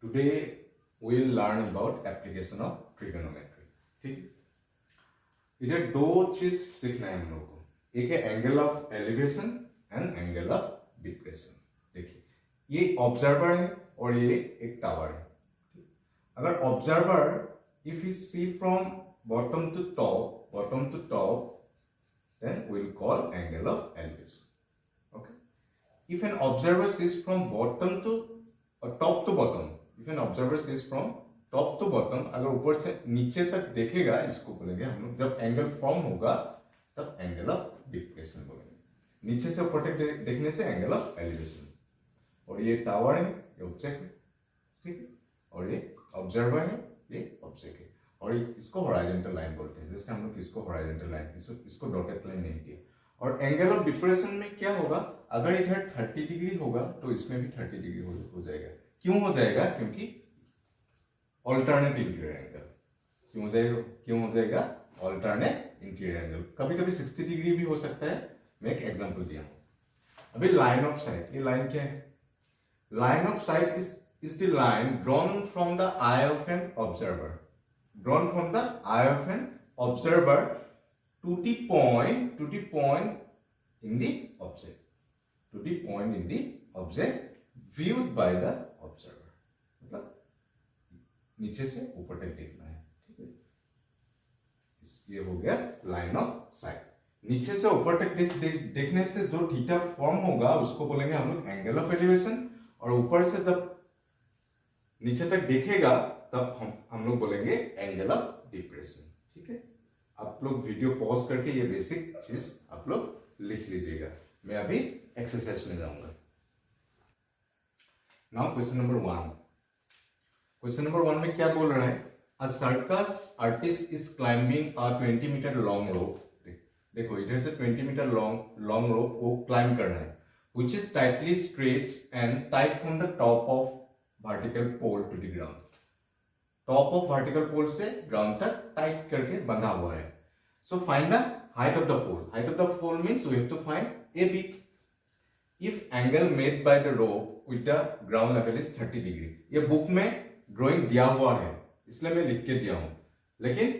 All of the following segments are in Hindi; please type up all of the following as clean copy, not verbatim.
Today we'll learn about application of trigonometry. ठीक है, इधर दो चीज सीखना है हम लोग को. एक है angle of elevation and angle of depression. देखिए, ये ऑब्जर्वर है और ये एक टावर है. अगर observer if you see from bottom to top then we'll call angle of elevation. Okay, if an observer sees from bottom to top to bottom, if an observer sees from top to bottom, अगर ऊपर से नीचे तक देखेगा, इसको बोलेंगे हम लोग, जब एंगल फॉर्म होगा तब एंगल ऑफ डिप्रेशन बोलेंगे. नीचे से ऊपर तक देखने से एंगल ऑफ एलिवेशन. और ये टावर है, ये ऑब्जेक्ट है, ठीक है, और ये ऑब्जर्वर है, ये ऑब्जेक्ट है. और इसको हॉरिजॉन्टल लाइन बोलते हैं. जैसे हम लोग इसको हॉरिजॉन्टल लाइन, इसको डॉटेड लाइन नहीं किया. और एंगल ऑफ डिप्रेशन में क्या होगा, अगर इधर 30 डिग्री होगा तो इसमें भी 30 डिग्री हो जाएगा. क्यों हो जाएगा? क्योंकि ऑल्टरनेट इंटीरियर एंगल. क्यों हो जाएगा ऑल्टरनेट इंटीरियर एंगल. कभी कभी 60 डिग्री भी हो सकता है. मैं एक एग्जांपल दिया हूं. अभी लाइन ऑफ साइट, ये लाइन क्या है? Line of site is the line drawn from the I of an observer. Drawn from the eye of an observer to the point in the object. To the point in the object viewed by the observer. मतलब नीचे से ऊपर तक देखना है. ठीक है, ये हो गया लाइन ऑफ साइट. नीचे से ऊपर तक देखने से जो थीटा फॉर्म होगा उसको बोलेंगे हम लोग एंगल ऑफ एलिवेशन. और ऊपर से जब नीचे तक देखेगा तब हम लोग बोलेंगे एंगल ऑफ डिप्रेशन. ठीक है, आप लोग वीडियो पॉज करके ये बेसिक चीज आप लोग लिख लीजिएगा. मैं अभी एक्सरसाइज में जाऊंगा. Now question number 1. Question number 1 में क्या बोल रहा है? A circus artist is climbing a 20 metre long rope. देखो, इधर से 20 मीटर लॉन्ग रोप को क्लाइंब करना है, which is tightly stretched and tied from the top of vertical pole to the ground. Top of vertical pole से ग्राउंड तक टाइट करके बंधा हुआ है. So find the height of the pole. Height of the pole means we have to find AB. If angle made by the rope with the ground level is 30 degree. ये बुक में ड्राइंग दिया हुआ है इसलिए मैं लिख के दिया हूं, लेकिन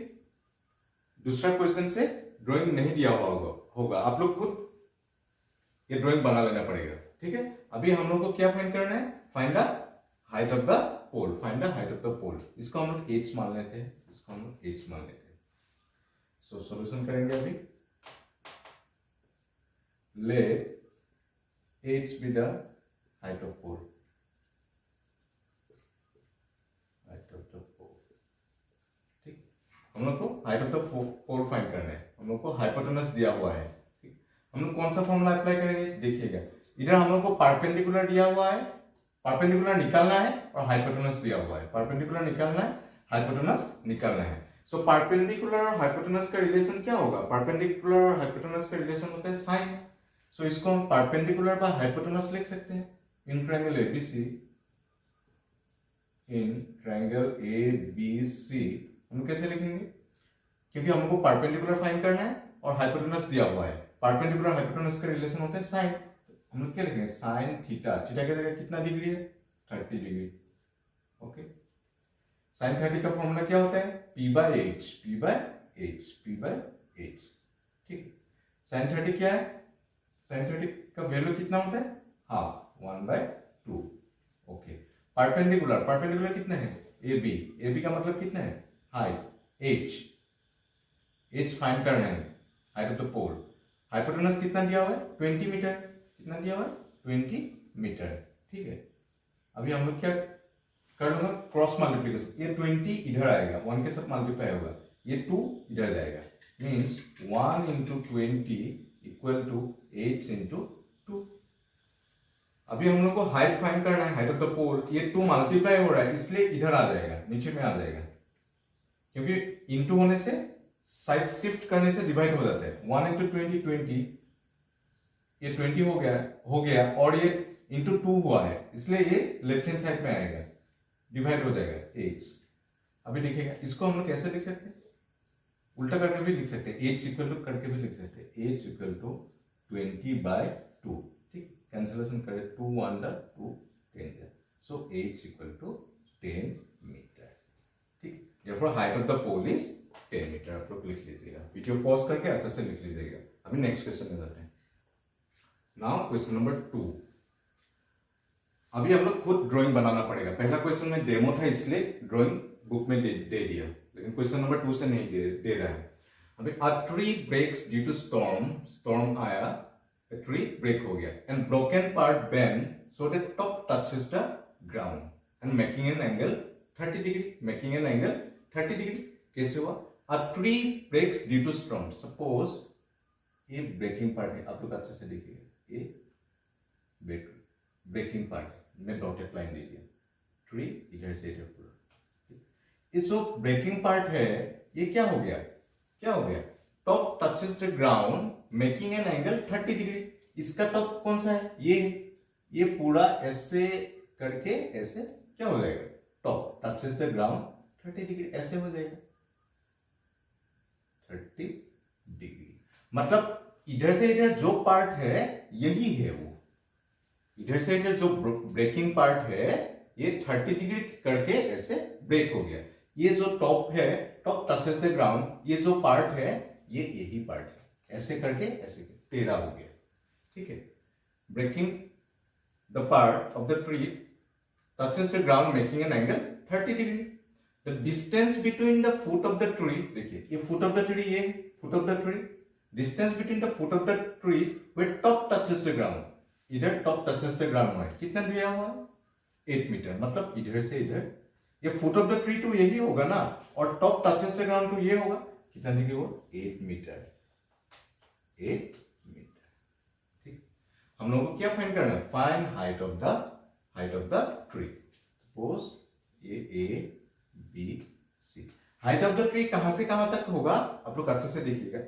दूसरा क्वेश्चन से ड्राइंग नहीं दिया हुआ होगा. आप लोग खुद ये ड्राइंग बना लेना पड़ेगा. ठीक है, अभी हम लोग को क्या फाइंड करना है? Find the height of the pole. Find the height of the pole. इसको हम लोग h मान लेते हैं. इसको हम लोग h मान लेते हैं. सो सॉल्यूशन करेंगे अभी. Let h be the height of pole. Height of the pole. ठीक, हम लोग को height of the pole find करना है. हम लोग को हाइपोटेनस दिया हुआ है. ठीक, हम लोग कौन सा फॉर्मूला अप्लाई करेंगे? देखिएगा, इधर हम लोग को परपेंडिकुलर दिया हुआ है, परपेंडिकुलर निकालना है, और हाइपोटेनस दिया हुआ है. परपेंडिकुलर निकालना है, हाइपोटेनस निकालना है. सो परपेंडिकुलर और हाइपोटेनस का रिलेशन क्या होगा? परपेंडिकुलर और हाइपोटेनस का रिलेशन होता है साइन. सो इसको हम परपेंडिकुलर बाय हाइपोटेनस लिख सकते हैं. In triangle ABC, in triangle ABC हम कैसे लिखेंगे? क्योंकि हमको परपेंडिकुलर फाइंड करना है और हाइपोटेनस दिया हुआ है. परपेंडिकुलर हाइपोटेनस का रिलेशन होता है साइन. हम लोग क्या लिखेंगे? Sine theta. थीटा की जगह कितना डिग्री है? 30 डिग्री. ओके, साइन 30 का फॉर्मूला क्या होता है? P/H. ठीक, साइन 30 क्या है? साइन 30 का वैल्यू कितना होता है? हाफ, 1/2. ओके, परपेंडिकुलर कितना है? AB का मतलब कितना है? हाइट, h फाइंड करना है, height of the pole. Hypotenuse कितना दिया हुआ है? 20 मीटर. कितना दिया हुआ है? 20 मीटर. ठीक है, अभी हम लोग क्या कर लूंगा? Cross multiplication. ये 20 इधर आएगा, 1 के साथ मल्टीप्लाई होगा, ये 2 इधर जाएगा. Means 1 into 20 equal to h into 2. अभी हम लोग को हाइट फाइंड करना है, हाइट ऑफ द पोल. ये 2 मल्टीप्लाई हो रहा है इसलिए इधर आ जाएगा, नीचे में आ जाएगा, क्योंकि इंटू होने से साइड शिफ्ट करने से डिवाइड हो जाता है. 1 into 20, ये 20 हो गया और ये इंटू 2 हुआ है इसलिए ये लेफ्ट हैंड साइड में आएगा, डिवाइड हो जाएगा h. अभी देखिएगा, इसको हम लोग कैसे लिख सकते हैं? उल्टा करके भी लिख सकते हैं, h इक्वल टू करके भी लिख सकते हैं. h equal to 20/2. ठीक, कैंसिलेशन करें, 2 1 2 10. So h equal to therefore height of the pole is 10 metre. आप लोग लिख लीजिएगा, वीडियो पॉज करके अच्छे से लिख लीजिएगा। अभी नेक्स्ट क्वेश्चन में जाते हैं। Now question number 2। अभी हम लोग खुद ड्राइंग बनाना पड़ेगा। पहला क्वेश्चन में डेमो था इसलिए ड्राइंग बुक में दे दिया, लेकिन क्वेश्चन नंबर 2 से नहीं दे रहा है। अभी a tree breaks due to storm आया, ट्री ब्रेक हो गया and broken part bend so that top touches the ground and making an angle 30 degree. Making an angle 30 degree कैसे हुआ? A tree breaks due to storm. Suppose ये ब्रेकिंग पार्ट है, आप लोग अच्छे से देखिए, ये ब्रेकिंग पार्ट में डॉटेड लाइन दे दिया, ट्री इधर से इधर पूरा। ये जो ब्रेकिंग पार्ट है ये क्या हो गया? Top touches the ground making an angle 30 degree. इसका टॉप कौन सा है? ये पूरा ऐसे करके ऐसे क्या हो जाएगा? Top touches the ground 30 degree ऐसे हो जाएगा 30 डिग्री। मतलब इधर से इधर जो पार्ट है यही है वो। इधर से इधर जो ब्रेकिंग पार्ट है ये 30 डिग्री करके ऐसे ब्रेक हो गया। ये जो टॉप है, टॉप टचेस द ग्राउंड, ये जो पार्ट है ये यही पार्ट है, ऐसे करके ऐसे टेढ़ा हो गया। ठीक है, breaking the part of the tree touches the ground making an angle 30 degree. The distance between the foot of the tree, देखिए ये फुट ऑफ द ट्री, ये foot of the tree, distance between the foot of the tree where top touches the ground, इधर टॉप टचेस द ग्राउंड है, कितना दिया हुआ है? 8 मीटर। मतलब इधर से इधर ये foot of the tree to यही होगा ना, और top touches the ground to ये होगा, कितना डिग्री होगा? 8 मीटर। 8 मीटर। ठीक, हम लोगों को क्या फाइंड करना है? Find height of the tree. Suppose ये A B C. Height of the tree कहां से कहां तक होगा? आप लोग अच्छे से देखिएगा।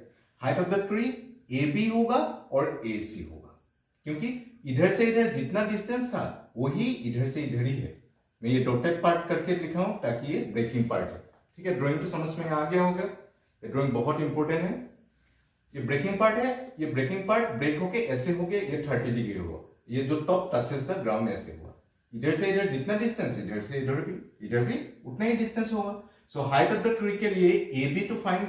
Height of the tree A B होगा और ए सी होगा, क्योंकि इधर से इधर जितना डिस्टेंस था वही इधर से इधर ही है। मैं ये डॉटेड पार्ट करके लिखा हूं ताकि ये ब्रेकिंग पार्ट है। ठीक है, ड्राइंग तो समझ में आ गया होगा। ये ड्राइंग बहुत इंपॉर्टेंट है। ये ब्रेकिंग पार्ट है, ये ब्रेकिंग पार्ट ब्रेक होके ऐसे हो गया, ये 30 डिग्री हुआ। ये जो टॉप टचेस द ग्राउंड ऐसे हुआ। इधर से इधर जितना डिस्टेंस, इधर से इधर भी उतना ही डिस्टेंस होगा। सो हाइट ऑफ द ट्री के लिए ए बी तो फाइंड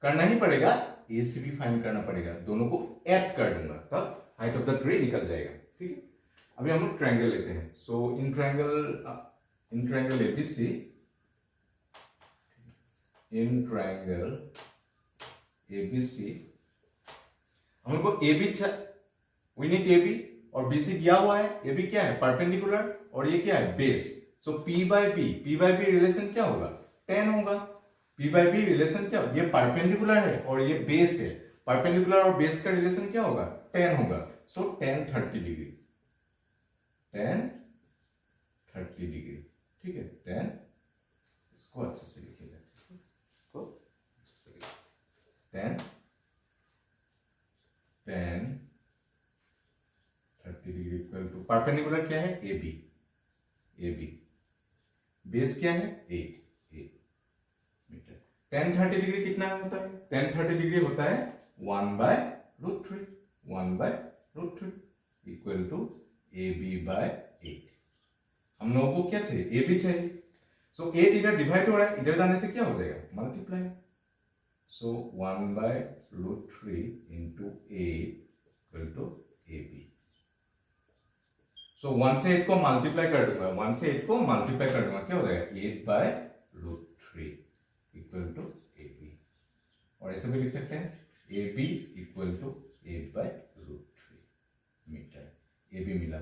करना ही पड़ेगा, ए सी भी फाइंड करना पड़ेगा। दोनों को ऐड कर दूंगा तब हाइट ऑफ द ट्री निकल जाएगा। ठीक है, अभी हम लोग ट्रायंगल लेते हैं। So in triangle ABC, in triangle ABC हमको एबी वी नीड एबी और बीसी दिया हुआ है। एबी क्या है? परपेंडिकुलर, और ये क्या है? Base. So P by B relation क्या होगा? 10 होगा। पी बाय बी रिलेशन क्या? ये परपेंडिकुलर है और ये बेस है। परपेंडिकुलर और बेस का रिलेशन क्या होगा? 10 होगा। So 10 30 degree, 10 30 degree. ठीक है, 10, इसको अच्छे से लिखिएगा, इसको 10 30 डिग्री इक्वल टू परपेंडिकुलर क्या है? ए बी बेस क्या है? 8 मीटर। 10 30 डिग्री कितना होता है? 10 30 डिग्री होता है 1/√3, 1/√3 equal to A B by 8। हम लोगों को क्या चाहिए? ए बी चाहिए। सो 8 इधर डिवाइड हो रहा है, इधर जाने से क्या हो जाएगा? Multiply. So 1/√3 into 8 equal to A B. So 1 से 8 को मल्टीप्लाई कर दूंगा, 1 से 8 को मल्टीप्लाई कर दूंगा, क्या हो जाएगा? 8/√3 इक्वल टू ए बी। और ऐसे भी लिख सकते हैं A B equal to 8/√3 metre. A B मिला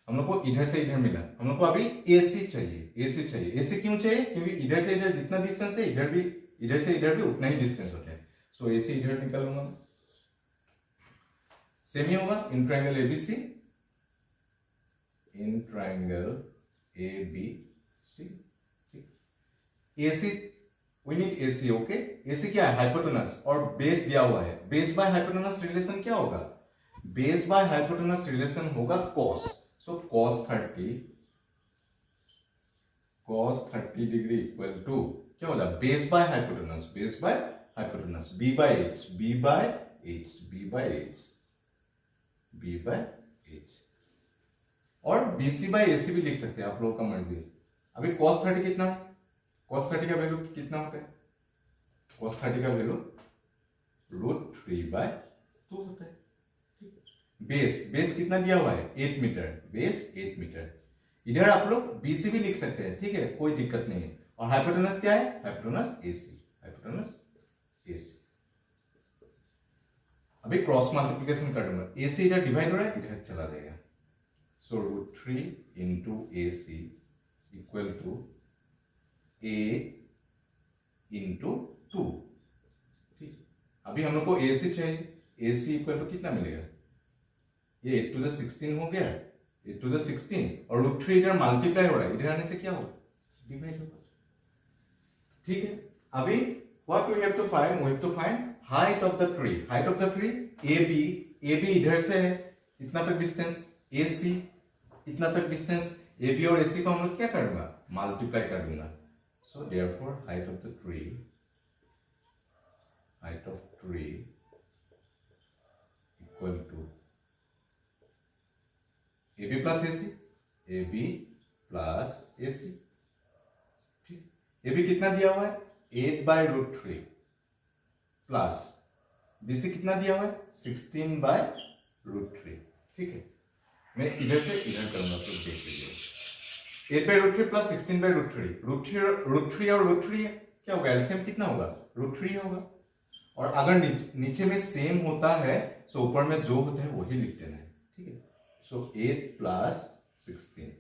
हम लोग को, इधर से इधर मिला। हम लोग को अभी AC चाहिए। AC क्यों चाहिए? क्योंकि इधर से इधर जितना डिस्टेंस है इधर से इधर भी उतना ही डिस्टेंस होता है। सो AC इधर निकालूंगा, सेम ही होगा। In triangle ABC, in triangle ABC। AC we need AC। Okay, AC क्या है? हाइपोटेनस, और बेस दिया हुआ है। बेस बाय हाइपोटेनस रिलेशन क्या होगा? बेस बाय हाइपोटेनस रिलेशन होगा cos। So cos 30 degree equal to क्या होगा? Base by hypotenuse, b by h। और BC बाय AC भी लिख सकते हैं, आप लोगों का मर्जी। अभी cos 30 कितना है? cos 30 का वैल्यू कितना होता है? cos 30 का वैल्यू √3/2 होता है। बेस कितना दिया हुआ है? 8 मीटर, बेस 8 मीटर। इधर आप लोग BC भी लिख सकते हैं, ठीक है, कोई दिक्कत नहीं है। और हाइपोटेनस क्या है? Hypotenuse AC। अभी क्रॉस मल्टीप्लिकेशन कर दूंगा, AC इधर डिवाइड हो रहा है, इधर चला जाएगा। So √3 into AC equal to A into 2। ठीक, अभी हम लोग को AC चाहिए। AC इक्वल टू कितना मिलेगा? ये 8 to the 16 हो गया, 8 to the 16, और √3 इधर मल्टीप्लाई हो रहा है, इधर आने से क्या होगा? डिवाइड होगा। ठीक है, अभी what we have to find? We have to find height of the tree. Height of the tree AB इधर से है इतना तक डिस्टेंस, AC इतना तक डिस्टेंस। AB और AC को हम लोग क्या कर दूंगा? मल्टीप्लाई कर दूंगा। So therefore height of the tree equal to AB plus AC। ठीक, AB कितना दिया हुआ है? 8/√3 प्लस BC कितना दिया हुआ है? 16/√3। ठीक है, मैं इधर से इधर करूंगा तो देख लीजिए। 8/√3 प्लस 16/√3, √3 और √3 क्या होगा? एलसीएम कितना होगा? √3 होगा। और अगर नीचे में सेम होता है तो ऊपर में जो होता है वही लिख देना है। ठीक है, सो 8 plus 16,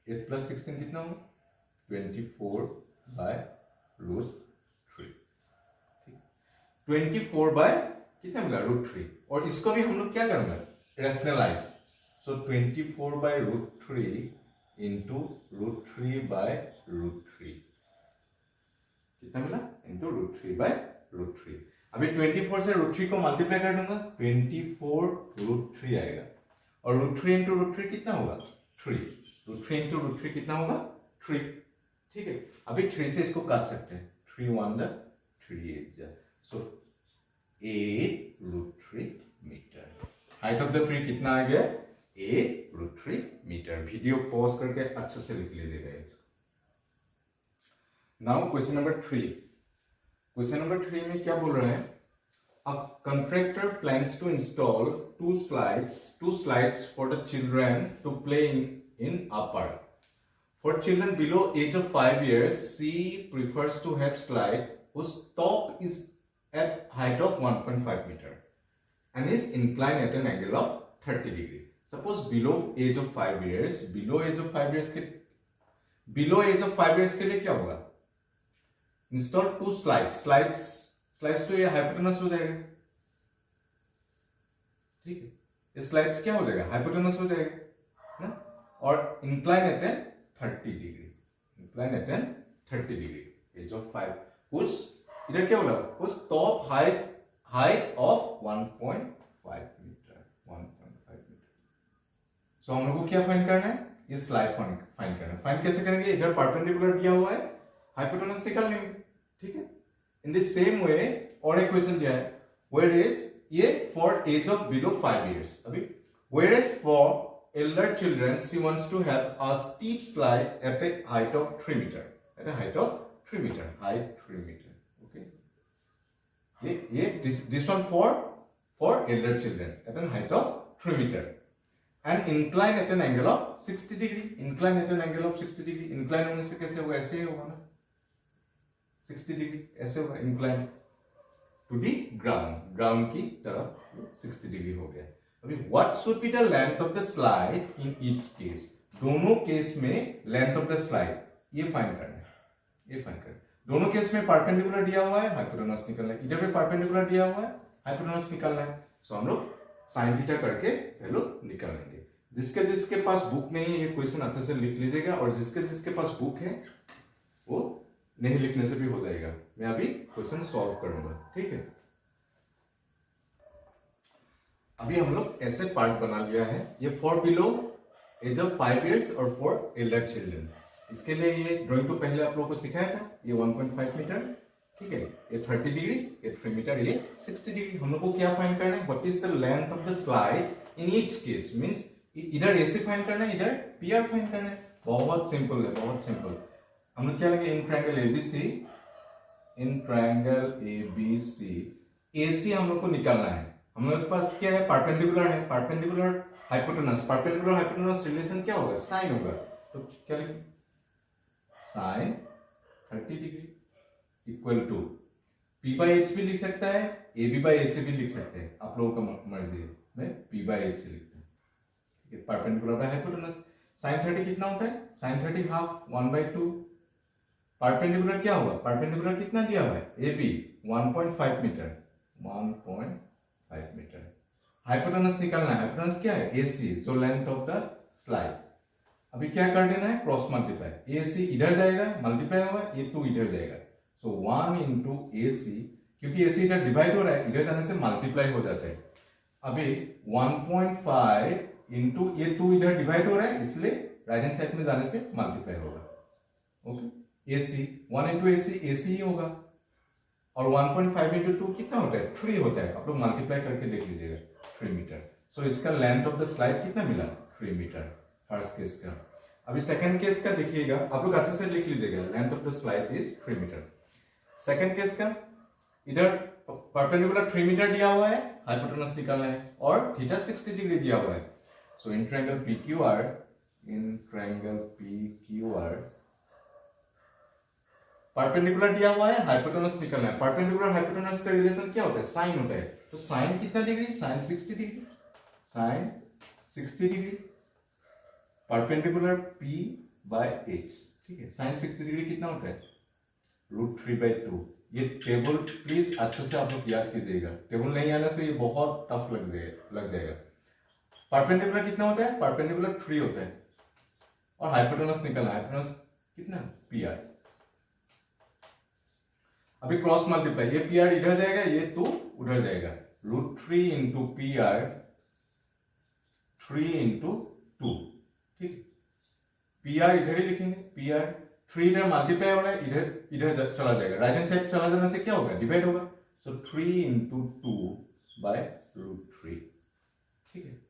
8 plus 16 कितना होगा? 24/√3। 24 कितना मिला? √3। और इसको भी हम लोग क्या करेंगे? रेशनलाइज। सो 24/√3 into √3/√3 कितना मिला? into √3/√3। अभी 24 से √3 को मल्टीप्लाई कर दूंगा, 24√3 आएगा। और √3 into √3 कितना होगा? 3। √3 into √3 कितना होगा? 3। ठीक है, अभी 3 से इसको काट सकते हैं। 3 1 the 3 8 जा, so 8√3 metre. Height of the tree कितना आ गया? 8√3 मीटर। वीडियो पॉज करके अच्छे से लिख लीजिएगा। Now question number 3। Question number 3 में क्या बोल रहे हैं? A contractor plans to install two slides for the children to play in a park. For children below age of 5 years, she prefers to have slide whose top is at height of 1.5 meter and is inclined at an angle of 30 degree. Suppose below age of 5 years, below age of 5 years के लिए क्या होगा? Install two slides तो ये हाइपोटेनस हो जाएगा। ठीक है, ये स्लाइड्स क्या हो जाएगा? हाइपोटेनस हो जाएगा ना। और incline at an 30 degree, age of 5, इधर क्या बोला? उस top height of 1.5 metre. So हम लोग को क्या फाइंड करना है? ये स्लाइड फाइंड करना है। फाइंड कैसे करेंगे? इधर परपेंडिकुलर दिया हुआ है, हाइपोटेनस निकाल लेंगे। ठीक है, इन द सेम वे और एक क्वेश्चन दिया है, वेयर इज ये for age of below 5 years. अभी where is for elder children she wants to have a steep slide at a height of 3 metre, height 3 metre. Okay, ये this one for elder children at an height of 3 metre and incline at an angle of 60 degree. Incline at an angle of 60 degree, incline होने से कैसे होगा? ऐसे ही होगा ना, 60 डिग्री ऐसे होगा, इंक्लाइन टू दी ग्राउंड की तरफ 60 डिग्री हो गया। अभी what should be the length of the slide in each case? दोनों केस में लेंथ ऑफ द स्लाइड ये फाइंड करना है, दोनों केस में परपेंडिकुलर दिया हुआ है, हाइपोटेनस निकालना है। इधर पे परपेंडिकुलर दिया हुआ है, हाइपोटेनस निकालना है। सो हम लोग साइन थीटा करके वैल्यू निकाल लेंगे। जिसके पास बुक नहीं है ये क्वेश्चन अच्छे से लिख लीजिएगा, और जिसके पास बुक है वो नहीं लिखने से भी हो जाएगा। मैं अभी क्वेश्चन सॉल्व करूंगा। ठीक है, अभी हम लोग ऐसे पार्ट बना लिया है, ये for below age of 5 years और फॉर एल्डर चिल्ड्रन। इसके लिए ये ड्राइंग तो पहले आप लोगों को सिखाया था। ये 1.5 मीटर, ठीक है, ये 30 डिग्री, ये 3 मीटर, ये 60 डिग्री। हम लोग को क्या फाइंड करना है? What is the length of the slide in each case. Means इधर एसी फाइंड करना है, इधर पीआर फाइंड करना है। बहुत सिंपल है, बहुत सिंपल। हम लोग क्या लेंगे, in triangle ABC, in triangle ABC AC हम लोग को निकालना है। हम लोग के पास क्या है, परपेंडिकुलर है, perpendicular hypotenuse, perpendicular hypotenuse relation क्या होगा, साइन होगा। तो क्या लिखें, sine 30 degree equal to P by H भी लिख सकता है, ए बी बाई ए से भी लिख सकते हैं, आप लोगों का मर्जी है। मैं पी बाई एच से लिखता हूँ, ठीक है। परपेंडिकुलर बाय हाइपोटेनस, साइन 30 कितना होता है, साइन 30 हाफ 1/2। परपेंडिकुलर क्या होगा, परपेंडिकुलर कितना दिया हुआ है, A B 1.5 metre, 1.5 metre. Hypotenuse निकालना है, हाइपोटेनस क्या है, ए सी, जो लेंथ ऑफ द स्लाइड। अभी क्या कर देना है, क्रॉस मल्टीप्लाई, ए सी इधर जाएगा, मल्टीप्लाई होगा, ए टू इधर जाएगा। सो 1 इंटू ए सी, क्योंकि ए सी इधर डिवाइड हो रहा है, इधर जाने से मल्टीप्लाई हो जाता है। अभी 1.5 इंटू ए टू इधर डिवाइड हो रहा है, इसलिए राइट हैंड साइड में जाने से मल्टीप्लाई होगा। ओके, ए सी 1 इंटू ए सी, ए सी ही होगा। और 1.5 इंटू 2 कितना होता है, 3 होता है। आप लोग मल्टीप्लाई करके देख लीजिएगा, 3 मीटर। सो इसका लेंथ ऑफ द स्लाइड कितना मिला, 3 मीटर, फर्स्ट केस का। अभी सेकंड केस का देखिएगा, आप लोग अच्छे से लिख लीजिएगा, length of the slide is 3 metre. Second case का, इधर परपेंडिकुलर 3 मीटर दिया हुआ है, हाइपोटेनस निकालना है, और थीटा 60 डिग्री दिया हुआ है। So in triangle PQR, in triangle PQR perpendicular दिया हुआ है, हाइपोटेनस निकालना है। परपेंडिकुलर हाइपोटेनस का रिलेशन क्या होता है, साइन होता है। तो साइन कितना degree, sine 60 degree, sine 60 degree, perpendicular P by H, ठीक है। साइन 60 डिग्री कितना होता है, √3/2। ये टेबल प्लीज अच्छे से आप लोग याद कीजिएगा, टेबल नहीं आने से ये बहुत टफ लग जाएगा। परपेंडिकुलर कितना होता है, परपेंडिकुलर 3 होता है, और हाइपोटेनस निकालना, हाइपोटेनस कितना, PR। अभी क्रॉस मल्टीप्लाई, ये PR इधर जाएगा, ये 2 उधर जाएगा, √3 इंटू PR, 3 इंटू 2, ठीक। PR इधर ही लिखेंगे, PR 3 इधर मल्टीप्लाई हो रहा है, इधर चला जाएगा, राइट हैंड साइड चला जाने से क्या होगा, डिवाइड होगा। सो 3 इंटू 2 बाय √3, ठीक है।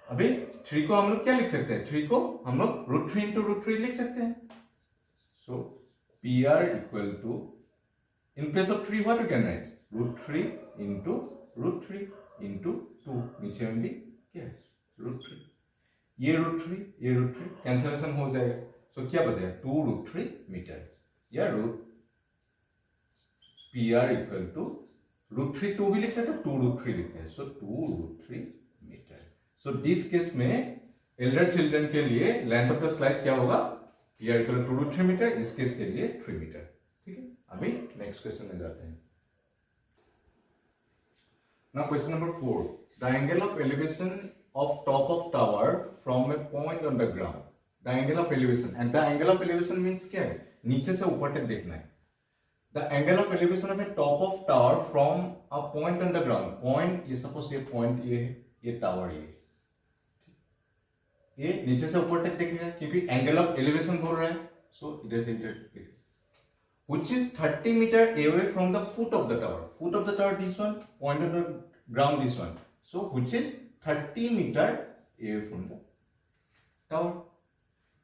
अभी 3 को हम लोग क्या लिख सकते हैं, 3 को हम लोग √3 इंटू √3 लिख सकते हैं। So PR equal to, in place of 3 what you can write, √3 into √3 into 2, नीचे में भी क्या है, √3, ये √3 ये √3 कैंसलेशन हो जाएगा। सो क्या बचेगा, 2√3 मीटर, या PR इक्वल टू √3, 2 भी लिख सकते हो, 2√3 लिखते हैं। सो 2√3 मीटर। सो दिस केस में एल्डर चिल्ड्रन के लिए लेंथ ऑफ द स्लाइड क्या होगा, PR इक्वल टू 2√3 मीटर, इस केस के लिए 3 मीटर, ठीक है। अभी नेक्स्ट क्वेश्चन में जाते हैं। Now question number 4, the angle of elevation of top of tower from A point on the ground. The angle of elevation, and the angle of elevation means क्या है, नीचे से ऊपर तक देखना है। The angle of elevation of a top of tower from a point on the ground, point ये सपोज ये पॉइंट ये है, ये टावर ये नीचे से ऊपर तक देखेगा, क्योंकि एंगल ऑफ एलिवेशन बोल रहा है। सो इधर से इधर, which is 30 meter away from the foot of the tower. Foot of the tower this one, point of the ground this one. So which is 30 meter away from the tower.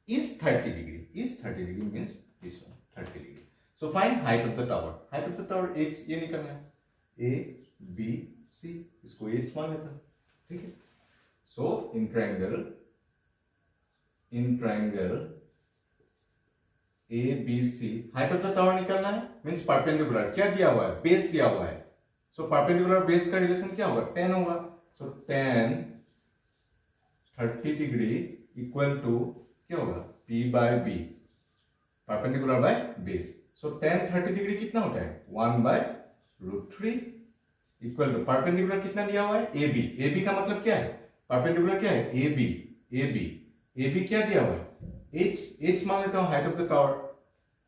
Is 30 degree. Is 30 degree means this one, 30 degree. So find height of the tower. Height of the tower H ये निकलना है, A B C, इसको H मान लेता है, ठीक है। So in triangle ABC, height of the tower निकलना है, मींस परपेंडिकुलर क्या दिया हुआ है, बेस दिया हुआ है। सो परपेंडिकुलर बेस का रिलेशन क्या होगा, 10 होगा। सो 10 30 डिग्री इक्वल टू क्या होगा, P by B, perpendicular by base. So 10 30 degree कितना होता है, 1/√3 इक्वल टू परपेंडिकुलर कितना दिया हुआ है, AB। AB का मतलब क्या है, परपेंडिकुलर क्या है, AB क्या दिया हुआ है, H मान लेता हूं, height of the tower.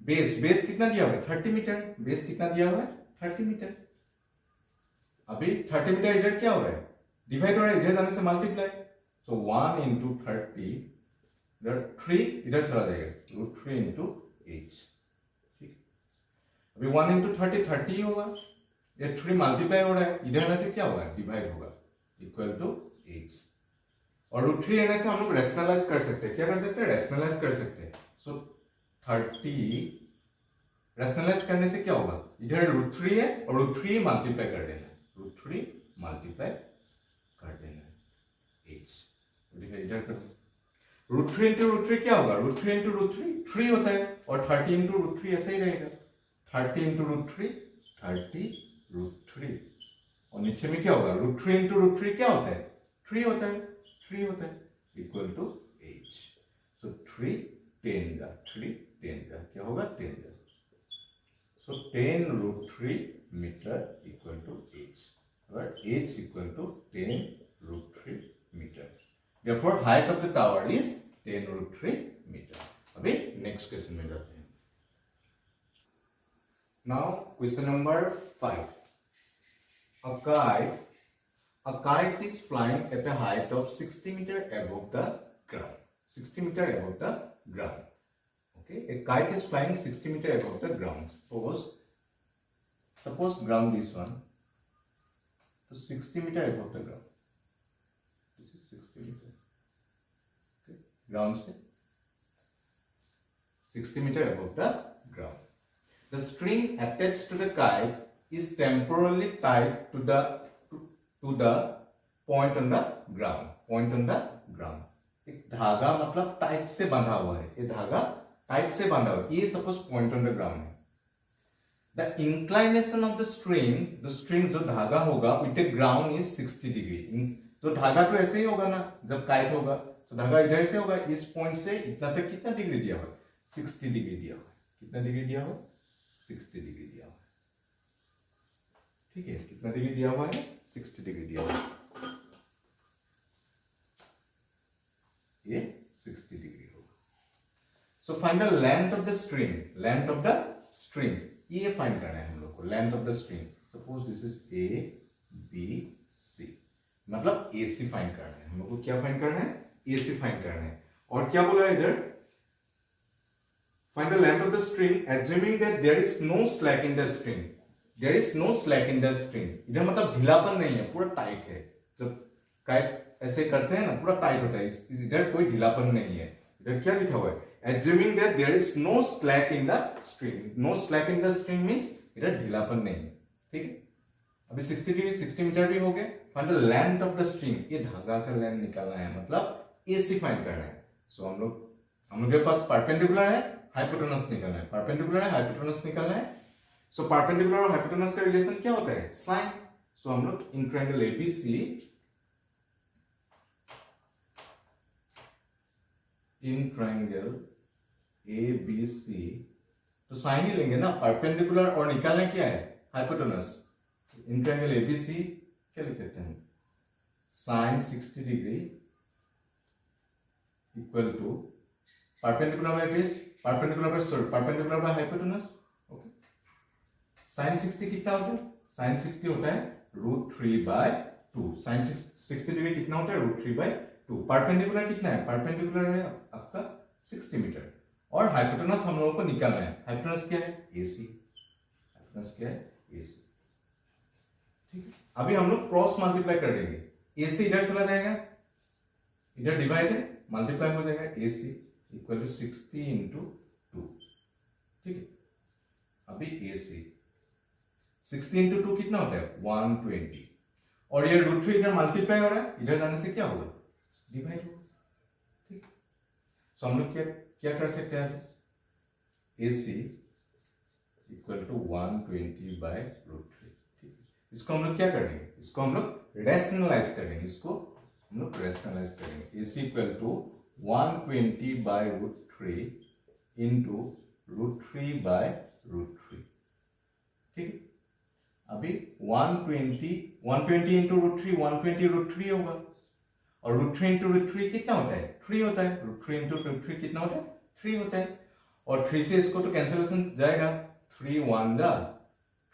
Base कितना दिया हुआ है, 30 मीटर, बेस कितना दिया हुआ है, 30 मीटर। अभी 30 मीटर इधर क्या हो रहा है, डिवाइड हो रहा है, इधर जाने से मल्टीप्लाई। सो 1 इंटू 30, इधर 3 इधर चला जाएगा, √3 इंटू H, ठीक। अभी 1 इंटू 30 30 ही होगा, ये 3 मल्टीप्लाई हो रहा है, इधर आने से क्या होगा, डिवाइड होगा, इक्वल टू H। और √3 आने से हम लोग रेशनलाइज कर सकते हैं, क्या कर सकते हैं, रेशनलाइज कर सकते हैं। सो 30 रैशनलाइज करने से क्या होगा, इधर √3 है और √3 मल्टीप्लाई कर देना, √3 मल्टीप्लाई कर देना h, इधर करो √3 इंटू √3 क्या होगा, √3 इंटू √3 3 होता है और 30 इंटू √3 ऐसे ही रहेगा, 30 इंटू √3 30 √3 और नीचे में क्या होगा, √3 इंटू √3 क्या होता है 3 होता है, 3 होता है इक्वल टू h। सो 3 10 का क्या होगा 10 का, so 10 √3 meter equal to h, or h equal to 10 √3 meter. Therefore, height of the tower is 10 √3 meter. अभी next question में जाते हैं. Now question number 5. A kite is flying at a height of 60 meter above the ground. 60 meter above the ground. Okay, a kite is flying 60 meter above the ground. Suppose ground is one, so 60 meter above the ground. This is 60 meter. Okay, ground se 60 meter above the ground. The string attached to the kite is temporarily tied to the point on the ground. Point on the ground. एक धागा मतलब टाइट से बंधा हुआ है, ये धागा टाइट से बांधा हुआ, ये suppose point on the ground है। The inclination of the string जो धागा होगा with the ground is 60 degree. तो धागा तो ऐसे ही होगा ना, जब काइट होगा तो धागा इधर से होगा, इस पॉइंट से इतना तक कितना डिग्री दिया हुआ, 60 डिग्री दिया हुआ। कितना डिग्री दिया हुआ, 60 डिग्री दिया हुआ। ठीक है, कितना डिग्री दिया हुआ है, 60 डिग्री दिया हुआ। ये 60 डिग्री होगा। So find the length of the string. Length of the string ये फाइंड करना है हम लोग को, length of the string. Suppose this is A B C, मतलब ए सी फाइंड करना है हम लोग को। क्या फाइंड करना है, ए सी फाइंड करना है। और क्या बोला इधर, find the length of the string assuming that there is no slack in the string. There is no slack in the string, इधर मतलब ढीलापन नहीं है, पूरा टाइट है। जब काइट ऐसे करते हैं ना, पूरा टाइट होता है, इधर कोई ढीलापन नहीं है। इधर क्या लिखा हुआ है, assuming that there is no slack in the string. No slack in the string means इधर ढीलापन नहीं है। ठीक है, अभी 60 डिग्री 60 मीटर भी हो गए। Find the length of the string, ये धागा का लेंथ निकालना है, मतलब AC फाइंड करना है। सो हम लोग के पास परपेंडिकुलर है, हाइपोटेनस निकालना है। परपेंडिकुलर है, हाइपोटेनस निकालना है। सो परपेंडिकुलर और हाइपोटेनस का रिलेशन क्या होता है, साइन। सो हम लोग इन triangle ABC, in triangle ABC, तो साइन ही लेंगे ना, परपेंडिकुलर और निकालना क्या है, हाइपोटेनस। इन ट्रायंगल ABC क्या लिख सकते हैं, sine 60 degree equal to perpendicular by base, perpendicular by hypotenuse. Okay, sine 60 कितना होता है, साइन 60 होता है √3/2। साइन 60 डिग्री कितना होता है, √3/2। परपेंडिकुलर कितना है, परपेंडिकुलर है आपका 60 मीटर। और हाइपोटेनस हम लोगों को निकालना है। हाइपोटेनस क्या है, AC। हाइपोटेनस क्या है, AC। ठीक है, अभी हम लोग क्रॉस मल्टीप्लाई कर देंगे। AC इधर चला जाएगा, इधर डिवाइड है, मल्टीप्लाई हो जाएगा। AC equal to 60 × 2। ठीक है, अभी AC 60 × 2 कितना होता है, 120। और ये √3 इधर मल्टीप्लाई हो रहा है, इधर जाने से क्या होगा, डिवाइड होगा। ठीक, सो हम लोग क्या कर सकते हैं, AC इक्वल टू 120/√3। ठीक, इसको हम लोग क्या करेंगे, इसको हम लोग रेशनलाइज करेंगे, इसको हम लोग रेशनलाइज करेंगे। AC equal to 120/√3 into √3/√3। ठीक, अभी 120 इंटू √3, 120 √3 होगा। और √3 इंटू √3 कितना होता है, 3 होता है। √3 इंटू √3 कितना होता है, 3 होता है। और 3 से इसको तो कैंसिलेशन जाएगा, 3 1 जा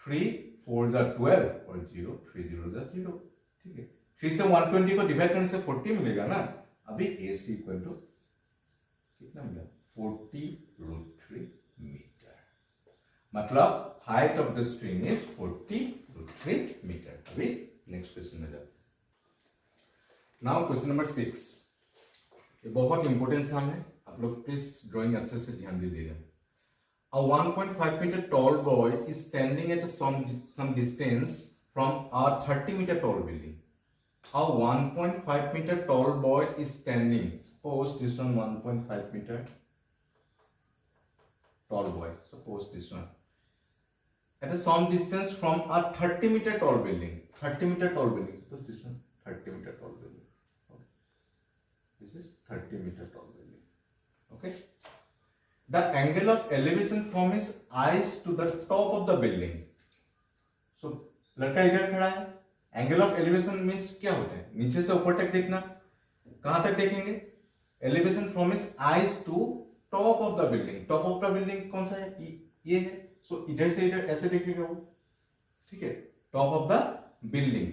3, 4 जा 12 और 0 3 0 जा 0। ठीक है, 3 से 120 को डिवाइड करने से 40 मिलेगा ना। अभी AC इक्वल टू कितना मिला, 40√3 मीटर। मतलब height of the string is 40√3 metre. अभी नेक्स्ट क्वेश्चन में जाते हैं। नाउ क्वेश्चन नंबर 6, ये बहुत इंपॉर्टेंट सम है, आप लोग प्लीज ड्राइंग अच्छे से ध्यान दीजिएगा। A 1.5 meter tall boy is standing at some distance from a 30 meter tall building. A 1.5 meter tall boy is standing. Suppose this one 1.5 meter tall boy. Suppose this one. At some distance from a 30 meter tall building. 30 meter tall building. Suppose this one 30 meter tall building. Okay. This is 30 meter tall building. Okay. The angle of elevation from his eyes to the top of the building. So लड़का इधर खड़ा है. एंगल ऑफ एलिवेशन मीन्स क्या होता है? नीचे से ऊपर तक देखना. कहां तक देखेंगे? Elevation from his eyes to top of the building. Top of the building कौन सा है? ये है. सो इधर से इधर ऐसे देखेगा वो. ठीक है. Top of the building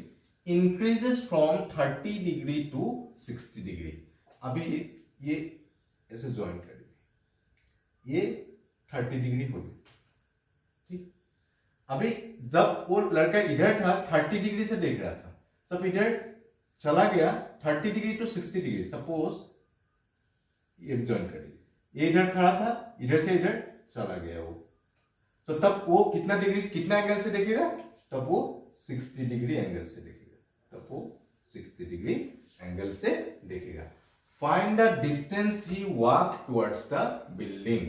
increases from 30 degree to 60 degree. अभी ये ऐसे ज्वाइन करेंगे. ये 30 डिग्री होगी. ठीक. अभी जब वो लड़का इधर था 30 डिग्री से देख रहा था, सब इधर चला गया 30 डिग्री टू 60 डिग्री. सपोज ये ज्वाइन करिए. ये इधर खड़ा था, इधर से इधर चला गया वो. तो तब वो कितना डिग्री कितना एंगल से देखेगा? तब वो 60 डिग्री एंगल से देखेगा. तब वो 60 डिग्री एंगल से देखेगा. Find the distance he walked towards the building.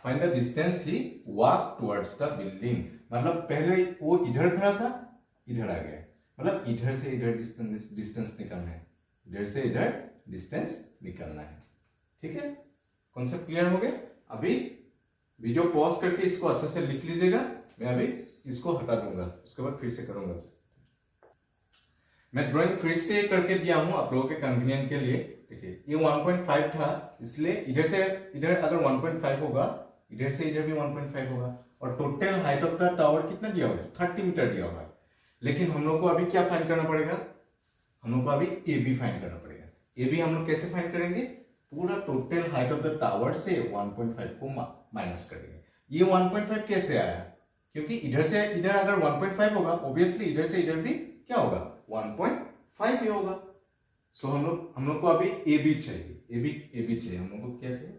Find the distance he walked towards the building. मतलब पहले वो इधर खड़ा था, इधर आ गया. मतलब इधर से इधर डिस्टेंस निकालना है. इधर से इधर डिस्टेंस निकालना है. ठीक है. कॉन्सेप्ट क्लियर हो गया? अभी वीडियो पॉज करके इसको अच्छे से लिख लीजिएगा. मैं अभी इसको हटा दूंगा, उसके बाद फिर से करूंगा. मैं ड्राइंग फिर से करके दिया हूं आप लोगों के कन्वीनियंस के लिए. देखिए ये 1.5 था, इसलिए इधर से इधर अगर 1.5 होगा, इधर से इधर भी 1.5 होगा. और total height of the tower कितना दिया हुआ है? 30 मीटर दिया हुआ है. लेकिन हम लोग को अभी क्या फाइंड करना पड़ेगा? हम लोग को अभी ए बी फाइंड करना पड़ेगा. ए बी हम लोग कैसे फाइंड करेंगे? पूरा total height of the tower से 1.5 को माइनस करेंगे. ये 1.5 कैसे आया? क्योंकि इधर से इधर अगर 1.5 होगा, ऑब्वियसली इधर से इधर भी क्या होगा? 1.5 ही होगा. सो हम लोग को अभी ए बी चाहिए. ए बी चाहिए. हम लोग को क्या चाहिए?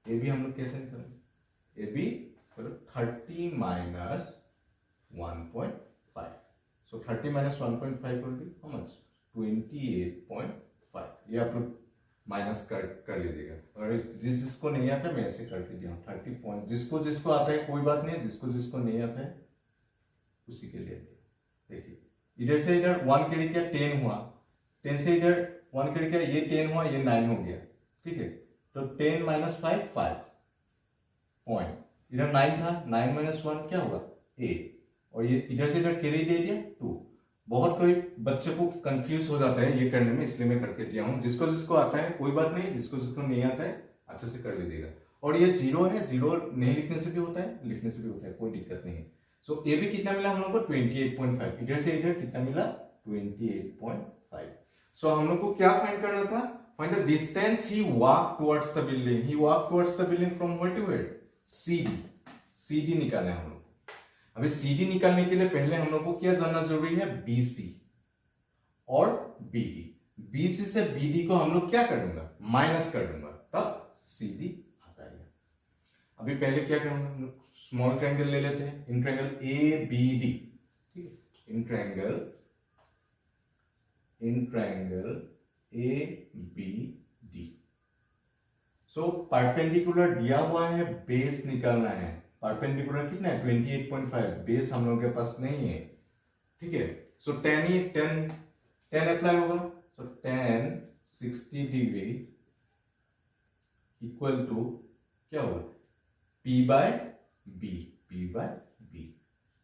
ए बी हम लोग कैसे निकालेंगे? A B 30 minus 1.5. So 30 minus 1.5 will be how much? 28.5. ये आप लोग माइनस कर लीजिएगा. और जिसको नहीं आता मैं ऐसे करके दिया हूँ 30 पॉइंट. जिसको आता है कोई बात नहीं, जिसको नहीं आता है उसी के लिए. देखिए इधर से इधर 1 के क्या 10 हुआ. 10 से इधर 1 के क्या ये 10 हुआ, ये 9 हो गया. ठीक है. तो 10 माइनस 5 पॉइंट. इधर 9 था, 9 माइनस 1 क्या होगा? 8. और ये इधर से इधर कैरी दे दिया 2. बहुत कोई बच्चे को कंफ्यूज हो जाता है ये करने में, इसलिए मैं करके दिया हूँ. जिसको आता है कोई बात नहीं, जिसको नहीं आता है अच्छे से कर लीजिएगा. और ये 0 है, 0 नहीं लिखने से भी होता है, लिखने से भी होता है, कोई दिक्कत नहीं है. सो ए बी कितना मिला हम लोग को? 28.5. इधर से इधर कितना मिला? 28.5. सो हम लोग को क्या फाइंड करना था? Find the distance he walk towards the building. He walk towards the building from where to where? CD निकालना है हम लोग. अभी CD निकालने के लिए पहले हम लोग को क्या जानना जरूरी है? BC और BD. BC से BD को हम लोग क्या कर दूंगा? माइनस कर दूंगा, तब CD आ जाएगा. अभी पहले क्या करूंगा? हम लोग स्मॉल ट्रायंगल ले लेते हैं. In triangle ABD. ठीक है. In triangle ABD. So perpendicular दिया हुआ है, बेस निकालना है. परपेंडिकुलर कितना है? 28.5. बेस हम लोगों के पास नहीं है. ठीक है. सो 10 अप्लाई होगा. सो 10 60 डिग्री इक्वल टू क्या होगा? P by B.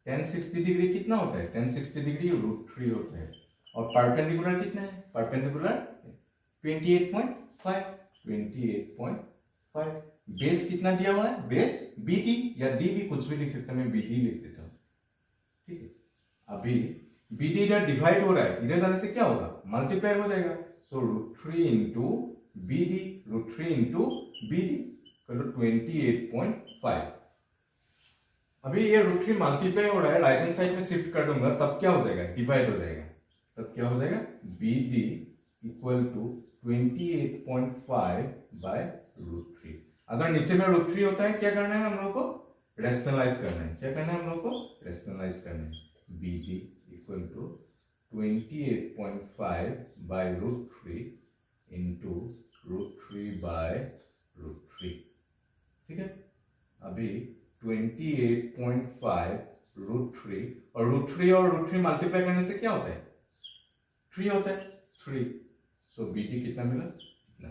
10 60 डिग्री कितना होता है? 10 60 डिग्री √3 होता है. और परपेंडिकुलर कितना है? परपेंडिकुलर 28.5. बेस कितना दिया हुआ है? बेस BD या DB कुछ भी लिख सकते हैं. मैं BD लिख देता हूं. ठीक है. अभी BD इधर डिवाइड हो रहा है, इधर जाने से क्या होगा? मल्टीप्लाई हो जाएगा. So √3 into BD. √3 into BD 28.5. अभी ये √3 मल्टीप्लाई हो रहा है, राइट हैंड साइड में शिफ्ट कर दूंगा, तब क्या हो जाएगा? डिवाइड हो जाएगा. तब क्या हो जाएगा? BD equal to 28.5 by √3. अगर नीचे में √3 होता है क्या करना है हम लोग को, रेशनलाइज करना है। क्या करना है हम लोग को, रेशनलाइज करना है। BD equal to 28.5 by √3 into √3 by √3, ठीक है। अभी 28.5 √3 और √3 और √3 मल्टीप्लाई करने से क्या होता है, 3 होता है, 3। सो BD कितना मिला, इतना।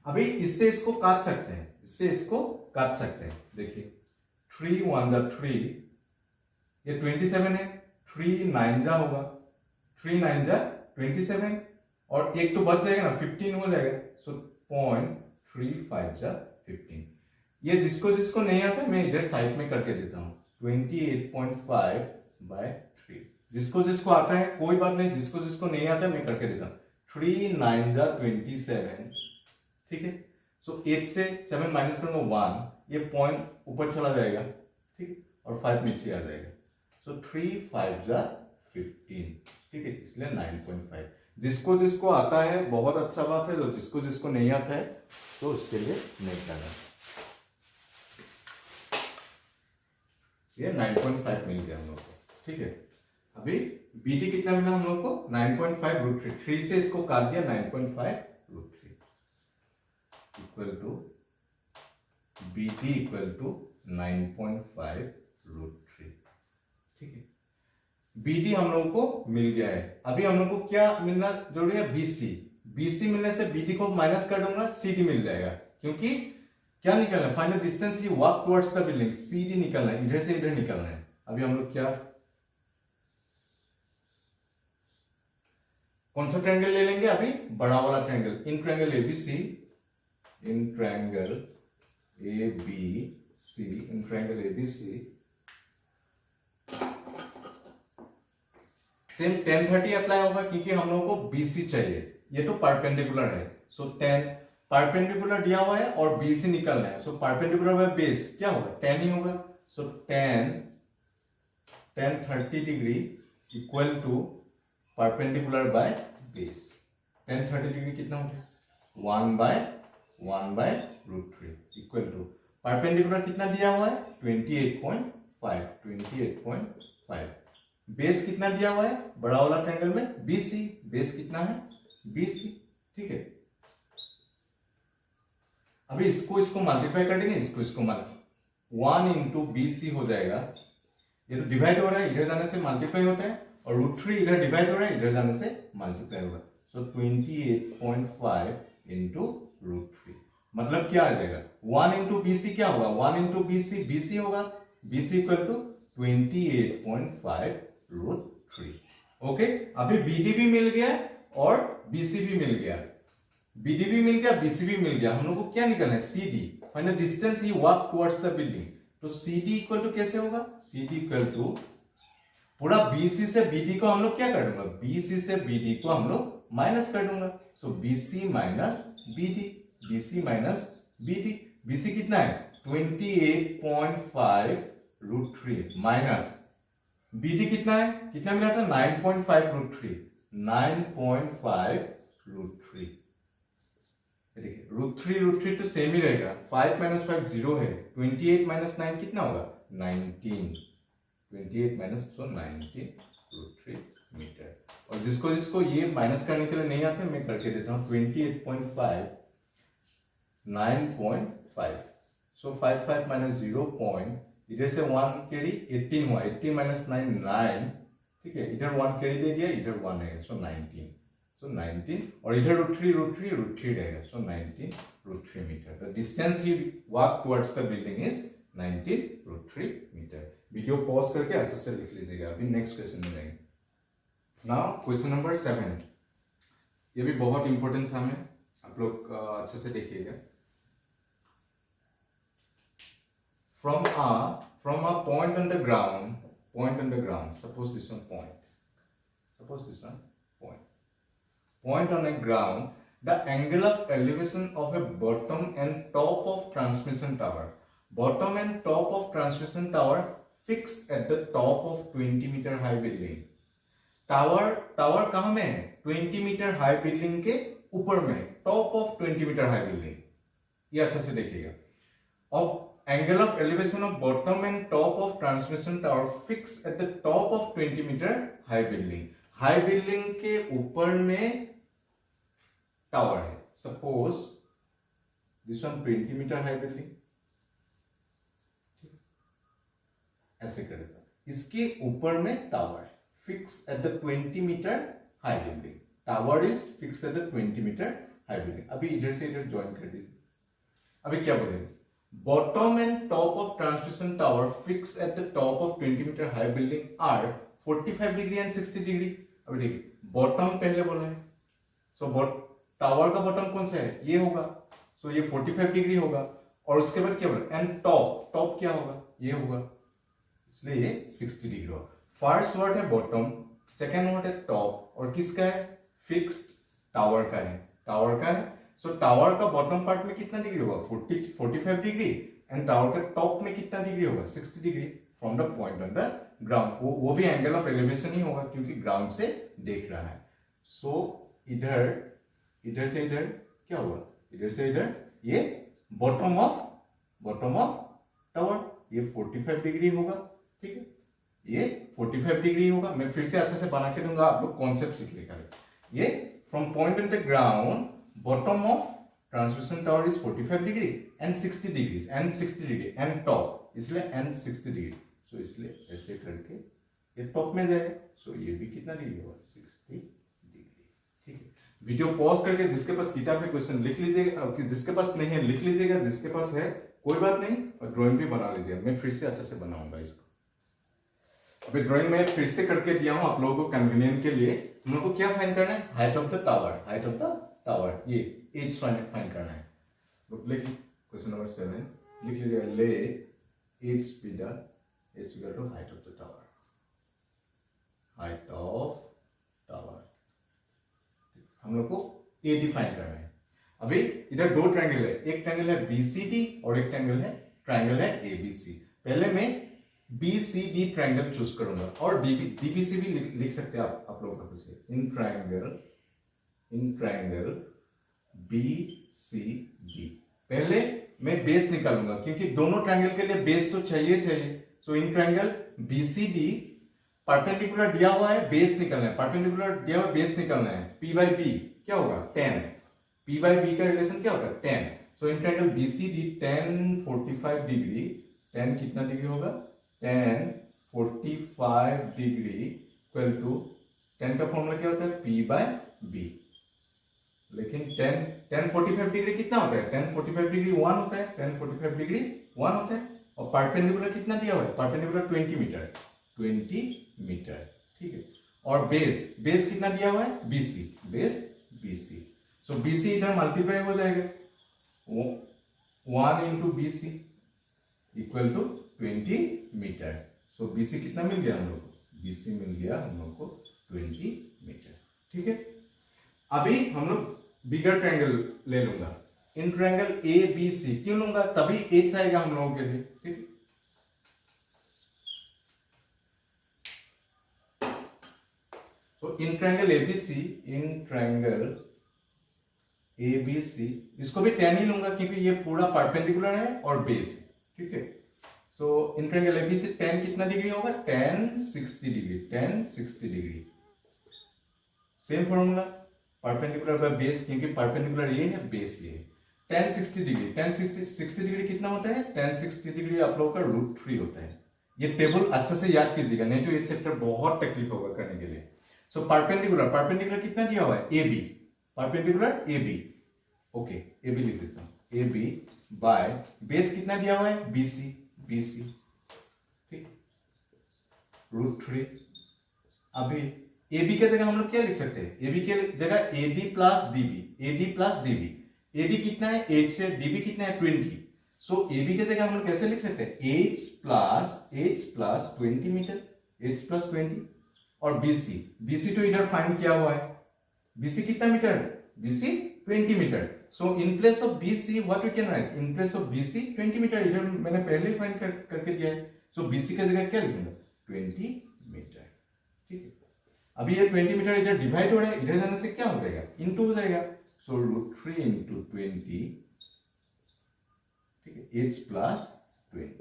अभी इससे इसको काट सकते हैं, इससे इसको काट सकते हैं। देखिए 3 1 जा 3, ये 27 है, 3 9 जा होगा, 3 9 जा 27 और एक तो बच जाएगा ना, 15 हो जाएगा। सो 0.35 जा 15। ये जिसको जिसको नहीं आता मैं इधर साइड में करके देता हूं, 28.5 बाय 3। जिसको जिसको आता है कोई बात नहीं, जिसको जिसको नहीं आता मैं करके देता हूं। 3 9 जा 27, ठीक है। सो 8 से 7 माइनस करूंगा 1, ये पॉइंट ऊपर चला जाएगा, ठीक, और 5 नीचे आ जाएगा। सो 3 5 जा 15, ठीक है, इसलिए 9.5। जिसको जिसको आता है बहुत अच्छा बात है, जो जिसको जिसको नहीं आता है तो उसके लिए नहीं करना। ये 9.5 मिल गया हम लोग को, ठीक है। अभी BD कितना मिला हम लोग को, 9.5 √3, 3 से इसको काट दिया, 9.5 √3 equal to BD equal to 9.5 √3, ठीक है। BD हम लोगों को मिल गया है। अभी हम लोग को क्या मिलना जरूरी है, BC। BC मिलने से BD को माइनस कर दूंगा, CD मिल जाएगा, क्योंकि क्या निकलना है, find the distance you walk towards the building, CD निकलना है, इधर से इधर निकलना है। अभी हम लोग क्या कौन सा ट्रायंगल ले लेंगे, अभी बड़ा वाला triangle, in triangle ABC, in triangle ABC, in triangle ABC same tan 30 apply होगा, क्योंकि हम लोगों को BC चाहिए, ये तो परपेंडिकुलर है। सो tan परपेंडिकुलर दिया हुआ है और BC निकलना है। सो परपेंडिकुलर बाय बेस क्या होगा, tan ही होगा। So tan 30 degree equal to perpendicular by base. tan 30 degree कितना हो गया, 1 बाय √3 इक्वल टू परपेंडिकुलर कितना दिया हुआ है, 28.5। बेस कितना दिया हुआ है बड़ा वाला ट्रायंगल में, BC। बेस कितना है, BC, ठीक है। अभी इसको मल्टीप्लाई कर देंगे, इसको 1 इंटू BC हो जाएगा। ये तो डिवाइड हो रहा है, इधर जाने से मल्टीप्लाई होता है, और √3 इधर डिवाइड हो रहा है, इधर जाने से मल्टीप्लाई होगा। सो 28.5 इंटू √3 मतलब क्या आ जाएगा, 1 इंटू BC क्या होगा, 1 इंटू BC होगा, BC इक्वल टू 28.5 √3। ओके, अभी BD भी मिल गया और BC भी मिल गया, BD भी मिल गया, BC भी मिल गया। हम लोग को क्या निकलना है, CD, find the distance he walk towards the building. तो CD इक्वल टू कैसे होगा, CD इक्वल टू पूरा BC से BD को हम लोग क्या कर दूंगा, BC से BD को हम लोग माइनस कर दूंगा। सो BC minus BD, BC minus BD। BC कितना है, 28.5 √3 माइनस BD कितना है, कितना मिला था, 9.5 √3, 9.5 √3। देखिए √3 तो सेम ही रहेगा, 5 माइनस 5 0 है, 28 माइनस 9 कितना होगा, 19, 28 माइनस 19 √3 मीटर। और जिसको जिसको ये माइनस करने के लिए नहीं आते मैं करके देता हूं, 28.5 9.5। सो 5 माइनस 0 पॉइंट, इधर से 1 कैरी 18 हुआ, 18 माइनस 9 9, ठीक है, इधर 1 कैरी दे दिया, इधर 1 है, सो 19। सो 19 और इधर √3 रहेगा, so 19 √3 metre. The distance he walk towards the building is 19 √3 metre. Video pause करके अच्छे से लिख लीजिएगा। अभी नेक्स्ट क्वेश्चन में जाएंगे। नाउ क्वेश्चन नंबर 7, ये भी बहुत इंपॉर्टेंट सम है, आप लोग अच्छे से देखिएगा। From a point on the ground, suppose this one point on a ground, the angle of elevation of a bottom and top of transmission tower fixed at the top of 20 meter high building. Tower कहां में है, 20 मीटर हाई बिल्डिंग के ऊपर में, top of 20 metre high building. ये अच्छे से देखिएगा। of angle of elevation of bottom and top of transmission tower fixed at the top of 20 meter high building. High building के ऊपर में टावर है. Suppose this one 20 metre high building, ऐसे करेगा. इसके ऊपर में टावर है fix at the 20 metre high building. Tower is fix at the 20 metre high building. अभी इधर से इधर ज्वाइन कर दीजिए. अभी क्या बोलेंगे? Bottom and top of transmission tower fix at the top of 20 metre high building are 45 degree and 60 degree. अभी देखिए बॉटम पहले बोला है, सो टावर का बॉटम कौन सा है? ये होगा, सो ये 45 डिग्री होगा. और उसके बाद क्या बोला? एंड टॉप, टॉप क्या होगा? ये होगा, इसलिए ये 60 डिग्री होगा. फर्स्ट वर्ड है बॉटम, सेकेंड वर्ड है टॉप, और किसका है? फिक्स्ड, टावर का है. टावर का है. सो टावर का बॉटम पार्ट में कितना डिग्री होगा? 45 डिग्री. एंड टावर का टॉप में कितना डिग्री होगा? 60 degree from the point on the ground. वो भी एंगल ऑफ एलिवेशन ही होगा क्योंकि ग्राउंड से देख रहा है. सो इधर से इधर क्या हुआ? इधर से इधर ये बॉटम ऑफ टावर, ये 45 डिग्री होगा. ठीक है, ये 45 डिग्री होगा. मैं फिर से अच्छे से बना के दूंगा, आप लोग कॉन्सेप्ट सीख लेगा. ये from point on the ground bottom of transmission tower is 45 degree and 60 degree and top, इसलिए एंड 60 डिग्री. सो इसलिए ऐसे करके ये टॉप में जाएगा. सो ये भी कितना डिग्री होगा? 60 डिग्री. ठीक है, वीडियो पॉज करके जिसके पास किताब में क्वेश्चन लिख लीजिएगा, जिसके पास नहीं है लिख लीजिएगा, जिसके पास है कोई बात नहीं, और ड्राइंग भी बना लीजिएगा. मैं फिर से अच्छे से बनाऊंगा इसको. अभी ड्राइंग में फिर से करके दिया हूं आप लोगों को कन्वीनियंट के लिए. हम लोग को क्या फाइंड करना है? हाइट ऑफ द टावर, ये एज फाइंड करना है. लिखिए क्वेश्चन नंबर 7 लिख लीजिएगा. Let H be the H equal to height of the tower. Height of tower. हम लोग को A डिफाइन करना है. अभी इधर दो ट्रायंगल है, एक ट्रायंगल है BCD और एक ट्रायंगल है ABC. पहले मैं BCD ट्रायंगल चूज करूंगा और DBC भी लिख सकते हैं आप लोगों का कुछ. इन ट्रायंगल BCD पहले मैं बेस निकालूंगा क्योंकि दोनों ट्रायंगल के लिए बेस तो चाहिए. सो इन ट्रायंगल BCD परपेंडिकुलर दिया हुआ है, बेस निकालना है. परपेंडिकुलर दिया हुआ बेस निकालना है. P by B क्या होगा? 10. P by B का रिलेशन क्या होगा? 10. सो इन ट्रायंगल BCD 10 45 डिग्री, 10 कितना डिग्री होगा? 10 45 डिग्री इक्वल टू 10 का फॉर्मूला क्या होता है? P by B. लेकिन 10 45 डिग्री कितना होता है? 10 45 डिग्री 1 होता है. 10 45 डिग्री 1 होता है. और परपेंडिकुलर कितना दिया हुआ है? Perpendicular 20 metre. ठीक है, और बेस कितना दिया हुआ है? BC. सो BC इधर मल्टीप्लाई हो जाएगा. 1 into BC equal to 20 metre. So BC कितना मिल गया हम लोग को? BC मिल गया हम लोग को 20 मीटर. ठीक है, अभी हम लोग बिगर ट्रायंगल ले लूंगा. इन ट्रायंगल ABC क्यों लूंगा? तभी H आएगा हम लोगों के लिए. ठीक है, तो इन ट्रायंगल ABC इसको भी 10 ही लूंगा क्योंकि ये पूरा परपेंडिकुलर है और बेस. ठीक है, सो इन ट्रायंगल ABC 10 कितना डिग्री होगा? 10 60 degree. Same formula, perpendicular by base, क्योंकि परपेंडिकुलर ये है, बेस ये है. 10 60 डिग्री. 10 60 डिग्री कितना होता है? 10 60 डिग्री आप लोगों का √3 होता है. ये टेबल अच्छे से याद कीजिएगा, नहीं तो ये चैप्टर बहुत तकलीफ होगा करने के लिए. सो परपेंडिकुलर कितना दिया हुआ है? AB. Perpendicular AB. Okay, AB लिख देता हूं. AB बाय बेस कितना दिया हुआ है? BC. ठीक, √3. अभी AB के जगह हम लोग क्या लिख सकते हैं? AB के जगह AD प्लस DB. AD कितना है? H से. DB कितना है? 20. सो AB के जगह हम लोग कैसे लिख सकते हैं? H plus 20 metre. H plus 20. और BC तो इधर फाइंड किया हुआ है. BC कितना metre? BC 20 metre. So in place of BC what we can write? In place of BC 20 metre. इधर मैंने पहले ही फाइंड करके दिया है. सो BC के जगह क्या लिखूंगा? 20 मीटर. ठीक है, अभी ये 20 मीटर इधर डिवाइड हो रहा है, इधर जाने से क्या हो जाएगा? इनटू हो जाएगा. सो √3 into 20 ठीक है, 8 प्लस 20,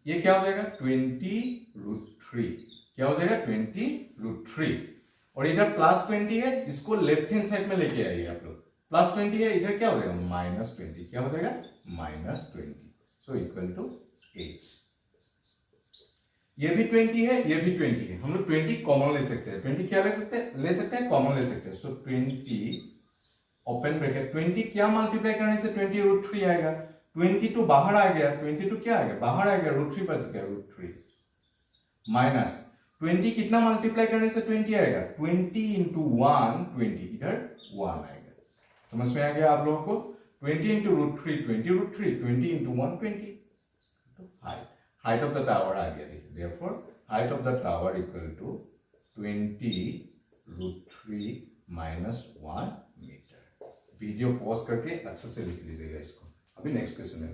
ये क्या हो जाएगा 20√3, क्या हो जाएगा 20√3, और इधर +20 है, इसको लेफ्ट हैंड साइड में लेके आइए आप लोग, +20 है, इधर क्या हो जाएगा -20, क्या हो जाएगा -20, सो इक्वल टू 8। ये भी 20 है, ये भी 20 है, हम लोग 20 कॉमन ले सकते हैं, 20 क्या ले सकते हैं कॉमन ले सकते हैं, सो 20 ओपन ब्रैकेट 20 क्या मल्टीप्लाई करने से 20√3 आएगा, 22 बाहर आ गया, 22 क्या आ गया बाहर आ गया, √3 बच गया, √3 माइनस 20 कितना मल्टीप्लाई करने से 20 आएगा, 20 इंटू 1 20, इधर 1 आएगा, समझ में आ गया आप लोगों को, 20 इंटू √3 20√3, 20 इंटू 1 20, तो हाइट ऑफ द टावर आ गया, therefore height of the tower equal to 20√3 minus 1 metre. Video pause करके अच्छे से लिख लीजिएगा इसको। अभी नेक्स्ट क्वेश्चन है।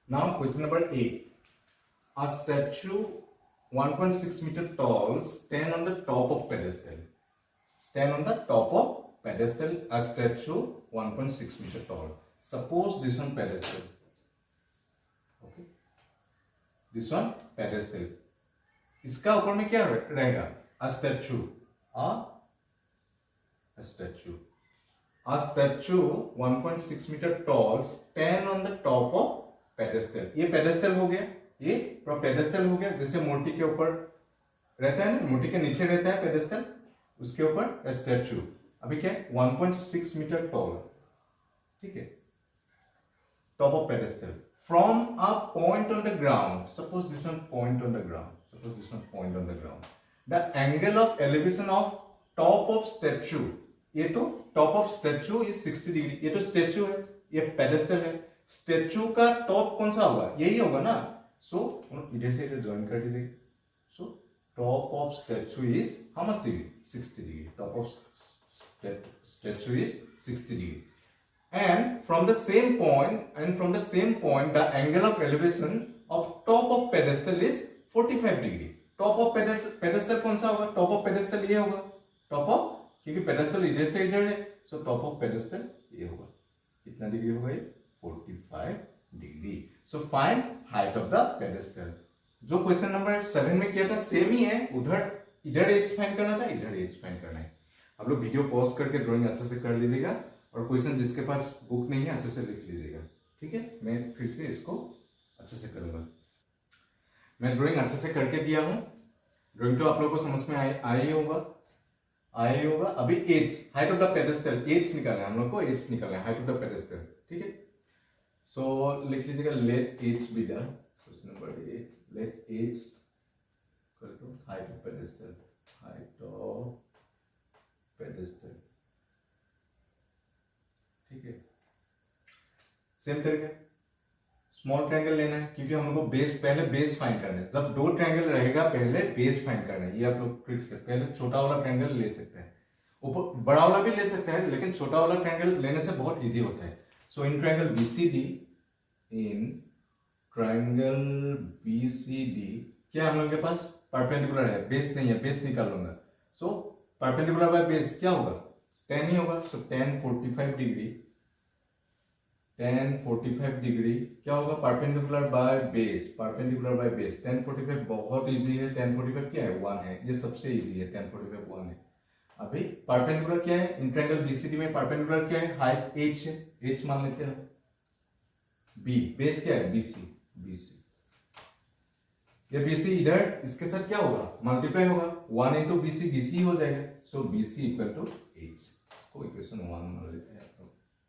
Now question number 8, a statue 1.6 meter tall stand on the top of pedestal, stand on the top of pedestal, a statue 1.6 meter tall, suppose this one pedestal, okay, this one pedestal, इसका ऊपर में क्या रहेगा, a statue, a statue, a statue 1.6 meter tall stand on the top of pedestal, ये pedestal हो गया, ये pedestal हो गया, जैसे मूर्ति के ऊपर रहता है ना, मूर्ति के नीचे रहता है pedestal, उसके ऊपर statue, अभी क्या है 1.6 मीटर tall, ठीक है, top of pedestal, from a point on the ground, suppose this one point on the ground, suppose this one point on the ground, the angle of elevation of top of statue, ये तो top of statue is 60 degree, ये तो statue है, ये pedestal है, statue का top कौन सा होगा, यही होगा ना, so इधर से इधर ज्वाइन कर दीजिए, so top of statue is how much degree, 60 degree, top of statue is 60 degree, and from the same point the angle of elevation of top of pedestal is 45 degree, top of pedestal कौन सा होगा, top of pedestal ये होगा, top of, क्योंकि pedestal इधर से इधर है, so top of pedestal ये होगा, कितना डिग्री होगा ये 45 degree, so find height of the pedestal। जो क्वेश्चन नंबर 7 में किया था सेम ही है, उधर इधर एज फाइंड करना था, इधर एज फाइंड करना है। आप लोग वीडियो पॉज करके ड्राइंग अच्छे से कर लीजिएगा, और क्वेश्चन जिसके पास बुक नहीं है अच्छे से लिख लीजिएगा, ठीक है, मैं फिर से इसको अच्छे से करूंगा। मैं ड्राइंग अच्छे से करके दिया हूं, ड्राइंग तो आप लोगों को समझ में आया ही होगा। अभी H, height of the pedestal, H निकालना है हम लोग को, एज निकालना है, हाइट ऑफ द पेडेस्टल, ठीक है, सो लिख लीजिएगा let H be done, question number 8, let H equal to height of pedestal, height of pedestal, ठीक है, सेम तरीके स्मॉल ट्रायंगल लेना है, क्योंकि हम लोग को बेस, पहले बेस फाइंड करना है, जब दो ट्रायंगल रहेगा पहले बेस फाइंड करना है, ये आप लोग ट्रिक से पहले छोटा वाला ट्रायंगल ले सकते हैं, ऊपर बड़ा वाला भी ले सकते हैं, लेकिन छोटा वाला ट्रायंगल लेने से बहुत इजी होता है। So in triangle BCD, in triangle BCD क्या हम लोग के पास परपेंडिकुलर है, बेस नहीं है, बेस निकाल लूंगा, सो परपेंडिकुलर बाय बेस क्या होगा 10 ही होगा, सो 10 45 डिग्री, 10 45 डिग्री क्या होगा perpendicular by base, perpendicular by base 10 45 बहुत इजी है, 10 45 क्या है 1 है, ये सबसे इजी है, 10 45 1 है। अभी परपेंडिकुलर क्या है, इन ट्रायंगल बीसीडी में परपेंडिकुलर क्या है, हाइट h है, h मान लेते हैं, b बेस क्या है bc, ये bc इधर इसके साथ क्या होगा मल्टीप्लाई होगा, 1 इंटू bc bc हो जाएगा, so bc equal to h, इसको इक्वेशन 1 मान लेते हैं,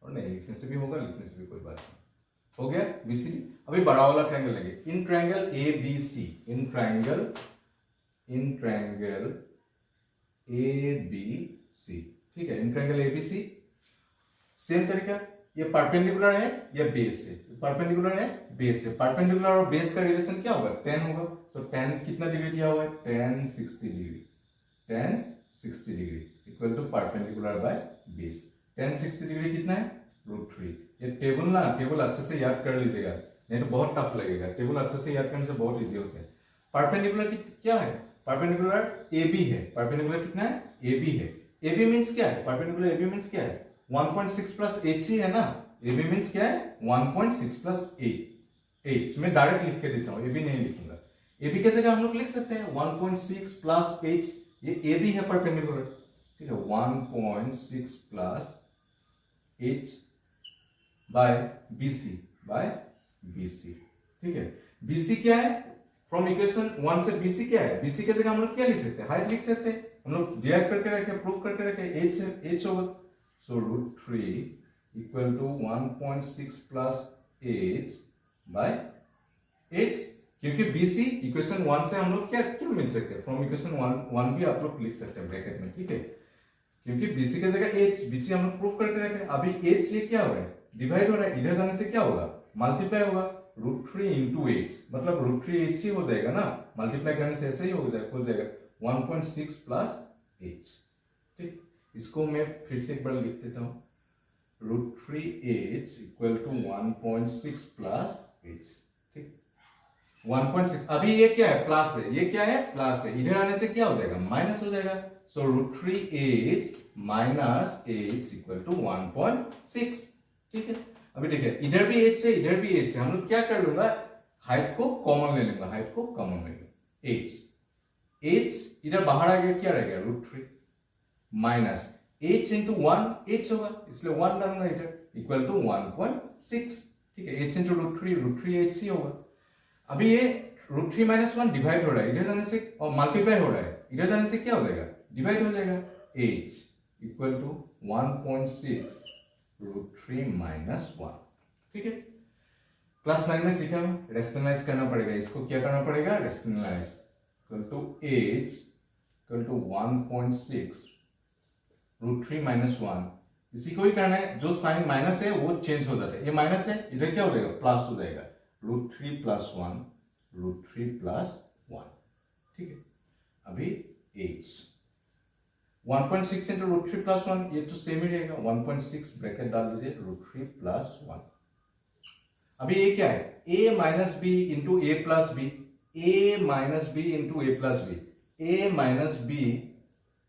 और नहीं लिखने से भी होगा, लिखने से भी कोई बात नहीं, हो गया BCD। अभी बड़ा वाला ट्रायंगल लेंगे, in triangle ABC, in triangle ABC, ठीक है, इन ट्रायंगल ABC सेम तरीका, ये परपेंडिकुलर है, ये बेस है, परपेंडिकुलर है बेस है, परपेंडिकुलर और बेस का रिलेशन क्या होगा 10 होगा, तो 10 कितना डिग्री दिया हुआ है 10 60 degree, 10 60 degree equal to perpendicular by base, 10 60 degree कितना है √3। ये टेबल ना, टेबल अच्छे से याद कर लीजिएगा, नहीं तो बहुत टफ लगेगा, टेबल अच्छे से याद करने से बहुत इजी होता है। परपेंडिकुलर क्या है, परपेंडिकुलर AB है, परपेंडिकुलर कितना है AB है, AB मींस क्या है, परपेंडिकुलर AB मींस क्या है 1.6 प्लस एच ही है ना, ए बी मीन्स क्या है 1.6 प्लस एच। मैं डायरेक्ट लिख के देता हूं, ए बी नहीं लिखूंगा। ए बी की जगह हम लोग लिख सकते हैं 1.6 प्लस एच, ये ए बी है परपेंडिकुलर, ठीक है 1.6 प्लस एच बाय बीसी, ठीक है। बीसी क्या है, फ्रॉम इक्वेशन 1 से बीसी क्या है, बीसी की जगह हम लोग क्या लिख सकते हैं, हाइट लिख सकते हैं, हम लोग डिराइव करके रखे, प्रूफ करके रखे, एच होगा, so √3 equal to 1.6 plus H by H, क्योंकि बीसी इक्वेशन 1 से हम लोग क्या क्यों मिल सकते हैं, फ्रॉम इक्वेशन 1 भी आप लोग लिख सकते हैं ब्रैकेट में, ठीक है, क्योंकि बीसी की जगह एच, बीसी हम लोग प्रूफ करके रखे। अभी एच से क्या हो रहा है, डिवाइड हो रहा है, इधर जाने से क्या होगा, मल्टीप्लाई होगा, √3 इंटू एच, मतलब √3 एच ही हो जाएगा ना, मल्टीप्लाई करने से ऐसे ही हो जाएगा 1.6 प्लस एच, ठीक। इसको मैं फिर से एक बार लिख देता हूं, √3 H equal to 1.6 plus H, ठीक 1.6। अभी ये क्या है, प्लस है, ये क्या है, प्लस है, इधर आने से क्या हो जाएगा, माइनस हो जाएगा, so √3 H minus H equal to 1.6, ठीक है। अभी देखिए इधर भी एच है, इधर भी एच है, हम लोग क्या कर लूंगा, हाइट को कॉमन ले लूंगा, हाइट को कॉमन ले लूंगा, एच इधर बाहर आ गया, क्या रह गया √3 माइनस एच इंटू 1, एच होगा इसलिए 1 डालूंगा इधर, इक्वल टू 1.6, ठीक है, एच इंटू √3 एच ही होगा। अभी ये √3 माइनस 1 डिवाइड हो रहा है, इधर जाने से, और मल्टीप्लाई हो रहा है, इधर जाने से क्या हो जाएगा, डिवाइड हो जाएगा, एच इक्वल टू 1.6 √3 माइनस 1, ठीक है। क्लास 9 में सीखा हम रेशनलाइज करना पड़ेगा, इसको क्या करना पड़ेगा, rationalise, equal to H equal to 1.6 √3 minus 1, इसी को ही करना है, जो साइन माइनस है वो चेंज हो जाता है, ये माइनस है, इधर क्या हो जाएगा, प्लस हो जाएगा, √3 प्लस 1 √3 प्लस 1, ठीक है। अभी एच 1.6 इंटू √3 प्लस 1, ये तो सेम ही रहेगा, 1.6 ब्रैकेट डाल दीजिए, √3 प्लस 1। अभी ये क्या है, a minus B into A plus B, a minus B into A plus B, a minus B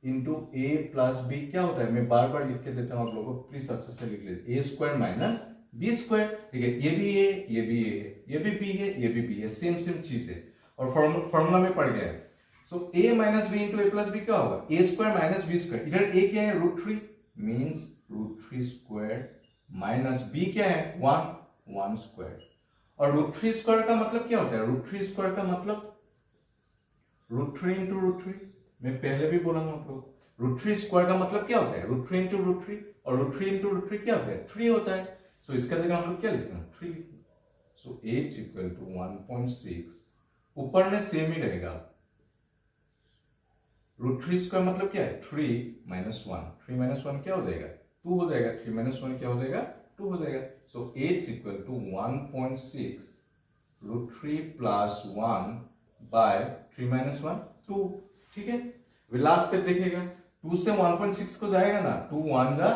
into A plus B क्या होता है, मैं बार बार लिख के देता हूं आप लोगों को, प्लीज अच्छे से लिख लीजिए, a square minus B square, ठीक है, ये भी a, ये भी a है, ये भी b है, ये भी b है, सेम चीज है, और फॉर्मूला में पड़ गया है। So a minus B into A plus B क्या होगा, a square minus B square, इधर a क्या है √3 मीन्स √3 स्क्वायर माइनस b क्या है 1 स्क्वायर, और √3 स्क्वायर का मतलब क्या होता है, √3 स्क्वायर का मतलब √3 इंटू √3, मैं पहले भी बोला हूं आप लोग, √3 स्क्वायर का मतलब क्या होता है, √3 इंटू √3, और √3 इंटू √3 क्या होता है, 3 होता है, सो इसका जगह हम लोग क्या लिखते हैं, 3 लिखते हैं, सो h इक्वल टू 1.6, ऊपर में सेम ही रहेगा, √3 स्क्वायर मतलब क्या है 3 माइनस 1, 3 माइनस 1 क्या हो जाएगा 2 हो जाएगा, 3 माइनस 1 क्या हो जाएगा 2 हो जाएगा, so h equal to 1.6 √3 plus 1 by 3 minus 1 2, ठीक है। लास्ट स्टेप देखिएगा, 2 से 1.6 को जाएगा ना, 2 1 जा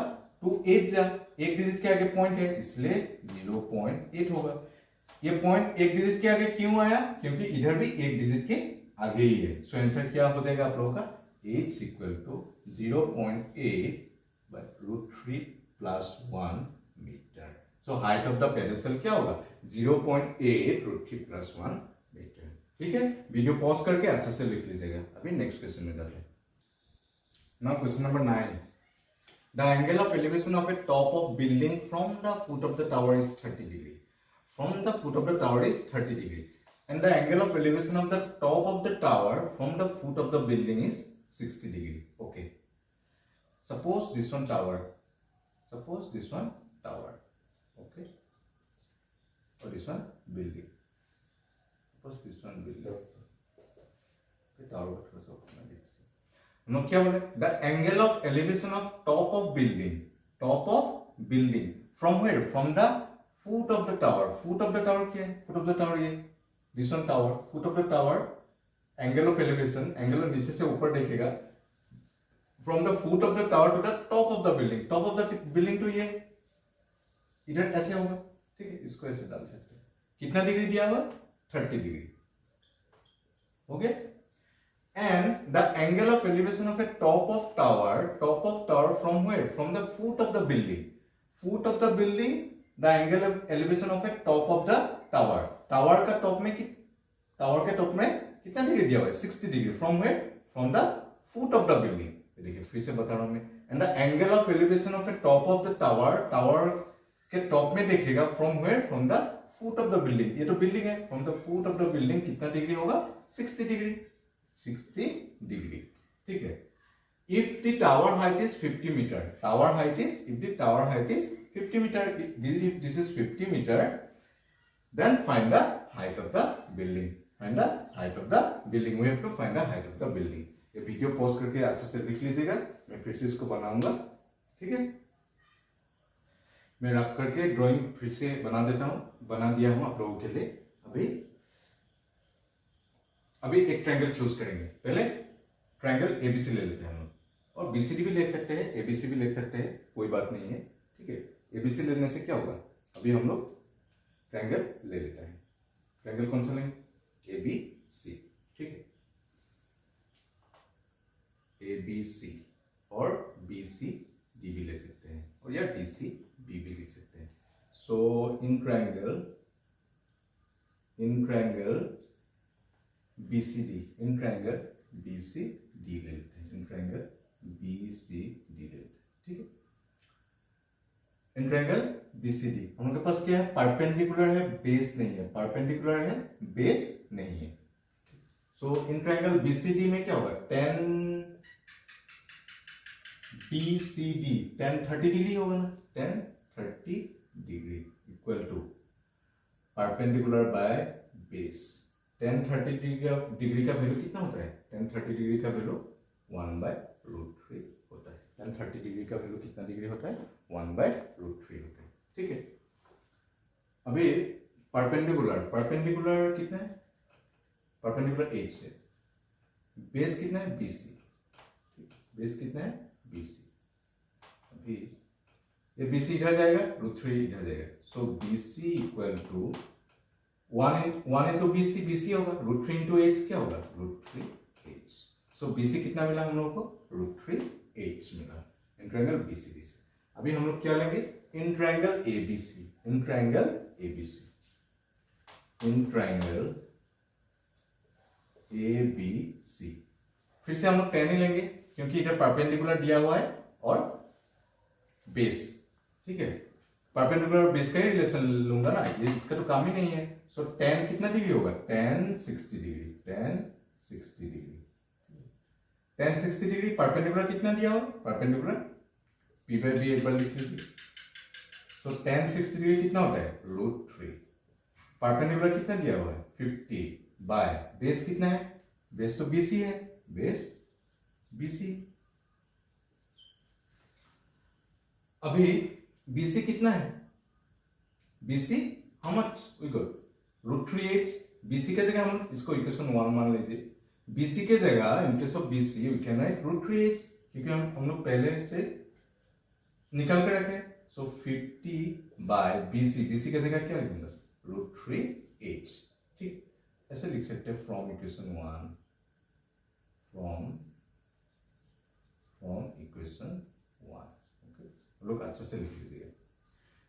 2 8 जा, एक डिजिट के आगे पॉइंट है इसलिए 0.8 होगा, ये पॉइंट एक डिजिट के आगे क्यों आया, क्योंकि इधर भी एक डिजिट के आगे ही है, सो आंसर क्या हो जाएगा आप लोगों का, h equal to 0.8 by √3 plus 1 metre, so height of the pedestal क्या होगा 0.8 √3 प्लस 1 मीटर, ठीक है। वीडियो पॉज करके अच्छे से लिख लीजिएगा। अभी नेक्स्ट क्वेश्चन में जाते हैं। Now question number 9, the angle of elevation of a top of building from the foot of the tower is 30 degree, from the foot of the tower is 30 degree and the angle of elevation of the top of the tower from the foot of the building is 60 degree. Okay, suppose this one tower, okay, or this one building, suppose this one building, okay, tower no क्या बोले, the angle of elevation of top of building from where, from the foot of the tower, foot of the tower क्या है, फुट ऑफ द टावर ये this one tower, foot of the tower, angle of elevation, angle नीचे से ऊपर देखेगा, from the foot of the tower to the top of the building, top of the building to ये इधर ऐसे होगा, ठीक है, इसको ऐसे डाल सकते हैं, कितना डिग्री दिया हुआ 30 degree, okay. and the angle of elevation of a top of tower from where? From the foot of the building. Foot of the building, the angle of elevation of a top of the tower. Tower का top में कितना डिग्री दिया हुआ है? 60 degree. From where? From the foot of the building. देखिए फिर से बता रहा हूं मैं. And the angle of elevation of a top of the tower के टॉप में देखिएगा. From where? From the foot of the building. ये तो बिल्डिंग है. From the foot of the building कितना डिग्री होगा? 60 डिग्री. 60 डिग्री. ठीक है. If the tower height is 50 meter, if the tower height is 50 meter, if this is 50 meter, then find the height of the building. Find the height of the building. We have to find the height of the building. ये वीडियो पॉज करके अच्छे से लिख लीजिएगा. मैं फिर से इसको बनाऊंगा. ठीक है. मैं रख करके ड्राइंग फिर से बना देता हूं. बना दिया हूं आप लोगों के लिए. अभी एक ट्रायंगल चूज करेंगे. पहले ट्रायंगल एबीसी ले लेते हैं हम लोग. और बीसीडी भी ले सकते हैं, एबीसी भी ले सकते हैं, कोई बात नहीं है. ठीक है. एबीसी लेने से क्या होगा? अभी हम लोग ट्रायंगल ले लेते हैं. ट्रायंगल कौन सा लेंगे? एबीसी. ठीक है. एबीसी और बीसीडी भी ले सकते हैं, और या डीसीबी भी लिख सकते हैं. So in triangle BCD, in triangle BCD ले लेते हैं. इन ट्रायंगल बीसीडी ले लेते हैं. ठीक है. इन ट्रायंगल बीसीडी हम लोग के पास क्या है? परपेंडिकुलर है, बेस नहीं है. परपेंडिकुलर है, बेस नहीं है. सो इन ट्रायंगल बीसीडी में क्या होगा? 10 BCD 10-30 डिग्री होगा ना. 10-30 degree equal to perpendicular by base. 10-30 degree का वैल्यू कितना होता है? 10-30 डिग्री का वैल्यू 1/√3 होता है. 10-30 डिग्री का वैल्यू कितना डिग्री होता है? 1/√3 होता है. ठीक है. अभी परपेंडिकुलर कितना है? परपेंडिकुलर 8 से. बेस कितना है? BC. बेस कितना है? BC. अभी ये BC इधर जाएगा, √3 इधर जाएगा. So BC equal to 1 into BC होगा. √3 इंटू H क्या होगा? √3H. सो BC कितना मिला हम लोगों को? √3H मिला इन ट्रायंगल BCD से. अभी हम लोग क्या लेंगे? In triangle ABC. In triangle ABC. In triangle ABC. फिर से हम लोग 10 ही लेंगे, क्योंकि इधर परपेंडिकुलर दिया हुआ है और बेस. ठीक है. परपेंडिकुलर और बेस का ही रिलेशन लूंगा ना. ये इसका तो काम ही नहीं है. सो 10 कितना डिग्री होगा? 10-60 डिग्री. 10-60 डिग्री. 10-60 डिग्री. परपेंडिकुलर कितना दिया हुआ? परपेंडिकुलर P/B एक बार लिख लीजिए. सो 10-60 डिग्री कितना होता है? √3. परपेंडिकुलर कितना दिया हुआ है? 50 बाय बेस कितना है? बेस तो BC है. Base BC. अभी BC कितना है? BC how much? we got √3H. BC के जगह हम इसको इक्वेशन 1 मान लीजिए. BC के जगह in case of BC we can write √3H, क्योंकि हम लोग पहले से निकाल के रखे. सो 50 बाय BC के जगह क्या लिखूंगा? √3H. ठीक. ऐसे लिख सकते हैं from equation 1. From equation 1. Okay. लोग अच्छे से लिख लीजिएगा.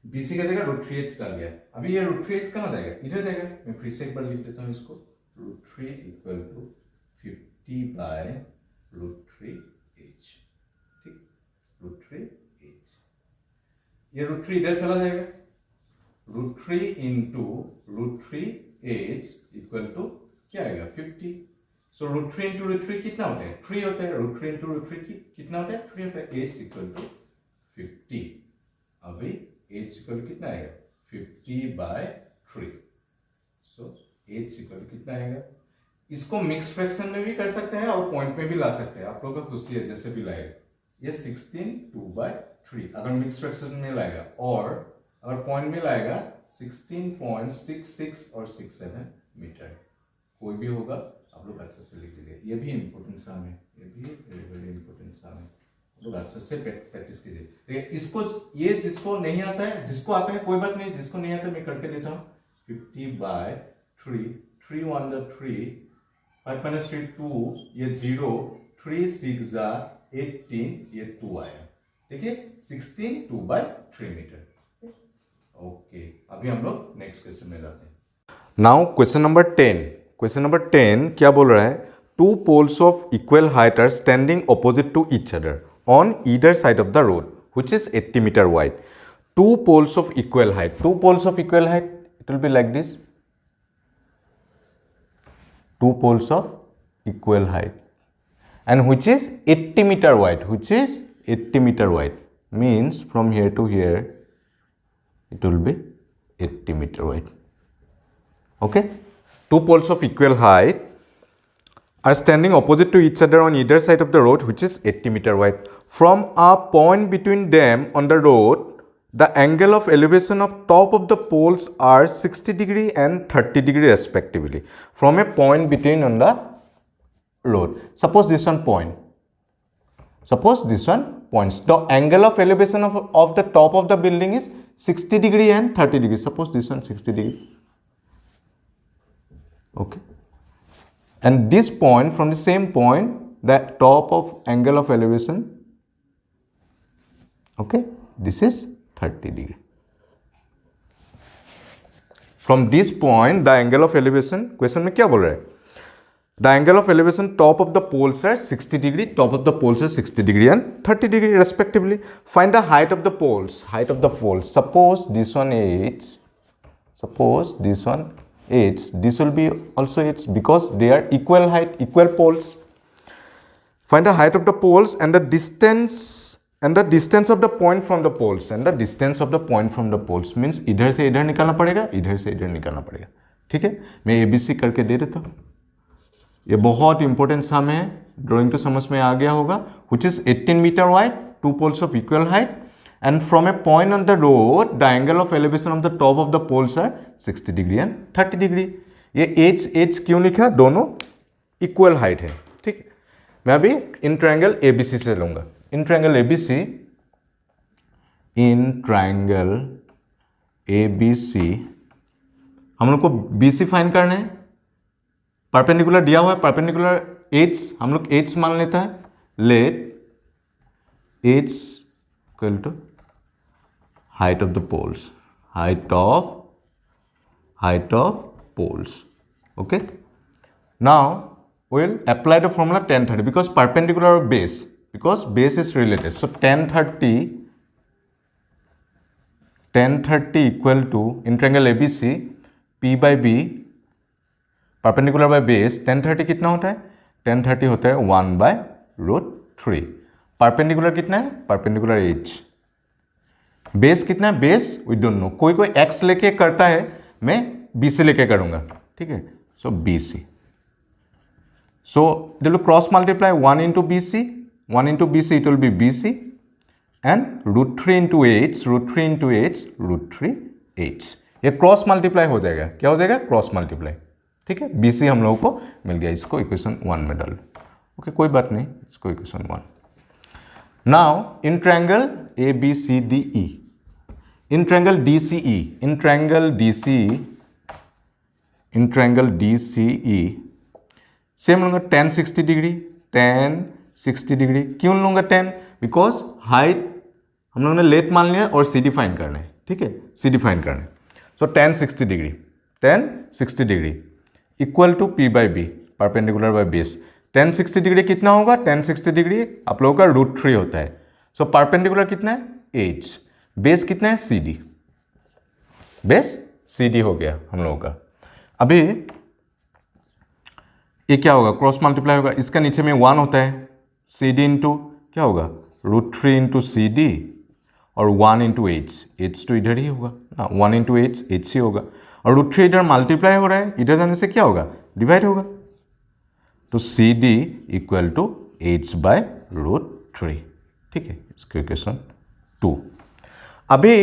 BC का जगह √3H डाल गया. अभी ये √3H कहां जाएगा? इधर जाएगा. मैं फिर से एक बार लिख देता हूं इसको. √3 इक्वल टू 50 बाय √3H. ठीक. √3H. ये √3 इधर चला जाएगा. √3 इंटू √3H इक्वल टू क्या आएगा? 50. सो √3 इंटू √3 कितना होता है? 3 होता है. √3 इंटू √3 कितना होता है? 3 होता है. H equal to 50. अभी H इक्वल कितना आएगा? 50 बाय 3. सो H इक्वल कितना आएगा? इसको मिक्स फ्रैक्शन में भी कर सकते हैं और पॉइंट में भी ला सकते हैं. आप लोगों का खुशी है, जैसे भी लाएगा. ये 16 2/3 अगर मिक्स फ्रैक्शन में लाएगा, और अगर पॉइंट में लाएगा 16.66 और 67 मीटर. कोई भी होगा, आप लोग अच्छे से लिख लीजिए. ये भी इंपॉर्टेंट सम है. ये भी वेरी इंपॉर्टेंट सम है. लोग अच्छे से प्रैक्टिस कीजिए. इसको ये जिसको नहीं आता है, जिसको आता है कोई बात नहीं, जिसको नहीं आता मैं करके देता हूँ. 50 बाय 3 3 1 3 5 माइनस 3 2, ये 0, 3 6 जा 18, ये 2 आया, ठीक है, 16 2/3 मीटर। ओके, अभी हम लोग नेक्स्ट क्वेश्चन में जाते हैं। Now question number 10। Question number 10 क्या बोल रहा है? Two poles of equal height are standing opposite to each other on either side of the road which is 80 meter wide. Two poles of equal height. Two poles of equal height, it will be like this. Two poles of equal height. And which is 80 meter wide. Which is 80 meter wide. Means from here to here, it will be 80 meter wide. Okay? Two poles of equal height are standing opposite to each other on either side of the road which is 80 meter wide. From a point between them on the road, the angle of elevation of top of the poles are 60 degree and 30 degree respectively. From a point between on the road. Suppose this one point. Suppose this one points. The angle of elevation of the top of the building is 60 degree and 30 degree. Suppose this one 60 degree. Okay. And this point, from the same point, the top of angle of elevation, okay, this is 30 degree. From this point, the angle of elevation, question में क्या बोल रहा है? The angle of elevation top of the poles are 60 degree, top of the poles are 60 degree and 30 degree respectively. Find the height of the poles, height of the poles. Suppose this one is, suppose this one H, this will be also H because they are equal height, equal poles. Find the height of the poles and the distance of the point from the poles, and the distance of the point from the poles means इधर से इधर निकालना पड़ेगा, इधर से इधर निकालना पड़ेगा, ठीक है। मैं ABC करके दे देता हूँ। ये बहुत इंपॉर्टेंट सम है, ड्राइंग तो समझ में आ गया होगा। which is 18 meter wide, two poles of equal height, and from a point on the road, the angle of elevation of the top of the poles are 60 degree and 30 degree. ये H क्यों लिखा? दोनों इक्वल हाइट है, ठीक है। मैं अभी इन ट्रायंगल ABC से लूंगा। इन triangle ABC, in triangle ABC हम लोग को BC फाइंड करना है। परपेंडिकुलर दिया हुआ है, परपेंडिकुलर H हम लोग H मान लेता है। Let H equal to height of the poles, height of poles. Okay, now we'll apply the formula tan 30 because perpendicular base, because base is related. So tan 30 equal to, in triangle ABC, P by B perpendicular by base, tan 30 कितना होता है? tan 30 होता है 1/√3। परपेंडिकुलर कितना है? Perpendicular H। बेस कितना है? बेस वी डोंट नो, कोई x लेके करता है, मैं BC लेके करूंगा, ठीक है। सो BC, so it will cross multiply 1 into BC, 1 into BC it will be BC and √3 into H, √3 into H, √3H। ये क्रॉस मल्टीप्लाई हो जाएगा, क्या हो जाएगा? क्रॉस मल्टीप्लाई, ठीक है। BC हम लोगों को मिल गया, इसको इक्वेशन 1 में डाल। ओके, कोई बात नहीं, इसको equation 1। Now in triangle ABCDE, in triangle DCE, in triangle DCE same लूंगा tan 60 डिग्री, tan 60 डिग्री। क्यों लूंगा tan? बिकॉज हाइट हम लोगों ने लेट मान लिया और CD फाइंड करना है, ठीक है, CD फाइंड करना है। So tan 60 degree, tan 60 degree equal to P by B, perpendicular by base. tan 60 degree कितना होगा? tan 60 डिग्री आप लोगों का √3 होता है। सो परपेंडिकुलर कितना है? H। बेस कितना है? CD। बेस CD हो गया हम लोगों का। अभी ये क्या होगा? क्रॉस मल्टीप्लाई होगा, इसका नीचे में 1 होता है, CD इंटू क्या होगा? √3 इंटू CD और 1 इंटू H तो इधर ही होगा ना, 1 इंटू H ही होगा, और √3 इधर मल्टीप्लाई हो रहा है, इधर जाने से क्या होगा? डिवाइड होगा। तो CD इक्वल टू H/√3, ठीक है। इसका इक्वेशन 2। अभी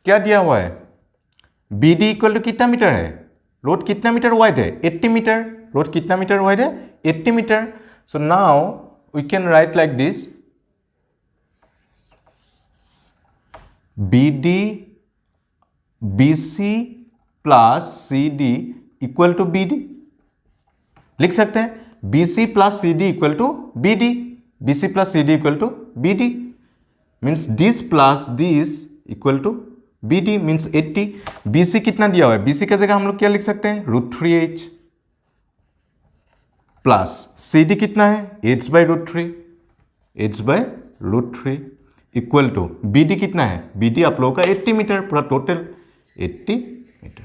क्या दिया हुआ है? BD इक्वल टू कितना मीटर है? रोड कितना मीटर वाइड है? 80 मीटर। रोड कितना मीटर वाइड है? 80 metre. So now we can write like this, BC plus CD equal to BD। लिख सकते हैं B C plus C D equal to B D, B C plus C D equal to B D, means this plus this equal to B D, means 80। B C कितना दिया हुआ है, बी सी की जगह हम लोग क्या लिख सकते हैं √3h प्लस सी डी कितना है h/√3, h/√3 equal to B D कितना है, बी डी आप लोगों का 80 मीटर, पूरा टोटल 80 मीटर।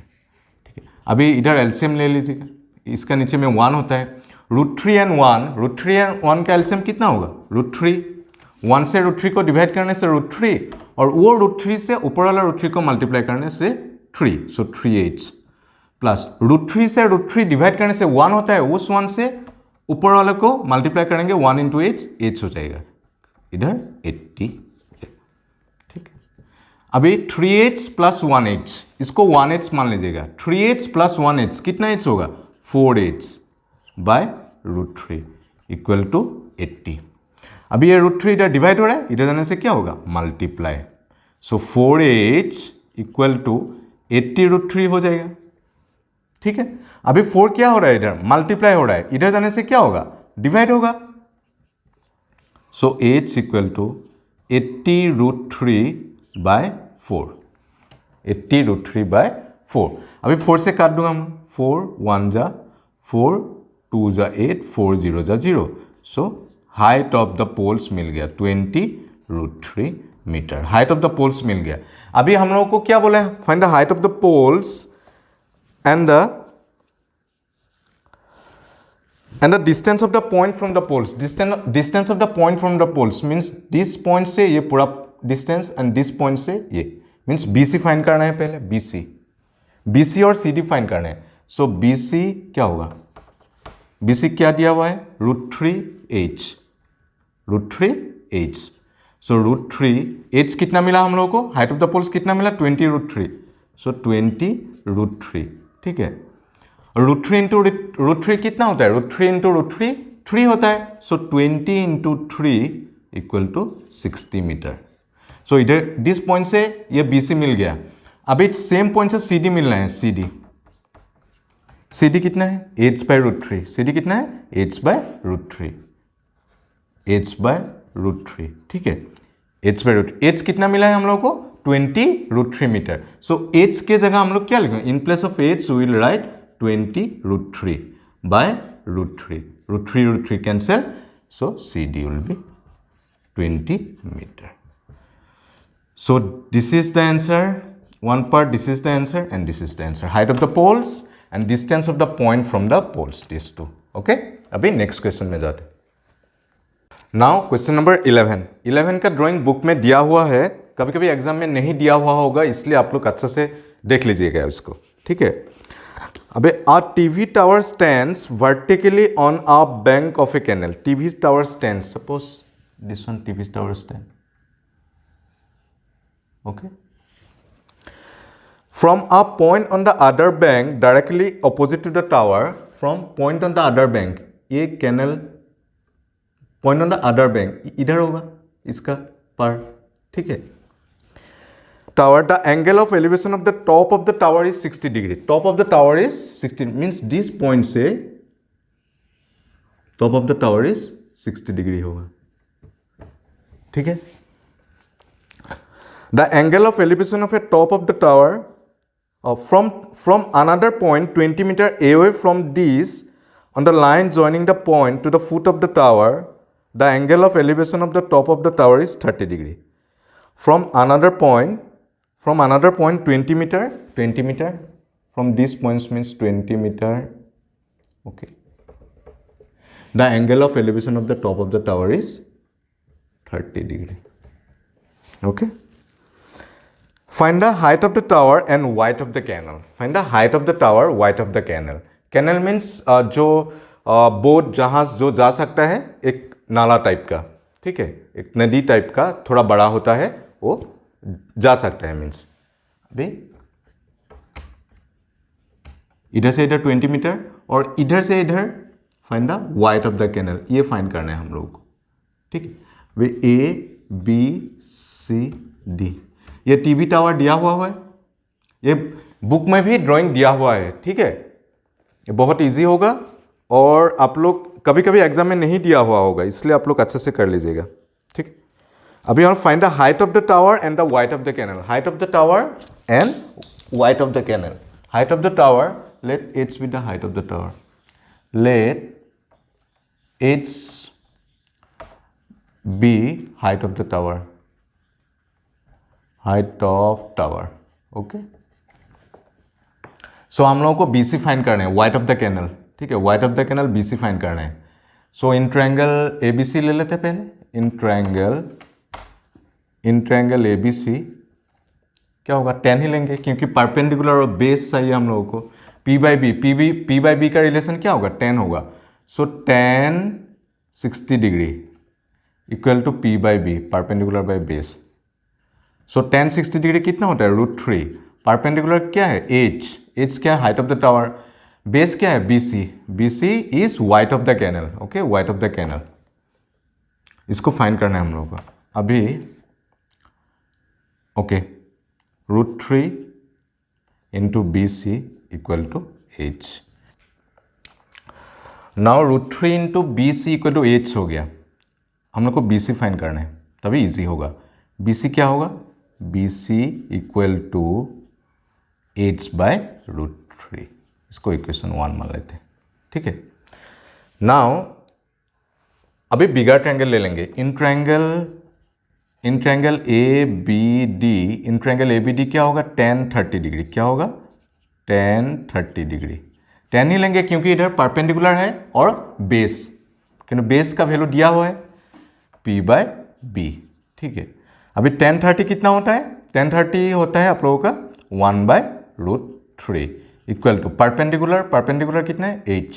ठीक है, अभी इधर एलसीएम ले लीजिएगा, इसका नीचे में 1 होता है, √3 and 1 का एलसीएम कितना होगा √3, 1 से √3 को डिवाइड करने से √3 और वो √3 से ऊपर वाला √3 को मल्टीप्लाई करने से 3, सो 3h प्लस √3 से √3 डिवाइड करने से 1 होता है, उस 1 से ऊपर वाले को मल्टीप्लाई करेंगे 1 इंटू h हो जाएगा इधर 80। ठीक है, अभी 3h प्लस 1h, इसको 1h मान लीजिएगा, 3h प्लस 1h कितना h होगा 4h/√3 इक्वल टू 80। अभी ये √3 इधर डिवाइड हो रहा है, इधर जाने से क्या होगा multiply, so 4h equal to 80√3 हो जाएगा। ठीक है, अभी 4 क्या हो रहा है इधर मल्टीप्लाई हो रहा है, इधर जाने से क्या होगा डिवाइड होगा, सो h इक्वल टू 80√3/4, 80√3/4। अभी 4 से काट दूंगा हम, 4 1 जा 4 2 जा 8 4 0 जा 0, so height of the poles मिल गया 20√3 metre, height of the poles मिल गया। अभी हम लोगों को क्या बोला है, find the height of the poles and the distance of the point from the poles, distance of the point from the poles means this point से ये पूरा distance and this point से ये means BC फाइंड करना है पहले, BC और CD फाइंड करना है, so BC क्या होगा, BC क्या दिया हुआ है √3h, so √3h कितना मिला हम लोगों को, हाइट ऑफ द पोल्स कितना मिला 20√3, so 20√3। ठीक है, √3 इंटू √3 कितना होता है, √3 इंटू √3 3 होता है, सो 20 इंटू 3 इक्वल टू 60 मीटर। सो इधर दिस पॉइंट से ये BC मिल गया, अभी सेम पॉइंट से CD मिलना है, CD कितना है h/√3, CD कितना है h/√3, ठीक है h/√3, h कितना मिला है हम लोगों को 20√3 मीटर, सो h के जगह हम लोग क्या लिखेंगे, in place of h will write 20√3/√3, √3 cancel, so CD will be 20 metre. So this is the answer, one part, this is the answer and this is the answer, height of the poles and distance of the point from the poles, these two। okay, अभी नेक्स्ट क्वेश्चन में जाते। नाउ क्वेश्चन नंबर 11 का ड्राइंग बुक में दिया हुआ है, कभी कभी एग्जाम में नहीं दिया हुआ होगा, इसलिए आप लोग अच्छे से देख लीजिएगा इसको। ठीक है, अबे a TV tower stands vertically on a bank of a canal, TV tower stands, suppose this one TV tower stand, okay, from a point on the other bank directly opposite to the tower, from point on the other bank, ये canal point on the other bank इधर होगा इसका पार्ट। ठीक है, tower, the angle of elevation of the top of the tower is 60 degree, top of the tower is 60, means this point से top of the tower is 60 degree होगा। ठीक है, the angle of elevation of a top of the tower from another point 20 meter away from this on the line joining the point to the foot of the tower, the angle of elevation of the top of the tower is 30 degree. From another point 20 meter from this point means 20 meter, okay, the angle of elevation of the top of the tower is 30 degree, okay. Find the height of the tower and width of the canal, find the height of the tower, width of the canal, canal means जो बोट जहाज जो जा सकता है, एक नाला टाइप का, ठीक है, एक नदी टाइप का, थोड़ा बड़ा होता है, वो जा सकता है, मीन्स अभी इधर से इधर 20 मीटर और इधर से इधर find the wide of the canal, ये फाइंड करना है हम लोगों को। ठीक है, वे ABCD, ये टीवी टावर दिया हुआ है, ये बुक में भी ड्राइंग दिया हुआ है। ठीक है, ये बहुत इजी होगा, और आप लोग कभी कभी एग्जाम में नहीं दिया हुआ होगा, इसलिए आप लोग अच्छे से कर लीजिएगा, ठीक। अभी हम find the height of the tower and the wide of the canal. Height of the tower and wide of the canal. Height of the tower, let H be the height of the tower, let H be height of the tower, height of tower, okay. So हम लोगों को BC फाइंड करना है, वाइड ऑफ द कैनल, ठीक है, wide of the canal BC find करना है। सो इन ट्रायंगल ABC ले लेते हैं पहले। इन ट्रायंगल ABC क्या होगा, 10 ही लेंगे क्योंकि परपेंडिकुलर और बेस चाहिए हम लोगों को। P बाई बी का रिलेशन क्या होगा, 10 होगा। So 10 60 degree equal to P by B, perpendicular by base. So 10 60 degree कितना होता है, √3। परपेंडिकुलर क्या है, एच क्या है, height of the tower. Base क्या है, BC is wide of the canal, okay, wide of the canal. इसको फाइंड करना है हम लोगों को अभी, okay. √3 into BC equal to H। Now √3 into BC equal to H हो गया। हम लोग को BC फाइंड करना है, तभी इजी होगा। BC क्या होगा, BC equal to H by √3। इसको इक्वेशन 1 मान लेते हैं, ठीक है। नाउ अभी बिगर ट्रायंगल ले लेंगे। इन ट्रायंगल ABD क्या होगा, 10 30 डिग्री, क्या होगा 10 30 डिग्री। 10 ही लेंगे क्योंकि इधर परपेंडिकुलर है और बेस, क्योंकि बेस का वैल्यू दिया हुआ है P बाय बी, ठीक है। अभी 10 30 कितना होता है, 10 30 होता है आप लोगों का 1 बाय √3 इक्वल टू परपेंडिकुलर कितना है, H।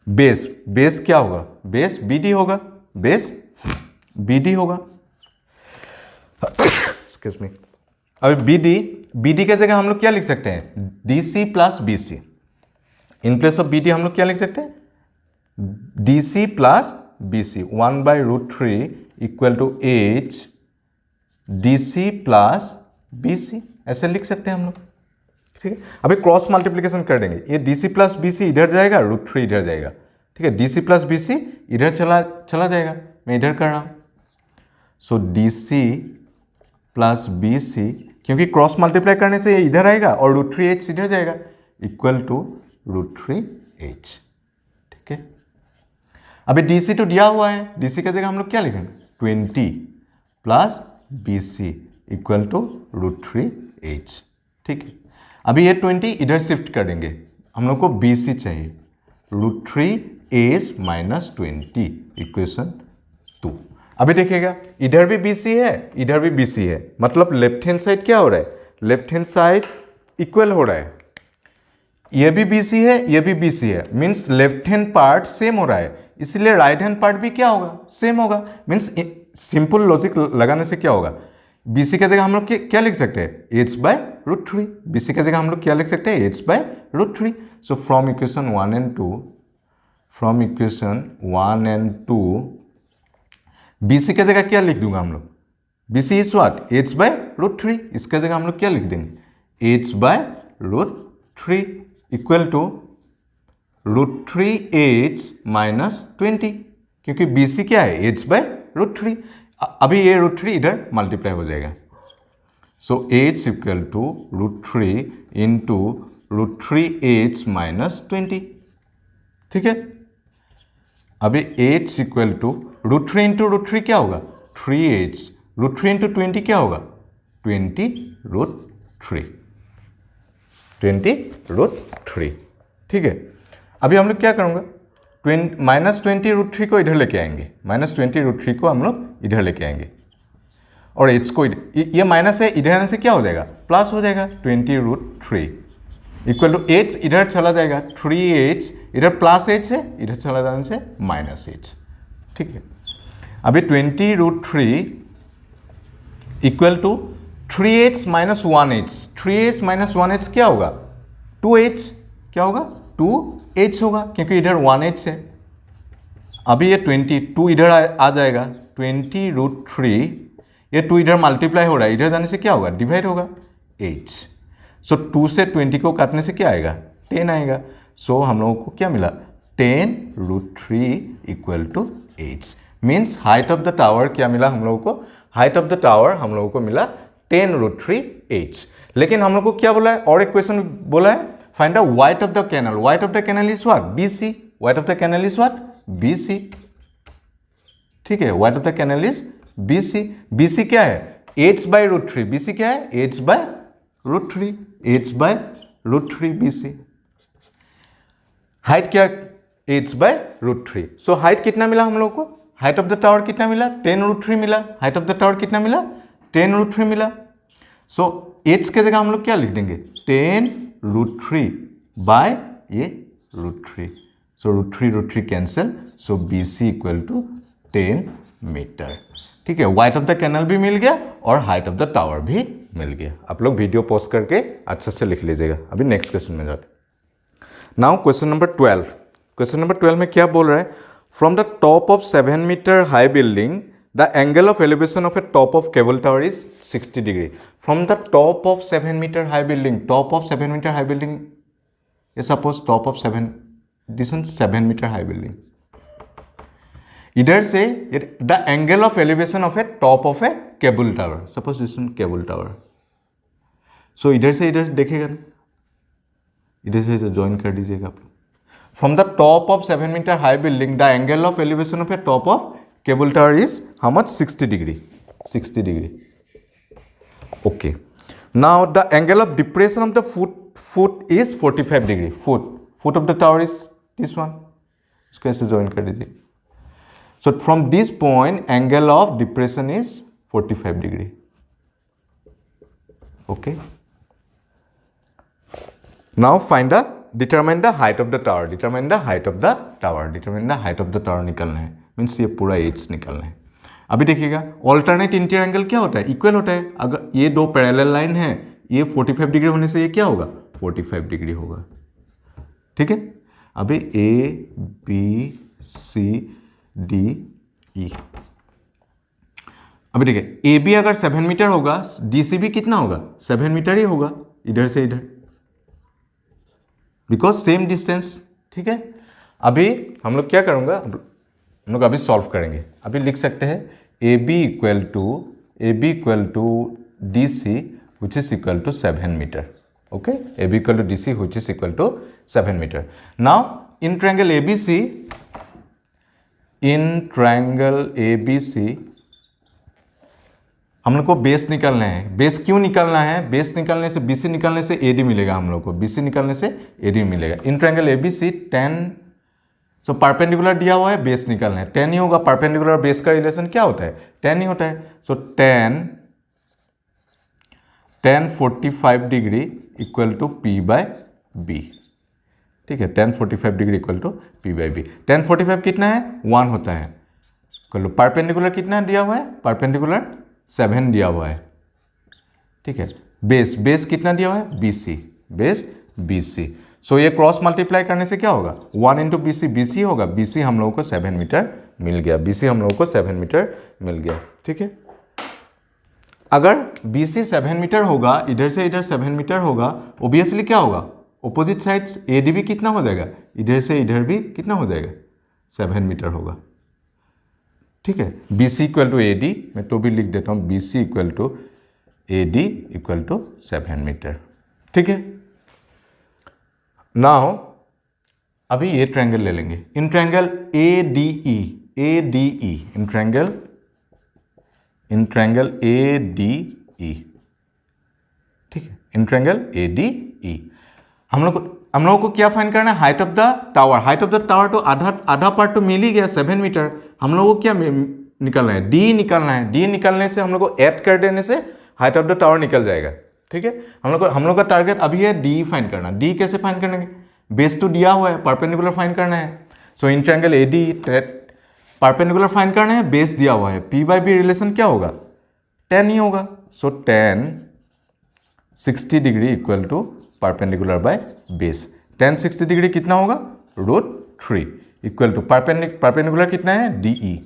बेस क्या होगा, बेस BD होगा, बेस BD होगा। Excuse me. अभी BD के जगह हम लोग क्या लिख सकते हैं, DC plus BC। In place of BD हम लोग क्या लिख सकते हैं, DC plus BC, 1 by √3 equal to H DC plus BC, ऐसे लिख सकते हैं हम लोग, ठीक है। अभी क्रॉस मल्टीप्लिकेशन कर देंगे, ये DC प्लस BC इधर जाएगा, √3 इधर जाएगा, ठीक है। DC प्लस BC इधर चला जाएगा, मैं इधर कर रहा हूं। सो DC प्लस BC, क्योंकि क्रॉस मल्टीप्लाई करने से ये इधर आएगा और √3H इधर जाएगा, इक्वल टू √3H, ठीक है। अभी DC तो दिया हुआ है, DC की जगह हम लोग क्या लिखेंगे, 20 plus BC equal to √3H, ठीक है। अभी ये 20 इधर शिफ्ट कर देंगे, हम लोग को BC चाहिए, √3H माइनस 20 इक्वेशन 2। अभी देखिएगा इधर भी BC है, इधर भी BC है, मतलब लेफ्ट हैंड साइड क्या हो रहा है, लेफ्ट हैंड साइड इक्वल हो रहा है। ये भी BC है, ये भी BC है, means left hand part same हो रहा है, इसलिए राइट हैंड पार्ट भी क्या होगा, सेम होगा। मीन्स सिंपल लॉजिक लगाने से क्या होगा, BC की जगह हम लोग क्या लिख सकते हैं, H बाय √3। BC की जगह हम लोग क्या लिख सकते हैं, H by √3। So from equation 1 and 2 BC की जगह क्या लिख दूंगा हम लोग, BC is what, H by √3। इसके जगह हम लोग क्या लिख देंगे, H by √3 equal to √3H minus 20, क्योंकि BC क्या है, H बाय √3। अभी ये √3 इधर मल्टीप्लाई हो जाएगा। So H equal to √3 into √3H minus 20, ठीक है। अभी H इक्वल टू √3 इंटू √3 क्या होगा, 3H, √3 इंटू 20 क्या होगा, 20 √3, ठीक है। अभी हम लोग क्या करूँगा, -20 √3 को इधर लेके आएंगे, -20 √3 को हम लोग इधर लेके आएंगे और H को ये माइनस है, इधर आने से क्या हो जाएगा, प्लस हो जाएगा, 20 √3 इक्वल टू H इधर चला जाएगा, 3H इधर प्लस H है, इधर चला जाने से -H, ठीक है। अभी 20 √3 equal to 3H minus 1H, 3H minus 1H क्या होगा, 2H, क्या होगा, 2H होगा, क्योंकि इधर 1H है। अभी ये 22 इधर आ जाएगा, 20 √3, ये 2 इधर मल्टीप्लाई हो रहा है, इधर जाने से क्या होगा, डिवाइड होगा, H। सो 2 से 20 को काटने से क्या आएगा, 10 आएगा। सो हम लोगों को क्या मिला, 10√3 equal to 8 means height of the tower क्या मिला हम लोगों को? हाइट ऑफ द टावर हम लोगों को मिला 10√3 8। लेकिन हम लोग को क्या बोला है? और एक क्वेश्चन बोला है, find the wide of the canal. Wide of the canal is what? BC। Wide of the canal is what? BC। ठीक है, wide of the canal is BC। BC क्या है? h/√3। BC क्या है? h/√3। h/√3 BC। हाइट क्या? h/√3। सो हाइट कितना मिला हम लोग को? हाइट ऑफ द टावर कितना मिला? 10√3 मिला। हाइट ऑफ द टावर कितना मिला? 10√3 मिला। सो h के जगह हम लोग क्या लिख देंगे? 10√3 बाय ये √3। So √3 cancel. So BC equal to 10 metre. ठीक है, वाइड ऑफ द कैनल भी मिल गया और हाइट ऑफ द टावर भी मिल गया। आप लोग वीडियो पॉज करके अच्छे से लिख लीजिएगा। अभी नेक्स्ट क्वेश्चन में जाते। Now question number 12। Question number 12 में क्या बोल रहा है? From the top of 7 metre high building the angle of elevation of a top of cable tower is 60 degree. From the top of 7 metre high building, top of 7 metre high building, ये suppose top of 7 metre high building. इधर से the angle of elevation of a top of A cable tower, suppose this one cable tower. So इधर से इधर देखेगा, इधर से ज्वाइन कर दीजिएगा आप लोग। From the top of 7 metre high building the angle of elevation of a top of cable tower is how much? 60 degree. 60 degree. Okay, now the angle of depression of the foot is 45 degree. Foot of the tower is this one. इसको ऐसे ज्वाइन कर दीजिए। So from this point, angle of depression is 45 degree. Okay. Now determine the height of the tower. Determine the height of the tower. Determine the height of the tower निकालना है। Means ये पूरा h निकालना है। अभी देखिएगा, alternate interior angle क्या होता है? Equal होता है। अगर ये दो parallel line है, ये 45 डिग्री होने से ये क्या होगा? 45 डिग्री होगा। ठीक है। अभी A, B, C, D, E। अभी देखिए, ए बी अगर 7 मीटर होगा, DC भी कितना होगा? 7 मीटर ही होगा, इधर से इधर, बिकॉज सेम डिस्टेंस। ठीक है, अभी हम लोग क्या करूंगा? हम लोग अभी सॉल्व करेंगे। अभी लिख सकते हैं A B equal to DC which is equal to 7 metre. Okay, A B equal to DC which is equal to 7 metre. Now in triangle ABC, in triangle ABC हम लोग को बेस निकालना है। बेस क्यों निकालना है? बेस निकालने से, BC निकालने से AD मिलेगा हम लोग को। BC निकालने से AD मिलेगा। इन ट्रायंगल ABC 10, सो परपेंडिकुलर दिया हुआ है, बेस निकालना है। 10 ही होगा। परपेंडिकुलर बेस का रिलेशन क्या होता है? 10 ही होता है। सो 10 45 डिग्री इक्वल टू P/B। ठीक है, 10 45 डिग्री इक्वल टू P/B। 10 45 कितना है? 1 होता है। परपेंडिकुलर कितना दिया हुआ है? परपेंडिकुलर 7 दिया हुआ है। ठीक है, बेस कितना दिया हुआ है? BC। Base BC। सो ये क्रॉस मल्टीप्लाई करने से क्या होगा? 1 इंटू BC होगा। BC हम लोगों को 7 मीटर मिल गया। BC हम लोगों को 7 मीटर मिल गया। ठीक है, अगर BC 7 मीटर होगा, इधर से इधर 7 मीटर होगा, ओबियसली क्या होगा? ऑपोजिट साइड AD भी कितना हो जाएगा? इधर से इधर भी कितना हो जाएगा? 7 मीटर होगा। ठीक है, BC इक्वल टू AD, मैं तो भी लिख देता हूँ, BC equal to AD equal to 7 metre. ठीक है, नाउ अभी ये ट्रायंगल ले लेंगे। In triangle ADE, in triangle ADE। ठीक है, इन ट्रायंगल ADE हम लोगों को क्या फाइंड करना है? Height of the tower. Height of the tower तो आधा पार्ट तो मिल ही गया, 7 मीटर। हम लोगों को क्या निकालना है? D निकालना है। D निकालने से हम लोग को ऐड कर देने से हाइट ऑफ द टावर निकल जाएगा। ठीक है, हम लोग का टारगेट अभी है D फाइंड करना। D कैसे फाइंड करेंगे? बेस तो दिया हुआ है, परपेंडिकुलर फाइंड करना है। So in triangle AD perpendicular find करना है, बेस दिया हुआ है। P/B रिलेशन क्या होगा? 10 ही होगा। So 10 60 degree equal to perpendicular by base. 10 60 degree कितना होगा? √3 इक्वल टू परपेंडिकुलर कितना है? DE।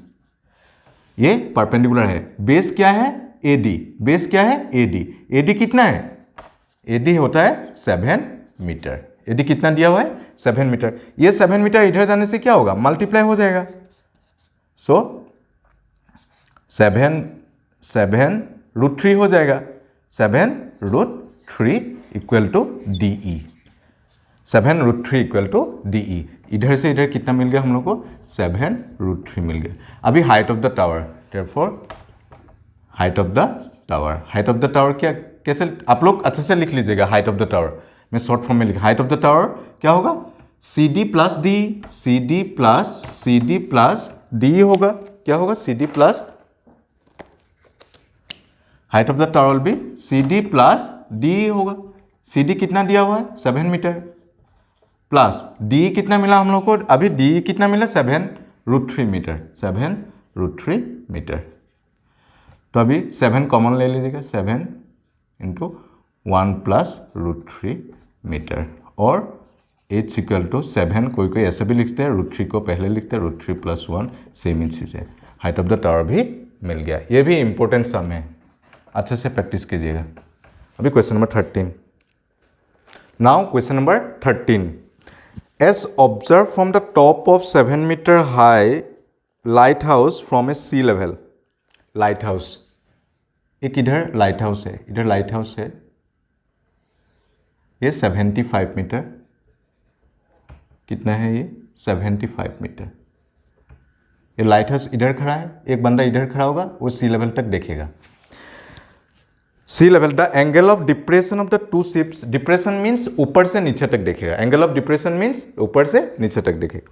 ये परपेंडिकुलर है। बेस क्या है? AD। बेस क्या है? AD। AD कितना है? AD होता है 7 मीटर। AD कितना दिया हुआ है 7 मीटर। ये 7 मीटर इधर जाने से क्या होगा, मल्टीप्लाई हो जाएगा। सो 7√3 हो जाएगा, 7√3 equal to DE, 7√3 equal to DE। इधर से इधर कितना मिल गया हम लोग को, 7√3 मिल गया। अभी height of the tower, therefore height of the tower, height of the tower क्या, कैसे आप लोग अच्छे से लिख लीजिएगा। हाइट ऑफ द टावर मैं शॉर्ट फॉर्म में लिखा, हाइट ऑफ द टावर क्या होगा, CD plus D, CD plus D होगा, क्या होगा, CD plus, height of the tower will be CD plus D होगा। CD कितना दिया हुआ है 7 मीटर, प्लस D कितना मिला हम लोग को, अभी D कितना मिला 7√3 मीटर, 7√3 मीटर। तो अभी 7 कॉमन ले लीजिएगा, 7 इंटू 1 प्लस √3 मीटर, और h इक्वल टू 7, कोई ऐसे भी लिखते हैं, √3 को पहले लिखते हैं, √3 प्लस 1 सेम ही चीज़ है। हाइट ऑफ द टावर भी मिल गया। ये भी इंपॉर्टेंट सम है, अच्छे से प्रैक्टिस कीजिएगा। अभी question number 13। Now question number 13, as observe from the top of 7 metre high lighthouse from a sea level. Lighthouse, एक इधर लाइट हाउस है, इधर लाइट हाउस है, ये 75 मीटर, कितना है ये 75 मीटर। ये लाइट हाउस इधर खड़ा है, एक बंदा इधर खड़ा होगा, वो सी लेवल तक देखेगा। Sea level, the angle of depression of the two ships, depression means ऊपर से नीचे तक देखेगा, एंगल ऑफ डिप्रेशन मीन्स ऊपर से नीचे तक देखेगा।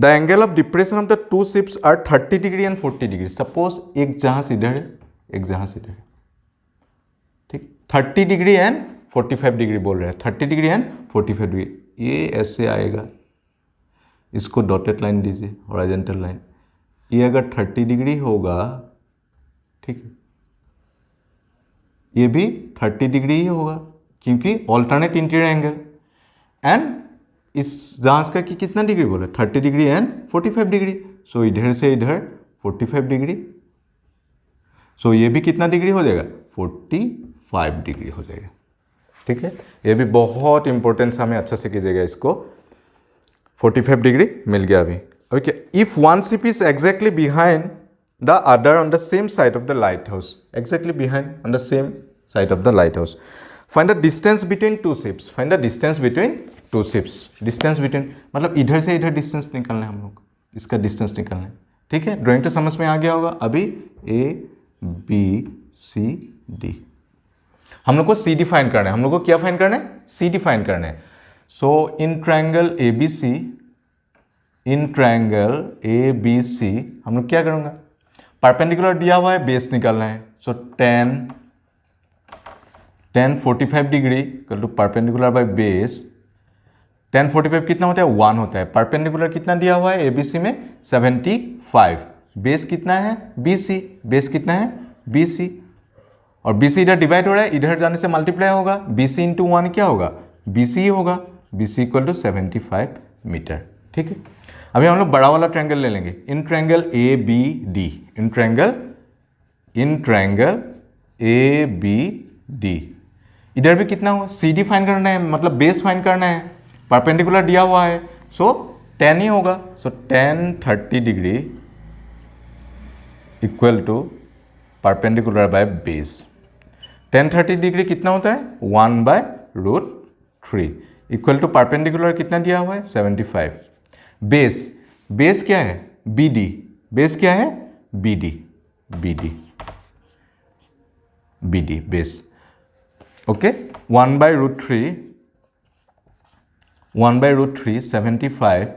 The angle of depression of the two ships are 30 degree and 40 degree. Suppose एक जहाज इधर है, एक जहाज इधर है, ठीक, 30 डिग्री एंड 45 डिग्री बोल रहे हैं, 30 डिग्री एंड 45 डिग्री। ये ऐसे आएगा, इसको डॉटेड लाइन दीजिए, हॉरिजॉन्टल लाइन। ये अगर 30 डिग्री होगा, ठीक है, ये भी 30 डिग्री ही होगा, क्योंकि ऑल्टरनेट इंटीरियर एंगल। एंड इस जहाज का कि कितना डिग्री बोले, 30 डिग्री एंड 45 डिग्री। सो इधर से इधर 45 डिग्री, सो ये भी कितना डिग्री हो जाएगा, 45 डिग्री हो जाएगा। ठीक है, ये भी बहुत इंपॉर्टेंट सा, हमें अच्छा से कीजिएगा इसको। 45 डिग्री मिल गया अभी। क्या, if one ship is exactly behind the other on the same side of the light house, exactly behind on the same side of the light house, find the distance between two ships, find the distance between two ships. Distance between मतलब इधर से इधर डिस्टेंस निकालना है हम लोग, इसका डिस्टेंस निकालना है। ठीक है, ड्राइंग तो समझ में आ गया होगा। अभी ए बी सी डी, हम लोग को सी डिफाइन करना है, हम लोग को क्या फाइन करना है, सी डिफाइन करना है। So in triangle A B C, in triangle A B C हम लोग क्या करूँगा, परपेंडिकुलर दिया हुआ है, बेस निकालना है। So tan 45 degree equal to perpendicular by base. tan 45 कितना होता है, 1 होता है। परपेंडिकुलर कितना दिया हुआ है एबीसी में, 75। बेस कितना है, BC, बेस कितना है, BC, और BC इधर डिवाइड हो रहा है, इधर जाने से मल्टीप्लाई होगा, BC इंटू 1 क्या होगा, BC ही होगा। BC equal to 75 metre. ठीक है, अभी हम लोग बड़ा वाला ट्रायंगल ले लेंगे, in triangle ABD, in triangle ABD। इधर भी कितना हुआ, CD फाइन करना है, मतलब बेस फाइन करना है, परपेंडिकुलर दिया हुआ है, सो tan ही होगा। So tan 30 degree equal to perpendicular by base. tan 30 degree कितना होता है, 1/√3 इक्वल टू परपेंडिकुलर कितना दिया हुआ है, 75। बेस क्या है, BD, बेस क्या है, BD बेस। ओके, 1/√3 75।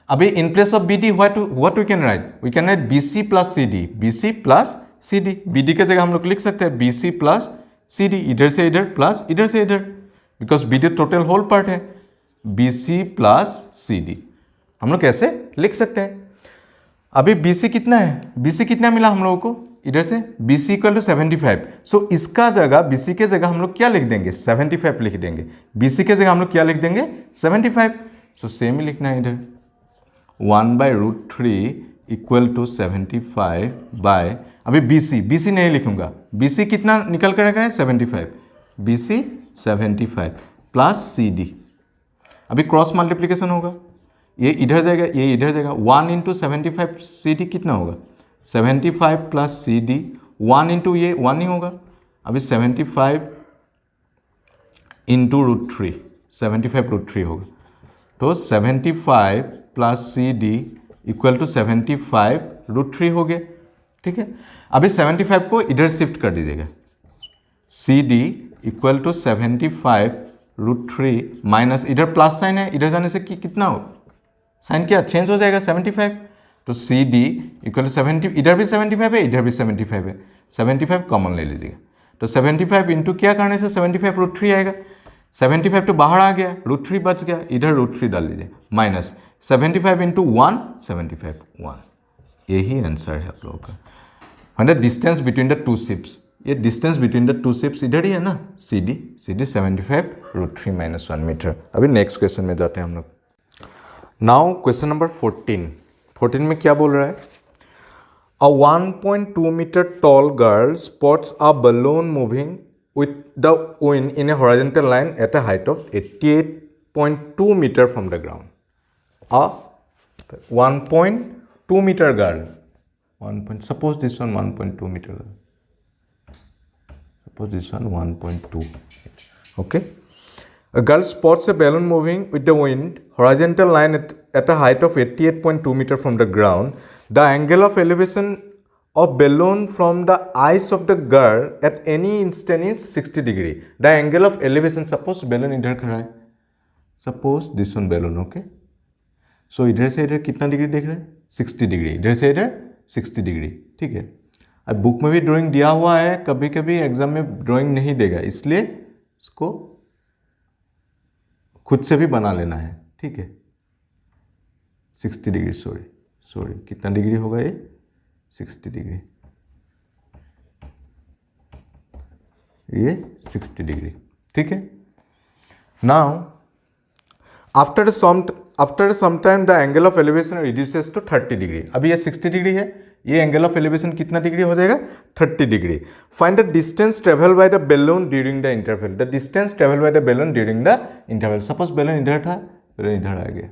अभी in place of BD what we can write, we can write BC plus CD, BC plus CD। BD के जगह हम लोग लिख सकते हैं BC प्लस CD, इधर से इधर प्लस इधर से इधर, because BD total whole part है, BC प्लस CD हम लोग कैसे लिख सकते हैं। अभी BC कितना है, BC कितना मिला हम लोगों को इधर से, BC इक्वल टू 75। सो इसका जगह BC के जगह हम लोग क्या लिख देंगे, 75 लिख देंगे। BC के जगह हम लोग क्या लिख देंगे, 75। सो सेम ही लिखना है इधर, 1/√3 इक्वल टू 75 बाय, अभी BC नहीं लिखूंगा, BC कितना निकल कर रखा है, 75, BC 75 प्लस CD, अभी क्रॉस मल्टीप्लिकेशन होगा, ये इधर जाएगा, ये इधर जाएगा। 1 इंटू 75 CD कितना होगा? 75 प्लस CD, 1 इंटू ये 1 ही होगा। अभी 75 इंटू √3, 75 √3 होगा। तो 75 प्लस CD इक्वल टू 75 √3 हो गया, ठीक है। अभी 75 को इधर शिफ्ट कर दीजिएगा, CD इक्वल टू 75 √3 माइनस इधर प्लस साइन है, इधर जाने से कितना हो, साइन क्या चेंज हो जाएगा 75। तो CD इक्वल टू 70, इधर भी 75 है, इधर भी 75 है, 75 कॉमन ले लीजिएगा। तो 75 इंटू क्या करने से 75 √3 आएगा, 75 तो बाहर आ गया, √3 बच गया, इधर √3 डाल लीजिए, माइनस 75 इंटू 1, 75 1। यही आंसर है आप लोगों का। The distance between the two ships, ये distance between the two ships इधर ही है ना, CD 75 √3 माइनस 1 मीटर। अभी नेक्स्ट क्वेश्चन में जाते हैं हम लोग। नाउ क्वेश्चन नंबर 14 में क्या बोल रहा है? A 1.2 meter tall girl spots a balloon moving with the wind in a horizontal line at a height of 88.2 meter from the ground. A 1.2 meter girl, suppose this one 1.2 meter girl. Suppose this one 1.2. Okay. A girl spots a balloon moving with the wind, horizontal line at a height of 88.2 meter from the ground. The angle of elevation of balloon from the eyes of the girl at any instant is 60 degree. The angle of elevation, suppose balloon इधर खड़ा है, suppose this one balloon, okay. So इधर से इधर कितना डिग्री देख रहे हैं? 60 डिग्री, इधर से इधर 60 डिग्री, ठीक है। अब बुक में भी ड्राइंग दिया हुआ है, कभी कभी एग्जाम में ड्राइंग नहीं देगा, इसलिए इसको खुद से भी बना लेना है, ठीक है। 60 डिग्री, सॉरी कितना डिग्री होगा ये? 60 डिग्री, ये 60 डिग्री, ठीक है। Now after some time the angle of elevation reduces to 30 degree. अभी ये 60 डिग्री है, ये एंगल ऑफ एलिवेशन कितना डिग्री हो जाएगा? 30 degree. Find the distance travel by the balloon during the interval. The distance travel by the balloon during the interval. Suppose balloon इधर था, बैलून इधर आ गया,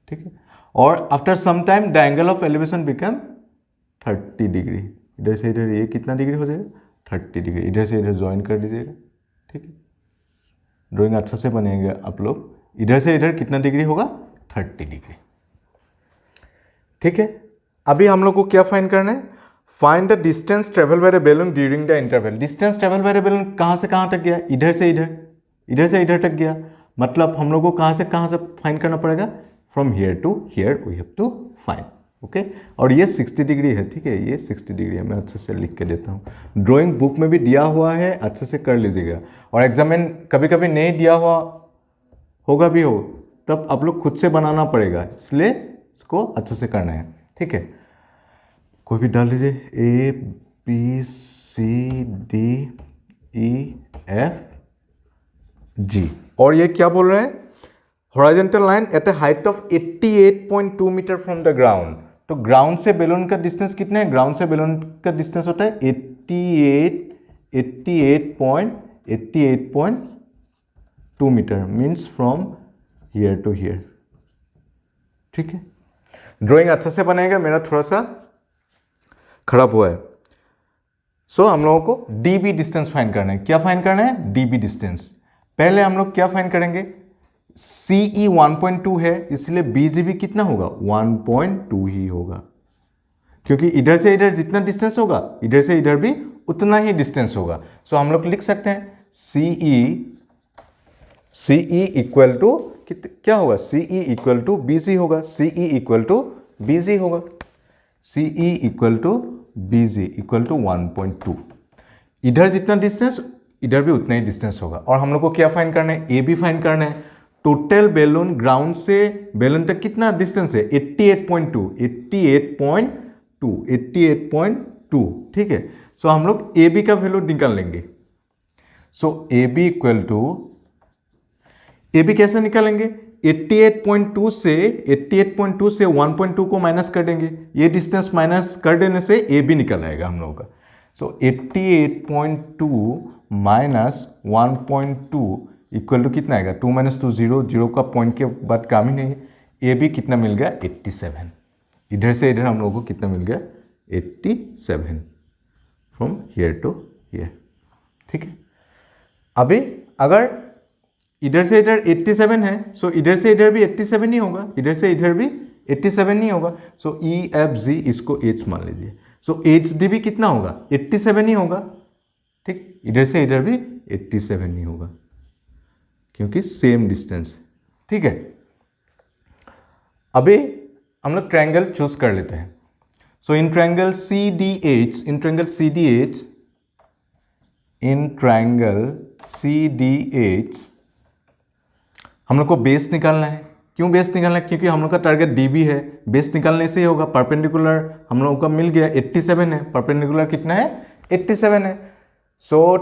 ठीक है। और after some time the angle of elevation become 30 degree. इधर से इधर ये कितना डिग्री हो जाएगा? 30 डिग्री। इधर से इधर ज्वाइन कर दीजिएगा, ठीक है। ड्राइंग अच्छा से बनेगा आप लोग। इधर से इधर कितना डिग्री होगा? 30 डिग्री, ठीक है। अभी हम लोग को क्या फाइंड करना है? Find the distance travel by the balloon during the interval. Distance travel by the balloon कहाँ से कहाँ तक गया? इधर से इधर, इधर से इधर तक गया। मतलब हम लोग को कहाँ से फाइंड करना पड़ेगा? From here to here we have to find, okay. और ये 60 डिग्री है, ठीक है, ये 60 डिग्री है। मैं अच्छे से लिख के देता हूँ, ड्राइंग बुक में भी दिया हुआ है, अच्छे से कर लीजिएगा। और एग्जाम में कभी कभी नहीं दिया हुआ होगा भी हो, तब आप लोग खुद से बनाना पड़ेगा, इसलिए इसको अच्छे से करना है, ठीक है। कोई भी डाल लीजिए, ABCDEFG। और ये क्या बोल रहा है? Horizontal line at a height of 88.2 metre from the ground. तो ग्राउंड से बैलून का डिस्टेंस कितना है? ग्राउंड से बैलून का डिस्टेंस होता है 88.2 metre, means from here to here, ठीक है। ड्राइंग अच्छा से बनेगा, मेरा थोड़ा सा खराब हुआ है। सो हम लोगों को डीबी डिस्टेंस फाइंड करना है। क्या फाइंड करना है? DB distance. पहले हम लोग क्या फाइंड करेंगे? CE 1.2 है, इसलिए BGB कितना होगा? 1.2 ही होगा, क्योंकि इधर से इधर जितना डिस्टेंस होगा, इधर से इधर भी उतना ही डिस्टेंस होगा। सो हम लोग लिख सकते हैं CE इक्वल टू क्या होगा? CE इक्वल टू BG होगा, CE इक्वल टू BG होगा, CE equal to BG equal to 1.2। इधर जितना डिस्टेंस, इधर भी उतना ही डिस्टेंस होगा। और हम लोग को क्या फाइंड करना है? AB फाइंड करना है। टोटल बैलून ग्राउंड से बैलून तक कितना डिस्टेंस है? 88.2, ठीक है। सो हम लोग AB का वैल्यू निकाल लेंगे। सो AB इक्वल टू, AB कैसे निकालेंगे? 88.2 से 1.2 को माइनस कर देंगे, ये डिस्टेंस माइनस कर देने से AB निकल आएगा हम लोगों का। सो 88.2 माइनस 1.2 इक्वल टू कितना आएगा 2 - 2 0, 0 का पॉइंट के बाद काम ही नहीं है। ए बी कितना मिल गया 87, इधर से इधर हम लोगों को कितना मिल गया 87 फ्रॉम हियर टू हियर। ठीक है, अभी अगर इधर से इधर 87 है सो इधर से इधर भी 87 ही होगा, इधर से इधर भी 87 ही होगा। सो ई एफ जी इसको एच मान लीजिए। सो एच डी भी कितना होगा 87 ही होगा। ठीक, इधर से इधर भी 87 ही होगा क्योंकि सेम डिस्टेंस। ठीक है, अभी हम लोग ट्रायंगल चूज कर लेते हैं। So in triangle C D H, in triangle C D H, in triangle C D H हम लोग को बेस निकालना है। क्यों बेस निकालना है? क्योंकि हम लोग का टारगेट डीबी है। बेस निकालने से ही होगा। परपेंडिकुलर हम लोगों का मिल गया 87 है, परपेंडिकुलर कितना है 87 है। सो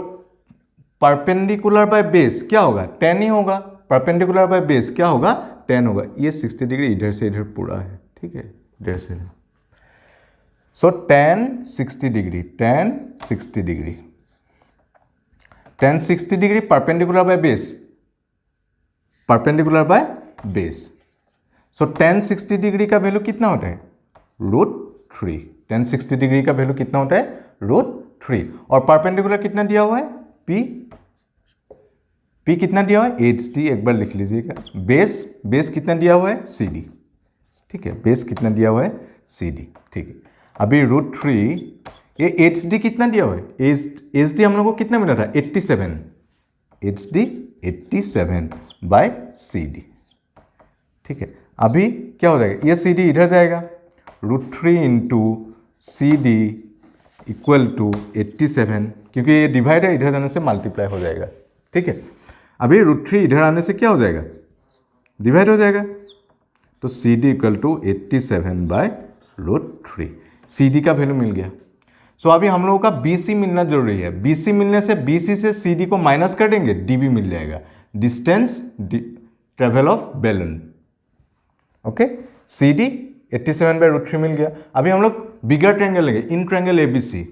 परपेंडिकुलर बाय बेस क्या होगा 10 ही होगा। परपेंडिकुलर बाय बेस क्या होगा 10 होगा। ये 60 डिग्री इधर से इधर पूरा है। ठीक है, इधर से इधर। सो 10 60 degree, 10 60 degree, 10 60 degree perpendicular by base, perpendicular by base. So 10 60 degree का वैल्यू कितना होता है √3। 10 60 डिग्री का वैल्यू कितना होता है √3। और परपेंडिकुलर कितना दिया हुआ है P, P कितना दिया हुआ है HD, एक बार लिख लीजिएगा। बेस कितना दिया हुआ है CD। ठीक है, बेस कितना दिया हुआ है CD। ठीक है, अभी √3, ये HD कितना दिया हुआ है HD हम लोग को कितना मिला था 87, HD 87 बाय CD। ठीक है, अभी क्या हो जाएगा ये CD इधर जाएगा, √3 इंटू CD इक्वल टू 87, क्योंकि ये डिवाइड है इधर जाने से मल्टीप्लाई हो जाएगा। ठीक है, अभी √3 इधर आने से क्या हो जाएगा डिवाइड हो जाएगा। तो CD equal to 87 by √3, CD का वैल्यू मिल गया। सो अभी हम लोगों का BC मिलना जरूरी है। BC मिलने से BC से CD को माइनस कर देंगे, DB मिल जाएगा, distance travel of balloon. Okay, CD 87 by √3 मिल गया। अभी हम लोग बिगर ट्रायंगल लेंगे, in triangle ABC,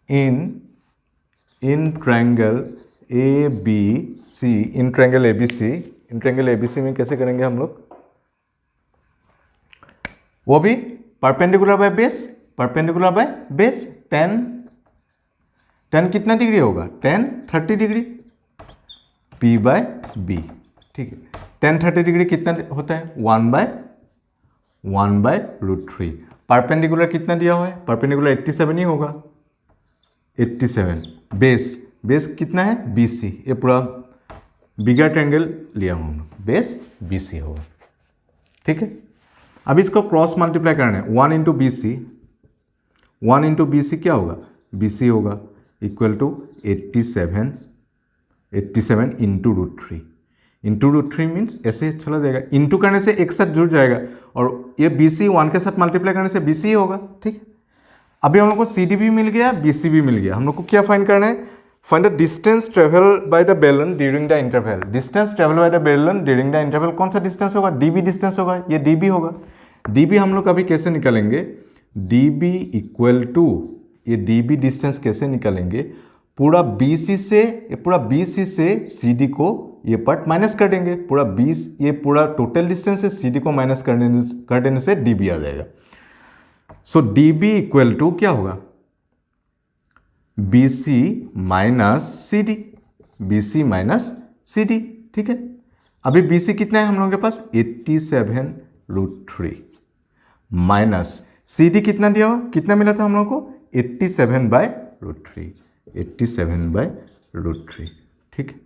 in triangle ABC, in triangle ABC, in triangle ABC में कैसे करेंगे हम लोग, वो भी perpendicular by base, perpendicular by base. 10 कितना डिग्री होगा 10 30 डिग्री, P बाय B। ठीक है, 10 30 डिग्री कितना होता है 1 बाय √3। परपेंडिकुलर कितना दिया हुआ है परपेंडिकुलर 87 ही होगा, 87। बेस कितना है BC, ये पूरा बिगर ट्रायंगल लिया हूँ, बेस BC होगा। ठीक है, अब इसको क्रॉस मल्टीप्लाई करना है, 1 इंटू BC, 1 इंटू BC क्या होगा BC होगा equal to 87 into √3। Into √3 means ऐसे चला जाएगा, इंटू करने से एक साथ जुड़ जाएगा और ये BC 1 के साथ मल्टीप्लाई करने से BC होगा। ठीक है, अभी हम लोग को CD भी मिल गया, BC भी मिल गया। हम लोग को क्या फाइंड करना है, find the distance travel by the balloon during the interval. Distance travel by the balloon during the interval कौन सा डिस्टेंस होगा DB डिस्टेंस होगा, ये DB होगा। DB हम लोग अभी कैसे निकालेंगे, DB इक्वल टू, ये DB डिस्टेंस कैसे निकालेंगे, पूरा BC से, ये पूरा BC से CD को ये पार्ट माइनस कर देंगे, पूरा 20, ये पूरा टोटल डिस्टेंस है, CD को माइनस कर देने से DB आ जाएगा। सो DB इक्वल टू क्या होगा BC minus CD, BC minus CD। ठीक है, अभी BC कितना है हम लोगों के पास 87 √3 माइनस CD कितना दिया हुआ, कितना मिला था हम लोग को 87 बाय √3, 87 बाय √3। ठीक है,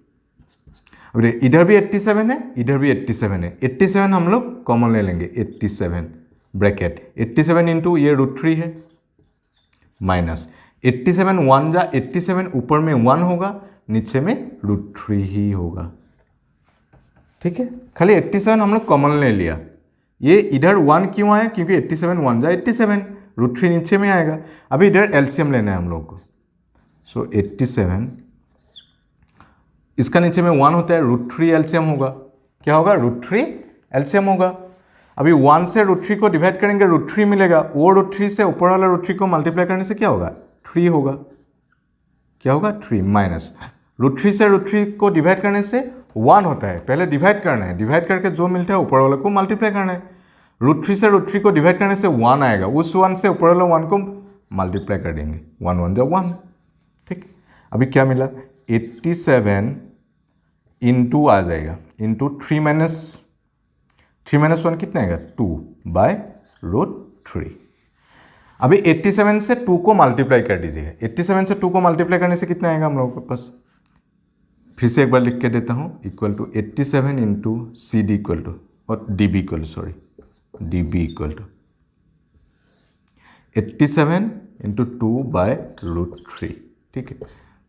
अब इधर भी 87 है, इधर भी 87 है, 87 हम लोग कॉमन ले लेंगे, 87 ब्रैकेट 87 इंटू ये √3 है माइनस 87 1 जा 87, ऊपर में 1 होगा, नीचे में √3 ही होगा। ठीक है, खाली 87 हम लोग कॉमन ले लिया। ये इधर 1 क्यों आया, क्योंकि 87 1 जा 87, √3 नीचे में आएगा। अभी इधर एलसीएम लेना है हम लोग को। सो 87, इसका नीचे में 1 होता है, √3 एलसीएम होगा, क्या होगा √3 एलसीएम होगा। अभी 1 से √3 को डिवाइड करेंगे, √3 मिलेगा, वो √3 से ऊपर वाला √3 को मल्टीप्लाई करने से क्या होगा 3 होगा, क्या होगा 3 माइनस √3 से √3 को डिवाइड करने से 1 होता है, पहले डिवाइड करना है, डिवाइड करके जो मिलता है ऊपर वाले को मल्टीप्लाई करना है। √3 से √3 को डिवाइड करने से 1 आएगा, उस 1 से ऊपर वाला 1 को मल्टीप्लाई कर देंगे, 1 1 जो 1, ठीक। अभी क्या मिला, 87 इंटू आ जाएगा, इंटू 3 माइनस 1 कितना आएगा, 2/√3। अभी 87 से 2 को मल्टीप्लाई कर दीजिएगा, 87 से 2 को मल्टीप्लाई करने से कितना आएगा हम लोगों के पास, फिर से एक बार लिख के देता हूँ, equal to 87 into C D equal to, और D B equal, sorry D B equal to 87 into 2/√3, ठीक है।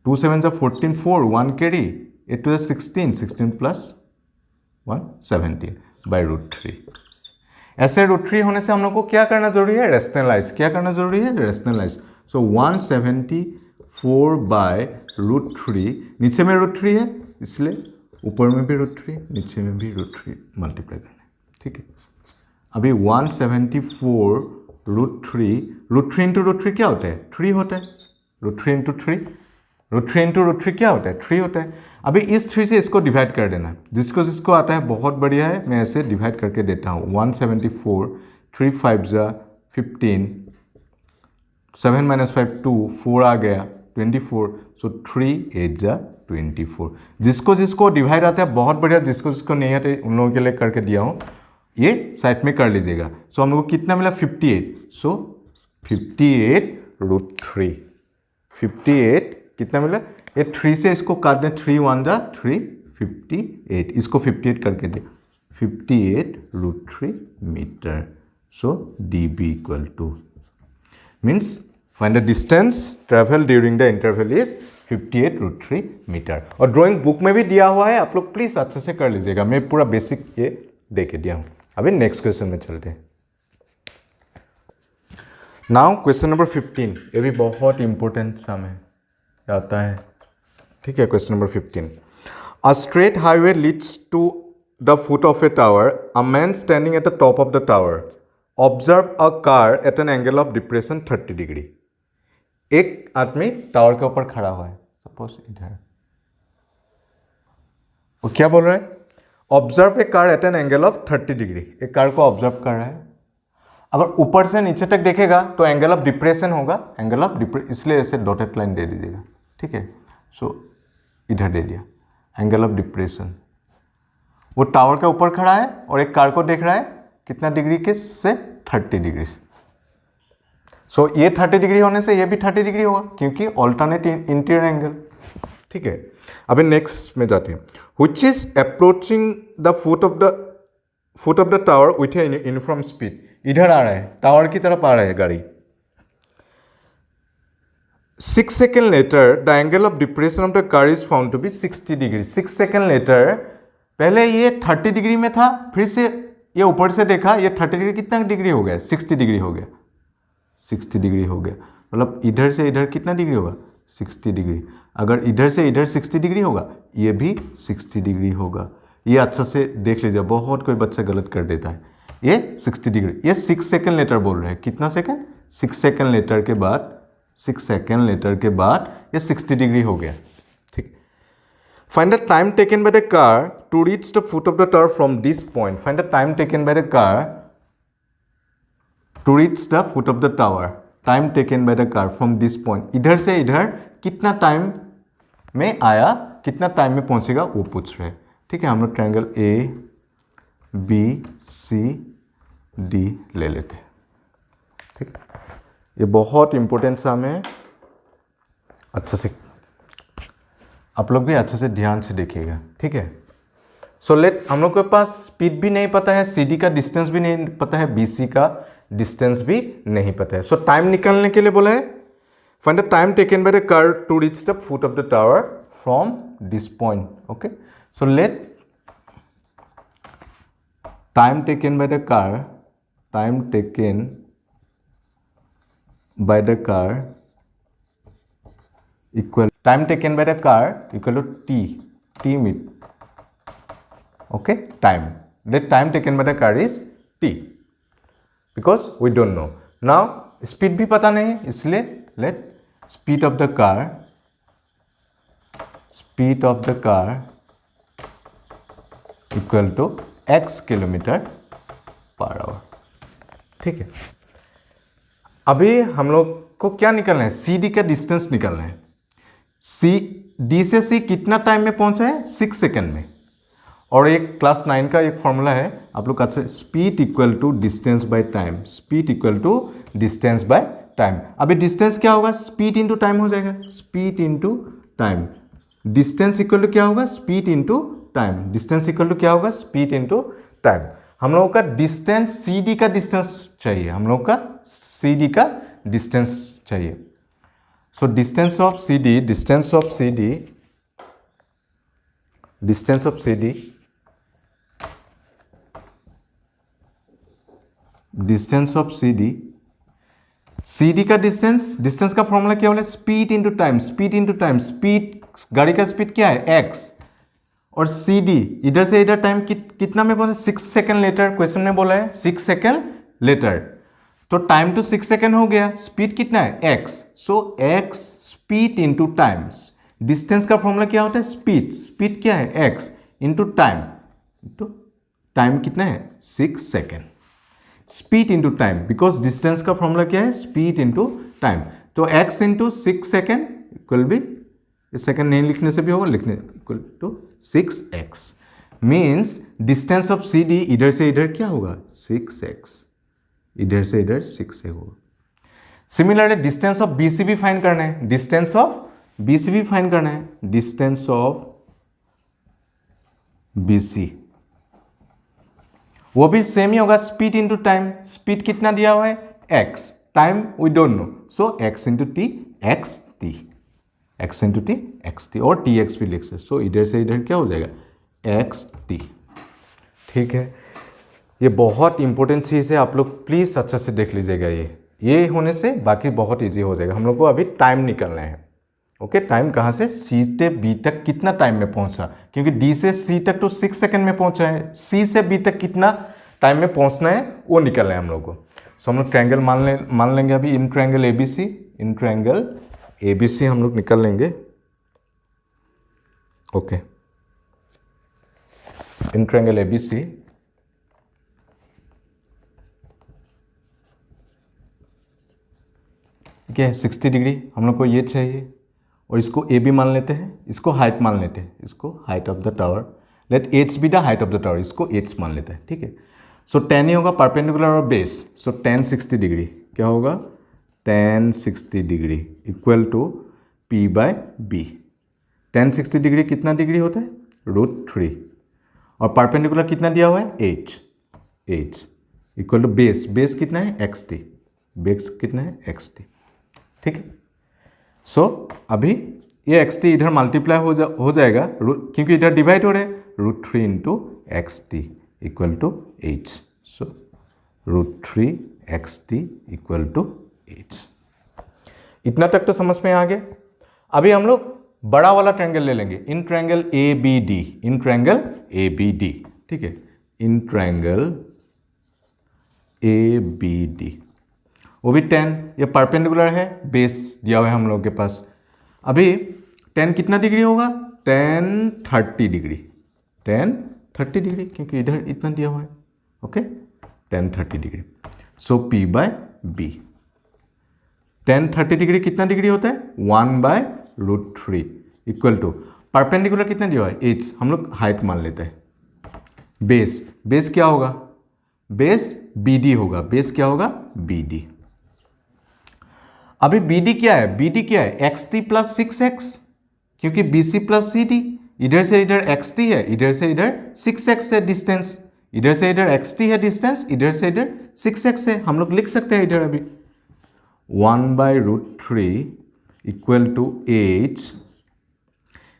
2 7 जा 14, 4 1 कैरी, 8 2 16, 16 प्लस 1 17/√3। ऐसे √3 होने से हम लोग को क्या करना जरूरी है, रेशनलाइज, क्या करना जरूरी है, रेशनलाइज। सो 174/√3, नीचे में √3 है इसलिए ऊपर में भी √3, नीचे में भी √3 मल्टीप्लाई करना है, ठीक है। अभी 174√3, √3 इंटू √3 क्या होता है, 3 होता है, √3 इंटू 3, √3 इंटू √3 क्या होता है, 3 होता है। अभी इस 3 से इसको डिवाइड कर देना, जिसको जिसको आता है बहुत बढ़िया है, मैं ऐसे डिवाइड करके देता हूँ। 174, 3 5 जा 15, 7 माइनस 5 2, 4 आ गया 24, सो 3 8 जा 24। जिसको जिसको डिवाइड आता है बहुत बढ़िया, जिसको जिसको नहीं आता उन लोगों के लिए करके दिया हूँ, ये साइड में कर लीजिएगा। सो हम लोग को कितना मिला, 58, सो 58√3, 58 कितना मिला, ये 3 से इसको काट दें, 3 1 जा 3, 58, इसको 58 करके दे, 58√3 metre. So D B equal to means find the distance travel during the interval is 58√3 metre. और ड्राइंग बुक में भी दिया हुआ है, आप लोग प्लीज अच्छे से कर लीजिएगा, मैं पूरा बेसिक ये दे के दिया हूं। अभी नेक्स्ट क्वेश्चन में चलते हैं। नाउ क्वेश्चन नंबर 15, ये भी बहुत इंपॉर्टेंट सम है, आता है, ठीक है। Question number 15, a straight highway leads to the foot of a tower, a man standing at the top of the tower observe a car at an angle of depression 30 degree. एक आदमी टावर के ऊपर खड़ा हुआ है, सपोज इधर, वो क्या बोल रहा है, observe a car at an angle of 30 degree, एक कार को ऑब्जर्व कर रहा है। अगर ऊपर से नीचे तक देखेगा तो एंगल ऑफ डिप्रेशन होगा, एंगल ऑफ इसलिए ऐसे डॉटेड लाइन दे दीजिएगा, ठीक है। सो इधर दे दिया एंगल ऑफ डिप्रेशन। वो टावर के ऊपर खड़ा है और एक कार को देख रहा है कितना डिग्री के से, 30 डिग्री से। सो ये 30 डिग्री होने से ये भी 30 डिग्री होगा, क्योंकि ऑल्टरनेट इंटीरियर एंगल, ठीक है। अभी नेक्स्ट में जाते हैं, which is approaching the foot of the tower with a uniform speed. इधर आ रहा है, टावर की तरफ आ रहा है गाड़ी। 6 second later the angle of depression of the car is found to be 60 degree. 6 second later, पहले ये 30 डिग्री में था, फिर से ये ऊपर से देखा, ये 30 डिग्री कितना डिग्री हो गया, 60 डिग्री हो गया, 60 डिग्री हो गया। मतलब इधर से इधर कितना डिग्री होगा, 60 डिग्री। अगर इधर से इधर 60 डिग्री होगा, ये भी 60 डिग्री होगा। ये अच्छा से देख लीजिए, बहुत कोई बच्चा गलत कर देता है। ये 60 डिग्री, ये 6 सेकेंड लेटर बोल रहे हैं, कितना सेकेंड, 6 सेकेंड लेटर के बाद, 6 सेकेंड लेटर के बाद ये 60 डिग्री हो गया, ठीक। Find the time taken by the car to reach the foot of the tower from this point. Find the time taken by the car to reach the foot of the tower, time taken by the car from this point, इधर से इधर कितना टाइम में आया, कितना टाइम में पहुंचेगा, वो पूछ रहे हैं, ठीक है। हम लोग triangle A B C D ले लेते हैं, ठीक है। ये बहुत इंपॉर्टेंट सम है, अच्छे से आप लोग भी अच्छे से ध्यान से देखिएगा, ठीक है। सो लेट, हम लोग के पास स्पीड भी नहीं पता है, सी डी का डिस्टेंस भी नहीं पता है, बी सी का डिस्टेंस भी नहीं पता है। सो टाइम निकालने के लिए बोला है, find the time taken by the car to reach the foot of the tower from this point, okay. So let time taken by the car equal time taken by the car equal to t minute, okay, time, the time taken by the car is t, because we don't know now, speed भी पता नहीं है, इसलिए let speed of the car speed of the car equal to x kilometre per hour. ठीक है, अभी हम लोग को क्या निकालना है, सी डी का डिस्टेंस निकालना है। सी डी से सी कितना टाइम में पहुंचा है, 6 सेकेंड में। और एक क्लास 9 का एक फॉर्मूला है आप लोग अच्छा, speed equal to distance by time, speed equal to distance by time. अभी डिस्टेंस क्या होगा, स्पीड इंटू टाइम हो जाएगा, speed into time. Distance equal to क्या होगा, speed into time. Distance equal to क्या होगा, स्पीड इंटू टाइम। हम लोगों का डिस्टेंस सी डी का डिस्टेंस चाहिए, हम लोग का सी डी का डिस्टेंस चाहिए। So distance of C D, distance of C D, distance of C D, distance of C D, C D का डिस्टेंस, डिस्टेंस का फॉर्मूला क्या होगा, speed into time, speed into time. Speed, गाड़ी का स्पीड क्या है, x, और सी डी इधर से इधर टाइम कितना में पहुंचे, 6 सेकेंड लेटर। क्वेश्चन में बोला है 6 सेकेंड लेटर, तो टाइम तो 6 सेकेंड हो गया, स्पीड कितना है, x। So x speed into time. Distance का फॉर्मूला क्या होता है, स्पीड, स्पीड क्या है, x into time, into time कितना है, 6 second. Speed into time, because distance का फॉर्मूला क्या है, स्पीड इंटू टाइम। तो x इंटू 6 सेकेंड इक्वल भी, इस सेकेंड नहीं लिखने से भी होगा, लिखने equal to 6x। Means distance of C D इधर से इधर क्या होगा, 6x, इधर से इधर 6 होगा। Similarly distance of B C भी फाइंड करना है, डिस्टेंस ऑफ बी सी भी फाइंड करना है। डिस्टेंस ऑफ बी सी वो भी सेम ही होगा, स्पीड इंटू टाइम। स्पीड कितना दिया हुआ है, x, time we don't know, so x into t, x t, x into t, x t, और टी एक्स भी लिख सकते। सो इधर से इधर क्या हो जाएगा, एक्स टी। ठीक है, ये बहुत इंपॉर्टेंट चीज़ है, आप लोग प्लीज़ अच्छा से देख लीजिएगा। ये होने से बाकी बहुत इजी हो जाएगा। हम लोग को अभी टाइम निकलना है। ओके, टाइम कहाँ से, सी से बी तक कितना टाइम में पहुंचा, क्योंकि डी से सी तक तो 6 सेकेंड में पहुंचा है, सी से बी तक कितना टाइम में पहुंचना है वो निकलना है हम लोग को। सो हम लोग ट्रायंगल मान लेंगे अभी, in triangle ABC, in triangle ABC हम लोग निकल लेंगे। ओके, इन ट्रायंगल एबीसी ठीक है, 60 डिग्री हम लोग को ये चाहिए, और इसको ए बी मान लेते हैं, इसको हाइट मान लेते हैं, इसको height of the tower, let H be the height of the tower, इसको एच मान लेते हैं। ठीक है, सो tan ही होगा परपेंडिकुलर और बेस, सो tan 60 डिग्री क्या होगा, tan 60 degree equal to p by b. tan 60 degree कितना डिग्री होता है, √3, और परपेंडिकुलर कितना दिया हुआ है, h equal to base, base कितना है, xt, बेस कितना है, xt। ठीक है, सो अभी ये xt इधर मल्टीप्लाई हो जाएगा, क्योंकि इधर डिवाइड हो रहे हैं, √3 into xt equal to h। सो √3 xt इक्वल टू h। इतना तक तो समझ में आ गया। अभी हम लोग बड़ा वाला ट्रायंगल ले लेंगे, in triangle A B D, in triangle A B D. ठीक है, in triangle A B D, वो भी 10, ये परपेंडिकुलर है, बेस दिया हुआ है हम लोग के पास। अभी 10 कितना डिग्री होगा, tan 30 डिग्री, tan 30 डिग्री, क्योंकि इधर इतना दिया हुआ है। Okay, tan 30 degree, so p by b. tan 30 degree कितना डिग्री होता है, 1/√3 इक्वल टू परपेंडिकुलर कितना दिया हुआ है, h, हम लोग हाइट मान लेते हैं। बेस, बेस क्या होगा, बेस BD होगा, बेस क्या होगा, BD। अभी BD क्या है, BD क्या है, XT प्लस 6x, क्योंकि BC प्लस CD, इधर से इधर XT है, इधर से इधर 6x है डिस्टेंस, इधर से इधर XT है डिस्टेंस, इधर से इधर 6x है। हम लोग लिख सकते हैं इधर अभी 1/√3 इक्वल टू h।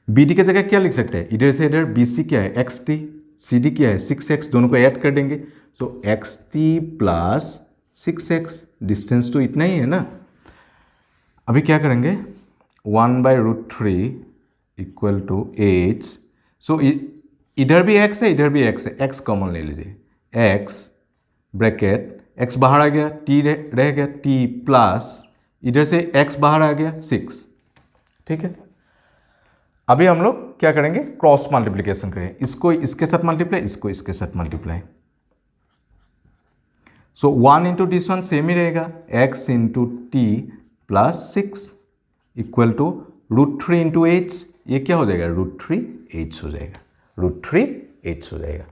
BD की जगह क्या लिख सकते हैं, इधर से इधर BC क्या है, XT, CD क्या है, 6x, दोनों को ऐड कर देंगे, सो XT प्लस 6x, डिस्टेंस तो इतना ही है ना। अभी क्या करेंगे, 1/√3 इक्वल टू h। सो इधर भी x है, इधर भी x है, x कॉमन ले लीजिए, x ब्रैकेट, x बाहर आ गया, t रह गया, t प्लस इधर से x बाहर आ गया 6। ठीक है, अभी हम लोग क्या करेंगे, क्रॉस मल्टीप्लीकेशन करेंगे, इसको इसके साथ मल्टीप्लाई, इसको इसके साथ multiply. So 1 into this one same ही रहेगा, x into T plus 6 equal to √3 into H, ये क्या हो जाएगा, √3h हो जाएगा, √3h हो जाएगा।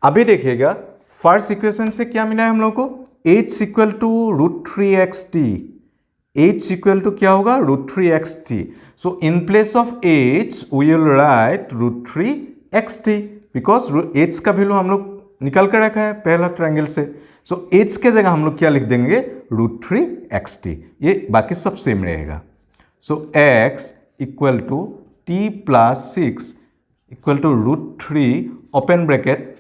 अभी देखिएगा फर्स्ट इक्वेशन से क्या मिला है हम लोग को, h equal to √3xt, h equal to क्या होगा, √3xt। So in place of h we will write √3xt, because h का वैल्यू हम लोग निकाल कर रखा है पहला ट्रायंगल से। सो h के जगह हम लोग क्या लिख देंगे, √3xt, ये बाकी सब सेम रहेगा। So x equal to t plus 6 equal to √3 open bracket,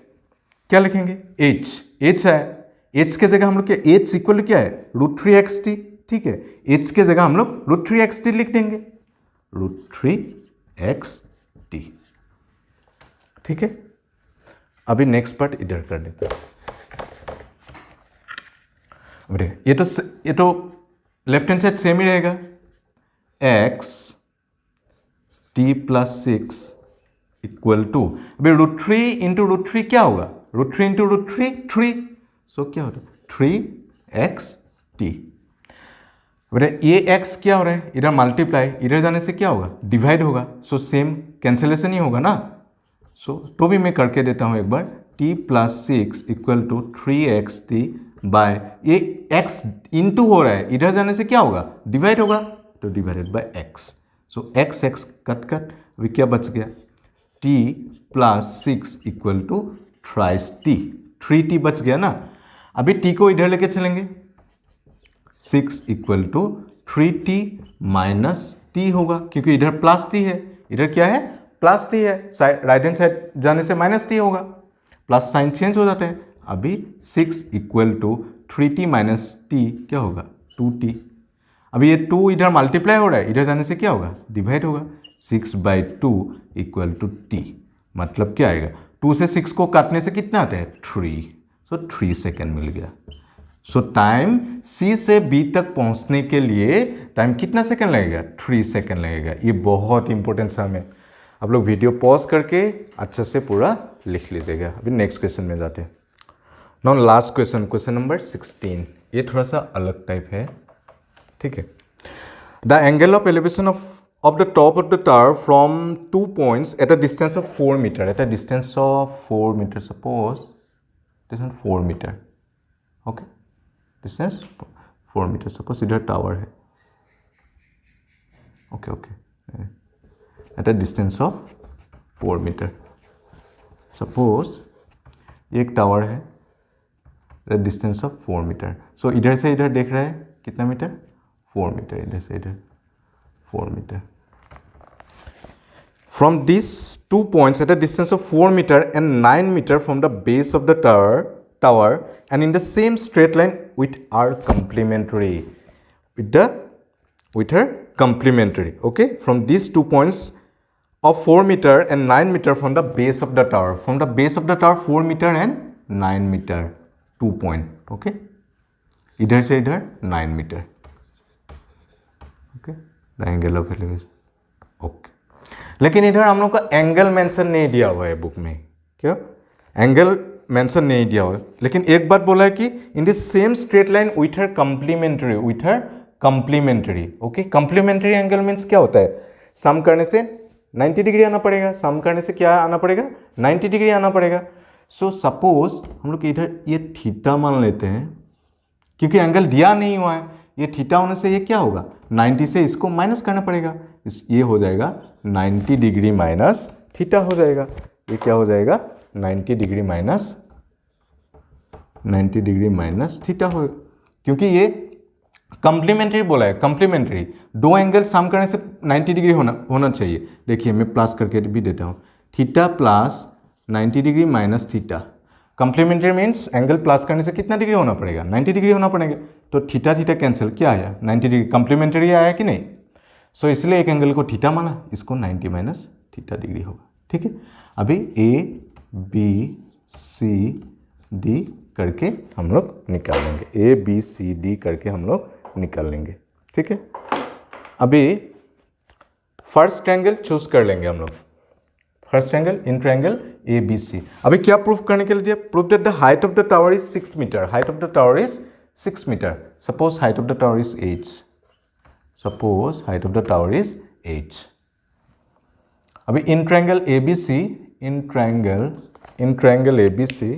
क्या लिखेंगे, h है, h के जगह हम लोग क्या, h इक्वल क्या है, √3xt, ठीक है, h के जगह हम लोग √3xt लिख देंगे, √3xt, ठीक है। अभी नेक्स्ट पार्ट इधर कर देते हैं। ये तो लेफ्ट हैंड साइड सेम ही रहेगा, x t plus 6 equal to, अभी √3 इंटू √3 क्या होगा, √3 इंटू √3 3, सो क्या होगा 3xt। बेटा ये x क्या हो रहा है, इधर मल्टीप्लाई, इधर जाने से क्या होगा, डिवाइड होगा, सो सेम कैंसिलेशन ही होगा ना। सो तो भी मैं करके देता हूँ एक बार, t plus 6 equal to 3xt by, ये x इंटू हो रहा है, इधर जाने से क्या होगा, डिवाइड होगा, तो divided by x। So x cut cut, अभी क्या बच गया, t plus 6 equal to thrice t, 3t बच गया ना। अभी t को इधर लेके चलेंगे, 6 equal to 3t minus t होगा, क्योंकि इधर प्लस t है, इधर क्या है, प्लस t है, राइट हैंड साइड जाने से माइनस t होगा, प्लस साइन चेंज हो जाता है। अभी 6 equal to 3t minus t क्या होगा, 2t। अभी ये 2 इधर मल्टीप्लाई हो रहा है, इधर जाने से क्या होगा, डिवाइड होगा, 6/2 इक्वल टू t, मतलब क्या आएगा, 2 से 6 को काटने से कितना आता है, 3, सो 3 सेकेंड मिल गया। सो टाइम C से B तक पहुंचने के लिए टाइम कितना सेकंड लगेगा, 3 सेकंड लगेगा। ये बहुत इंपॉर्टेंट सम है, आप लोग वीडियो पॉज करके अच्छे से पूरा लिख लीजिएगा। अभी नेक्स्ट क्वेश्चन में जाते हैं। Now last question, question number 16, ये थोड़ा सा अलग टाइप है, ठीक है। The angle of elevation of the top of the tower from 2 points at a distance of 4 meter, at a distance of 4 meter, suppose distance 4 meter, okay, distance 4 meter, suppose इधर टावर है, okay, at a distance of 4 meter, suppose ये एक टावर है, at a distance of 4 meter, so इधर से इधर देख रहा है कितना मीटर, 4 मीटर, इधर से इधर 4 metre. From these 2 points at a distance of 4 meter and 9 meter from the base of the tower and in the same straight line with are complementary, with her complementary, okay, from these 2 points of 4 meter and 9 meter from the base of the tower, from the base of the tower 4 meter and 9 meter, 2 point, okay, इधर से इधर 9 metre, okay, the angle of elevation, okay. लेकिन इधर हम लोग का एंगल मेंशन नहीं दिया हुआ है बुक में, क्यों, एंगल मेंशन नहीं दिया हुआ है, लेकिन एक बात बोला है कि in the same straight line with her complementary, okay. Complementary angle means क्या होता है, सम करने से 90 डिग्री आना पड़ेगा, सम करने से क्या आना पड़ेगा, 90 डिग्री आना पड़ेगा। सो सपोज हम लोग इधर ये थीटा मान लेते हैं, क्योंकि एंगल दिया नहीं हुआ है, ये थीटा होने से ये क्या होगा, 90 से इसको माइनस करना पड़ेगा, ये हो जाएगा 90 डिग्री माइनस थीटा हो जाएगा, ये क्या हो जाएगा 90 डिग्री माइनस थीटा हो, क्योंकि ये कंप्लीमेंट्री बोला है, कंप्लीमेंट्री, दो एंगल सम करने से 90 डिग्री होना चाहिए। देखिए मैं प्लस करके भी देता हूँ, theta plus 90 degree minus theta, complementary means angle plus करने से कितना डिग्री होना पड़ेगा, 90 डिग्री होना पड़ेगा, तो थीटा थीटा कैंसिल, क्या आया 90 डिग्री, कंप्लीमेंट्री आया कि नहीं। सो इसलिए एक एंगल को थीटा माना, इसको 90 माइनस थीटा डिग्री होगा, ठीक है। अभी ए बी सी डी करके हम लोग निकाल लेंगे, ए बी सी डी करके हम लोग निकाल लेंगे, ठीक है। अभी फर्स्ट ट्रायंगल चूज कर लेंगे हम लोग, first triangle in triangle A B C. अभी क्या प्रूफ करने के लिए दिया, proof that the height of the tower is 6 metre, height of the tower is 6 metre, suppose height of the tower is 8, suppose height of the tower is 8। अभी in triangle A B C, in triangle A B C,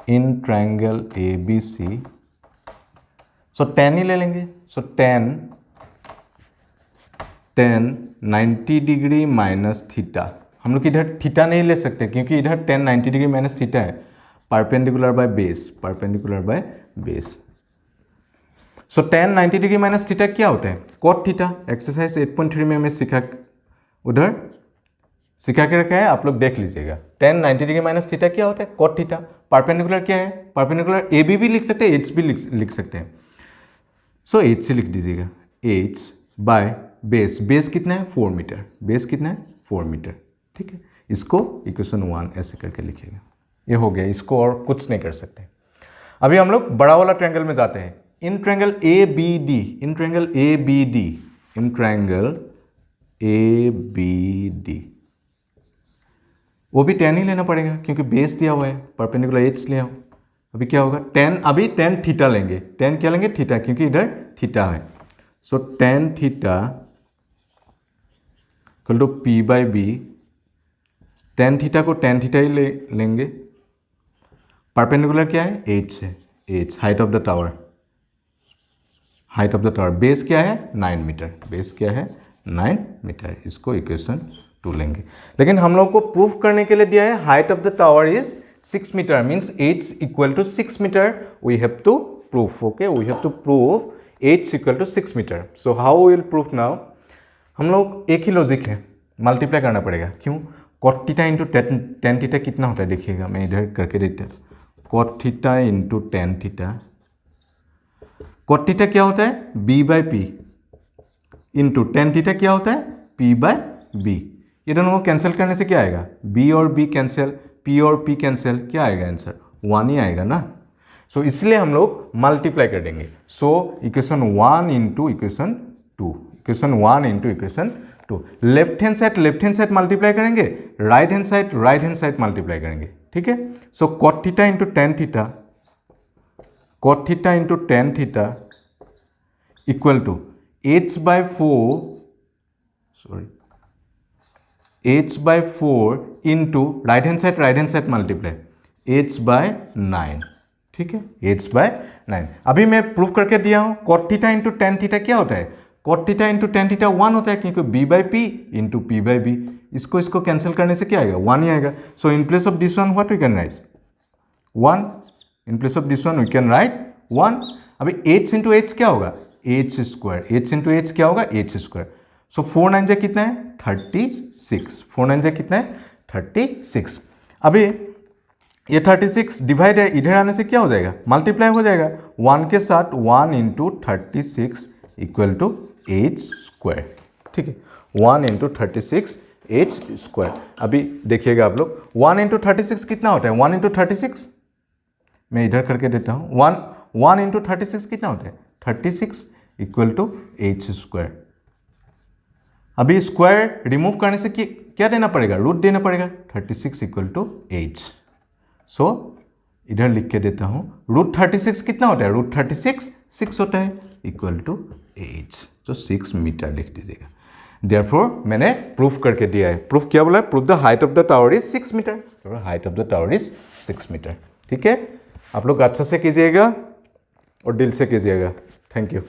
in triangle A B C, so tan ही ले लेंगे, सो tan 90 डिग्री माइनस थीटा। हम लोग इधर थीटा नहीं ले सकते क्योंकि इधर tan 90 डिग्री माइनस थीटा है, perpendicular by base, perpendicular by base. So tan 90 degree minus theta क्या होता है, cot थीटा। एक्सरसाइज 8.3 में हमें उधर सिखा के रखा है, आप लोग देख लीजिएगा। tan 90 डिग्री माइनस थीटा क्या होता है, cot थीटा। परपेंडिकुलर क्या है, परपेंडिकुलर ए बी भी लिख सकते हैं, एच भी लिख सकते हैं। सो एच से लिख दीजिएगा, एच बाय बेस, बेस कितना है 4 मीटर, बेस कितना है 4 मीटर, ठीक है। इसको इक्वेशन 1 ऐसे करके लिखिएगा, ये हो गया, इसको और कुछ नहीं कर सकते। अभी हम लोग बड़ा वाला ट्रायंगल में जाते हैं, in triangle A B D, in triangle A B D, in triangle A B D, वो भी tan ही लेना पड़ेगा क्योंकि बेस दिया हुआ है, परपेंडिकुलर एच ले आओ। अभी क्या होगा, tan, अभी tan थीटा लेंगे, tan क्या लेंगे, थीटा, क्योंकि इधर थीटा है। So tan theta equal to P by B, tan theta को tan थीटा ही लेंगे। परपेंडिकुलर क्या है, एच है, H height of the tower, height of the tower, base क्या है 9 मीटर, बेस क्या है 9 मीटर, इसको इक्वेशन 2 लेंगे। लेकिन हम लोग को प्रूफ करने के लिए दिया है height of the tower is 6 metre, means h equal to 6 metre, we have to proof, okay, we have to proof h equal to 6 metre. So how will proof now, हम लोग एक ही लॉजिक है, मल्टीप्लाई करना पड़ेगा। क्यों, cot theta into tan theta कितना होता है, देखिएगा मैं इधर करके देता हूँ, cot theta into tan theta, cot theta क्या होता है b by P, into tan theta क्या होता है p बाई बी। ये दोनों को कैंसिल करने से क्या आएगा, b और b कैंसिल, p और p कैंसिल, क्या आएगा आंसर 1 ही आएगा ना। सो इसलिए हम लोग मल्टीप्लाई कर देंगे। So equation 1 into equation 2, equation 1 into equation 2, left hand side multiply करेंगे, राइट हैंड साइड मल्टीप्लाई करेंगे, ठीक है। So cot theta into tan theta, cot theta into tan theta equal to h by 4, sorry h by 4 into right hand side multiply h by 9, ठीक है, h बाय 9। अभी मैं प्रूफ करके दिया हूं, cot theta into tan theta क्या होता है, cot theta into tan theta 1 होता है, क्योंकि b by P into p by B, इसको कैंसिल करने से क्या आएगा 1 ही आएगा। So in place of this one what we can write 1, in place of this one we can write 1। अभी h इंटू h क्या होगा, h square, h into h क्या होगा h स्क्वायर। सो 4 9 जा कितना है 36, 4 9 जा कितना है 36। अभी ये 36 डिवाइड है, इधर आने से क्या हो जाएगा मल्टीप्लाई हो जाएगा 1 के साथ, 1 into 36 equal to h square, ठीक है, 1 इंटू 36 h स्क्वायर। अभी देखिएगा आप लोग 1 इंटू 36 कितना होता है, 1 इंटू 36 मैं इधर करके देता हूँ, 1 इंटू 36 कितना होता है 36 इक्वल टू h स्क्वायर। अभी स्क्वायर रिमूव करने से क्या देना पड़ेगा, रूट देना पड़ेगा, 36 इक्वल टू h। सो इधर लिख के देता हूँ, रूट 36 कितना होता है, रूट 36 6 होता है, इक्वल टू h, तो 6 मीटर लिख दीजिएगा। देयरफॉर मैंने प्रूफ करके दिया है, प्रूफ क्या बोला है, proof the height of the tower is 6 metre, height of the tower is 6 metre, ठीक है। आप लोग अच्छा से कीजिएगा और दिल से कीजिएगा। Thank you.